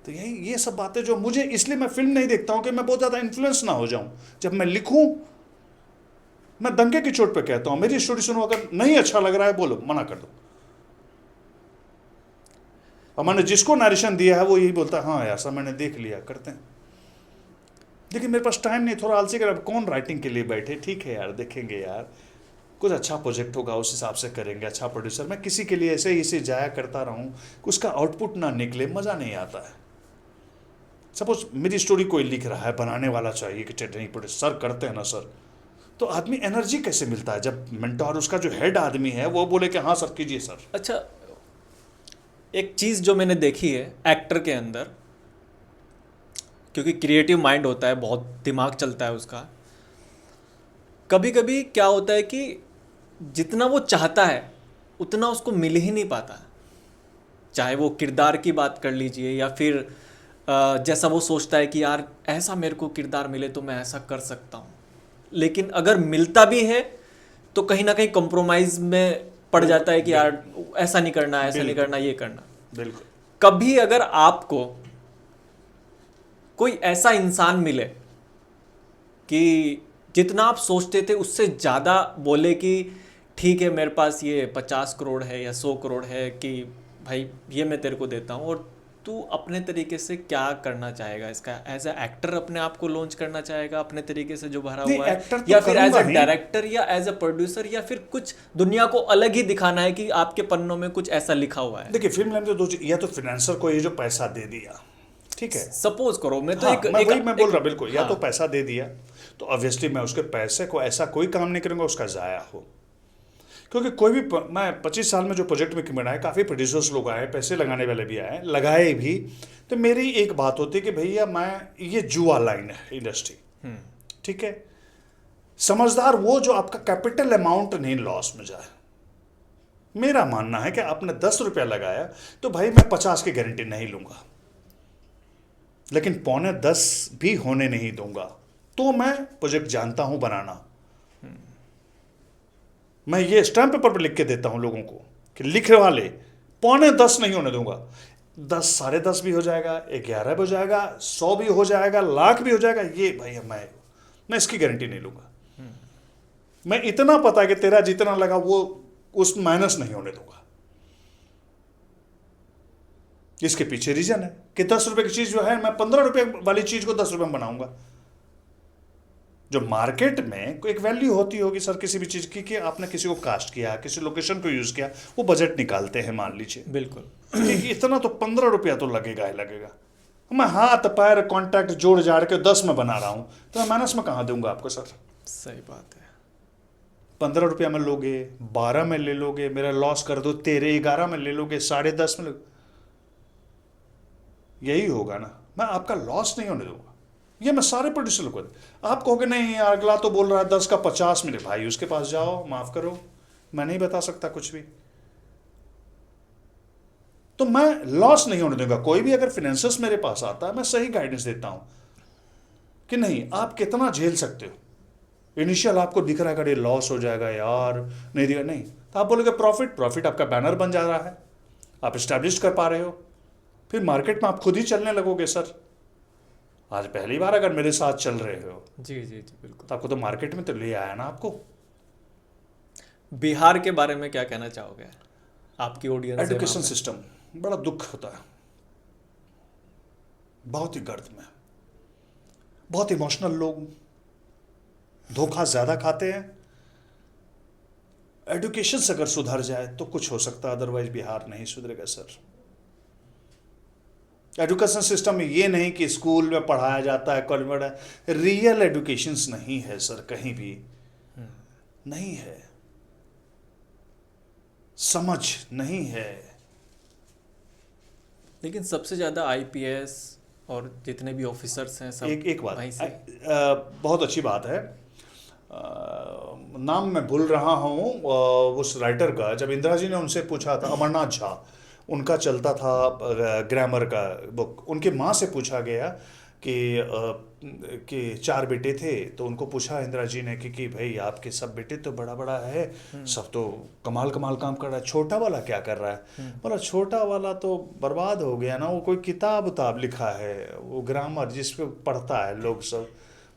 तो यही ये सब बातें जो मुझे, इसलिए मैं फिल्म नहीं देखता हूं कि मैं बहुत ज्यादा इन्फ्लुएंस ना हो जाऊं। जब मैं लिखूं, मैं दंगे की चोट पे कहता हूं मेरी स्टोरी सुनो, अगर नहीं अच्छा लग रहा है बोलो, मना कर दो। और मैंने जिसको नरेशन दिया है वो यही बोलता है हाँ यार सर मैंने देख लिया, करते हैं। लेकिन मेरे पास टाइम नहीं, थोड़ा आलसी कर, अब कौन राइटिंग के लिए बैठे? ठीक है यार देखेंगे यार, कुछ अच्छा प्रोजेक्ट होगा उस हिसाब से करेंगे, अच्छा प्रोड्यूसर। मैं किसी के लिए ऐसे ही इसे जाया करता रहूं, उसका आउटपुट ना निकले, मज़ा नहीं आता है। सपोज मेरी स्टोरी कोई लिख रहा है, बनाने वाला चाहिए कि नहीं प्रोड्यूसर करते हैं ना सर, तो आदमी एनर्जी कैसे मिलता है जब मेंटोर, उसका जो हेड आदमी है वो बोले कि हाँ सर कीजिए सर। अच्छा, एक चीज़ जो मैंने देखी है एक्टर के अंदर, क्योंकि क्रिएटिव माइंड होता है, बहुत दिमाग चलता है उसका, कभी कभी क्या होता है कि जितना वो चाहता है उतना उसको मिल ही नहीं पाता। चाहे वो किरदार की बात कर लीजिए या फिर जैसा वो सोचता है कि यार ऐसा मेरे को किरदार मिले तो मैं ऐसा कर सकता हूँ, लेकिन अगर मिलता भी है तो कहीं ना कहीं कॉम्प्रोमाइज़ में पड़ जाता है कि यार ऐसा नहीं करना, ऐसा नहीं करना, ये करना। बिल्कुल। कभी अगर आपको कोई ऐसा इंसान मिले कि जितना आप सोचते थे उससे ज़्यादा बोले कि ठीक है मेरे पास ये 50 करोड़ है या 100 करोड़ है, कि भाई ये मैं तेरे को देता हूँ, और तू अपने तरीके से क्या करना चाहेगा इसका? एज ए एक्टर अपने आप को लॉन्च करना चाहेगा अपने तरीके से जो भरा नहीं हुआ है, एक्टर तो या फिर एज करूंगा ए ही। डायरेक्टर या एज ए प्रोड्यूसर, या फिर कुछ दुनिया को अलग ही दिखाना है कि आपके पन्नों में कुछ ऐसा लिखा हुआ है? देखिए फिल्म लाइन तो दो चीज, या तो फाइनेंसर को ये जो पैसा दे दिया, ठीक है, सपोज करो, मैं तो हाँ एक मैं एक, वही मैं बोल एक, रहा बिल्कुल, या हाँ, तो पैसा दे दिया तो ऑब्वियसली मैं उसके पैसे को ऐसा कोई काम नहीं करूंगा उसका जाया हो। क्योंकि कोई भी मैं 25 साल में जो प्रोजेक्ट में बनाए, काफ़ी प्रोड्यूसर्स लोग आए, पैसे लगाने वाले भी आए, लगाए भी, तो मेरी एक बात होती है कि भैया मैं, ये जुआ लाइन है इंडस्ट्री, ठीक है। समझदार वो जो आपका कैपिटल अमाउंट नहीं लॉस में जाए। मेरा मानना है कि आपने 10 रुपया लगाया तो भाई मैं 50 की गारंटी नहीं लूंगा, लेकिन 9.25 भी होने नहीं दूंगा। तो मैं प्रोजेक्ट जानता हूं बनाना, मैं ये स्टैम्प पेपर पर लिख के देता हूं लोगों को कि लिखने वाले 9.25 नहीं होने दूंगा। 10, 10.5 भी हो जाएगा, 11 भी हो जाएगा, 100 भी हो जाएगा, लाख भी हो जाएगा, ये भैया मैं इसकी गारंटी नहीं लूंगा। मैं इतना पता है कि तेरा जितना लगा वो उस माइनस नहीं होने दूंगा। इसके पीछे रीजन है कि 10 रुपए की चीज जो है, मैं 15 रुपए वाली चीज को 10 रुपए में बनाऊंगा। जो मार्केट में कोई एक वैल्यू होती होगी सर किसी भी चीज की, कि आपने किसी को कास्ट किया, किसी लोकेशन को यूज किया, वो बजट निकालते हैं मान लीजिए, बिल्कुल, कि इतना तो 15 रुपया तो लगेगा ही लगेगा। मैं हाथ पैर कॉन्टैक्ट जोड़ जाड़ के 10 में बना रहा हूं, तो मैं माइनस में कहां दूंगा आपको सर? सही बात है। 15 रुपया में लोगे, 12 में ले लोगे, मेरा लॉस कर दो, 13, 11 में ले लोगे, 10.5 में लोगे, यही होगा ना। मैं आपका लॉस नहीं होने दूंगा, ये मैं सारे प्रोड्यूसर को। आप कहोगे नहीं अगला तो बोल रहा है 10 का 50 मिले, भाई उसके पास जाओ, माफ करो मैं नहीं बता सकता कुछ भी। तो मैं लॉस नहीं होने दूंगा। कोई भी अगर फाइनेंसर्स मेरे पास आता है, मैं सही गाइडेंस देता हूं कि नहीं आप कितना झेल सकते हो, इनिशियल आपको दिख रहा है कि ये लॉस हो जाएगा यार, नहीं दिया नहीं, तो आप बोलोगे प्रॉफिट, प्रॉफिट आपका बैनर बन जा रहा है, आप इस्टेब्लिश कर पा रहे हो, फिर मार्केट में आप खुद ही चलने लगोगे सर। आज पहली बार अगर मेरे साथ चल रहे हो जी जी जी बिल्कुल। तो आपको तो मार्केट में तो ले आया ना आपको। बिहार के बारे में क्या कहना चाहोगे, आपकी ऑडियंस है वहाँ एजुकेशन पे? सिस्टम बड़ा दुख होता है, बहुत ही गर्द में, बहुत इमोशनल लोग, धोखा ज्यादा खाते हैं। एजुकेशन से अगर सुधर जाए तो कुछ हो सकता है, अदरवाइज बिहार नहीं सुधरेगा सर। एजुकेशन सिस्टम में ये नहीं कि स्कूल में पढ़ाया जाता है, कॉलेज में पढ़ाया, रियल एजुकेशन नहीं है सर, कहीं भी नहीं है, समझ नहीं है। लेकिन सबसे ज़्यादा आईपीएस और जितने भी ऑफिसर्स हैं सब एक बात वहीं से। बहुत अच्छी बात है, नाम मैं भूल रहा हूँ उस राइटर का, जब इंदिरा जी ने उनसे पूछा था, अमरनाथ झा, उनका चलता था ग्रामर का बुक, उनके माँ से पूछा गया कि 4 बेटे थे, तो उनको पूछा इंदिरा जी ने कि भाई आपके सब बेटे तो बड़ा बड़ा है, सब तो कमाल कमाल काम कर रहा है, छोटा वाला क्या कर रहा है? बोला छोटा वाला तो बर्बाद हो गया ना, वो कोई किताब उताब लिखा है, वो ग्रामर जिसको पढ़ता है लोग सब,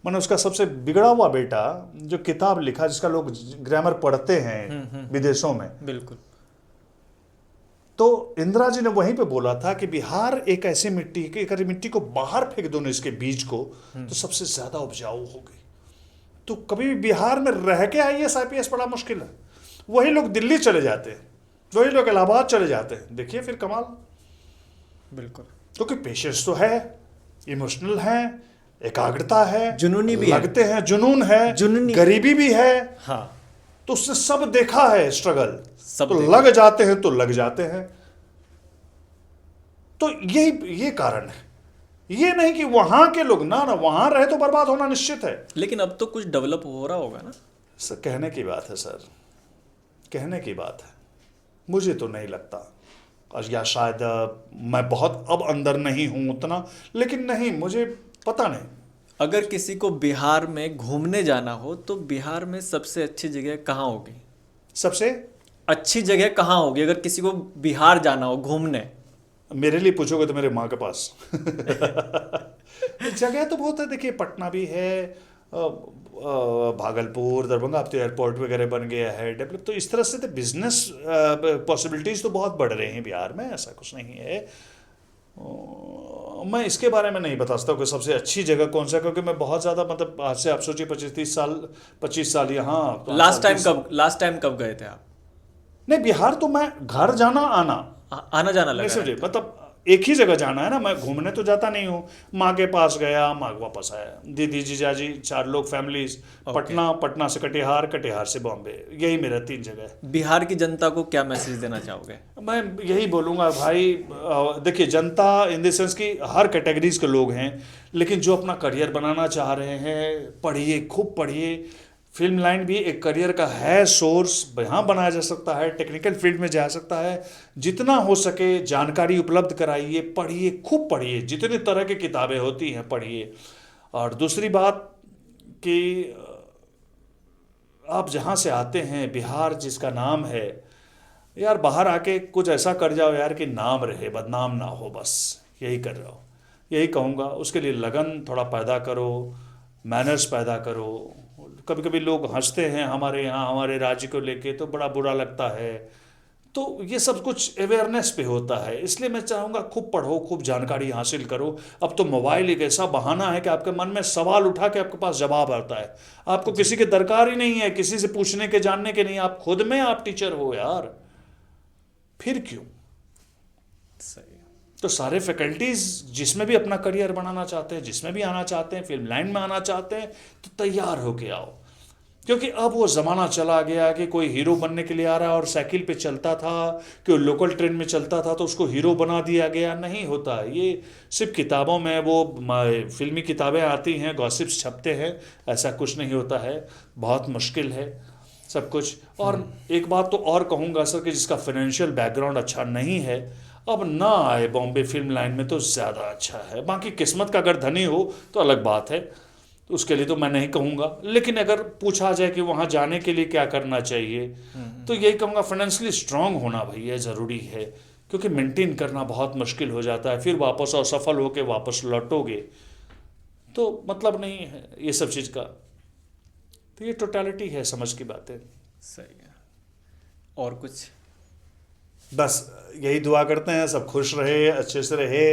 मैंने उसका सबसे बिगड़ा हुआ बेटा जो किताब लिखा जिसका लोग ग्रामर पढ़ते हैं विदेशों में। बिल्कुल। तो इंदिरा जी ने वहीं पे बोला था कि बिहार एक ऐसी मिट्टी है कि अगर मिट्टी को बाहर फेंक दो ना इसके बीज को, तो सबसे ज्यादा उपजाऊ होगी। तो कभी भी बिहार में रह के आईएएस आईपीएस बड़ा मुश्किल है, वही लोग दिल्ली चले जाते हैं, वही लोग इलाहाबाद चले जाते हैं, देखिए फिर कमाल। बिल्कुल। क्योंकि पेशेंस तो है, इमोशनल है, एकाग्रता है, जुनूनी भी है। लगते हैं, जुनून है, जुनूनी। गरीबी भी है, हाँ तो उसने सब देखा है स्ट्रगल, सब तो देखा। लग जाते हैं तो लग जाते हैं। तो ये कारण है, ये नहीं कि वहां के लोग ना वहां रहे तो बर्बाद होना निश्चित है। लेकिन अब तो कुछ डेवलप हो रहा होगा ना सर कहने की बात है सर, कहने की बात है, मुझे तो नहीं लगता, या शायद मैं बहुत अब अंदर नहीं हूं उतना, लेकिन नहीं, मुझे पता नहीं। अगर किसी को बिहार में घूमने जाना हो तो बिहार में सबसे अच्छी जगह कहाँ होगी? सबसे अच्छी जगह कहाँ होगी अगर किसी को बिहार जाना हो घूमने? मेरे लिए पूछोगे तो मेरे माँ के पास जगह तो बहुत है, देखिए पटना भी है, भागलपुर, दरभंगा, अब तो एयरपोर्ट वगैरह बन गया है डेवलप, तो इस तरह से तो बिजनेस पॉसिबिलिटीज़ तो बहुत बढ़ रही हैं बिहार में, ऐसा कुछ नहीं है। मैं इसके बारे में नहीं बता सकता कि सबसे अच्छी जगह कौन सा, क्योंकि मैं बहुत ज़्यादा, मतलब आज से आप सोचिए 25 साल यहाँ, लास्ट टाइम कब गए थे आप? नहीं बिहार तो मैं घर जाना आना, आना जाना नहीं लगा समझे, रहता है। मतलब एक ही जगह जाना है ना, मैं घूमने तो जाता नहीं हूँ, माँ के पास गया, माँ वापस आया, दीदी जीजाजी 4 लोग फैमिलीज, पटना, पटना से कटिहार, कटिहार से बॉम्बे, यही मेरा 3 जगह है। बिहार की जनता को क्या मैसेज देना चाहोगे? मैं यही बोलूँगा भाई, देखिए जनता इन द सेंस की हर कैटेगरीज के लोग हैं, लेकिन जो अपना करियर बनाना चाह रहे हैं, पढ़िए, खूब पढ़िए। फिल्म लाइन भी एक करियर का है सोर्स, यहाँ बनाया जा सकता है, टेक्निकल फील्ड में जा सकता है, जितना हो सके जानकारी उपलब्ध कराइए, पढ़िए, खूब पढ़िए, जितनी तरह की किताबें होती हैं पढ़िए। और दूसरी बात कि आप जहाँ से आते हैं, बिहार जिसका नाम है, यार बाहर आके कुछ ऐसा कर जाओ यार कि नाम रहे, बदनाम ना हो, बस यही कर रहा हो, यही कहूँगा। उसके लिए लगन थोड़ा पैदा करो, मैनर्स पैदा करो। कभी कभी लोग हंसते हैं हमारे यहाँ हमारे राज्य को लेके, तो बड़ा बुरा लगता है, तो ये सब कुछ अवेयरनेस पे होता है। इसलिए मैं चाहूँगा खूब पढ़ो, खूब जानकारी हासिल करो। अब तो मोबाइल एक ऐसा बहाना है कि आपके मन में सवाल उठा के आपके पास जवाब आता है, आपको किसी की दरकार ही नहीं है, किसी से पूछने के जानने के नहीं, आप खुद में आप टीचर हो यार, फिर क्यों? सही। तो सारे फैकल्टीज जिसमें भी अपना करियर बनाना चाहते हैं, जिसमें भी आना चाहते हैं, फिल्म लाइन में आना चाहते हैं, तो तैयार होके आओ। क्योंकि अब वो ज़माना चला गया कि कोई हीरो बनने के लिए आ रहा है और साइकिल पे चलता था, कि लोकल ट्रेन में चलता था तो उसको हीरो बना दिया गया। नहीं होता है ये, सिर्फ किताबों में वो फिल्मी किताबें आती हैं, गॉसिप्स छपते हैं, ऐसा कुछ नहीं होता है, बहुत मुश्किल है सब कुछ। और एक बात तो और कहूँगा सर, कि जिसका फाइनेंशियल बैकग्राउंड अच्छा नहीं है, अब ना आए बॉम्बे फिल्म लाइन में तो ज़्यादा अच्छा है। बाकी किस्मत का अगर धनी हो तो अलग बात है, तो उसके लिए तो मैं नहीं कहूँगा, लेकिन अगर पूछा जाए कि वहाँ जाने के लिए क्या करना चाहिए, तो यही कहूँगा फाइनेंशियली स्ट्रांग होना भैया ज़रूरी है, क्योंकि मेंटेन करना बहुत मुश्किल हो जाता है। फिर वापस असफल होके वापस लौटोगे तो मतलब नहीं है ये सब चीज़ का। तो ये टोटलिटी है, समझ की बातें। सही है। और कुछ? बस यही दुआ करते हैं सब खुश रहे, अच्छे से रहे।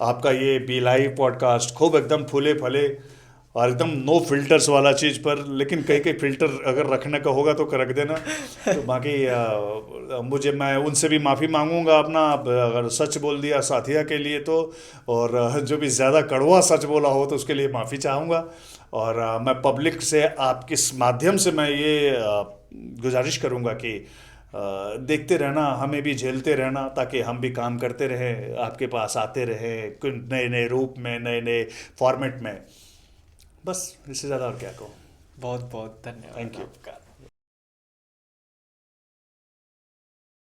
आपका ये बी लाइव पॉडकास्ट खूब एकदम फूले फले और एकदम नो फिल्टर्स वाला चीज़ पर, लेकिन कई कई फिल्टर अगर रखने का होगा तो रख देना। तो बाकी मैं उनसे भी माफ़ी मांगूंगा अपना, अगर सच बोल दिया साथिया के लिए तो, और जो भी ज़्यादा कड़वा सच बोला हो तो उसके लिए माफ़ी चाहूँगा। और मैं पब्लिक से आपके इस माध्यम से मैं ये गुजारिश करूँगा कि देखते रहना, हमें भी झेलते रहना, ताकि हम भी काम करते रहे, आपके पास आते रहे नए नए रूप में, नए नए फॉर्मेट में। बस इससे ज़्यादा और क्या कहूँ। बहुत बहुत धन्यवाद थैंक यू। आपका।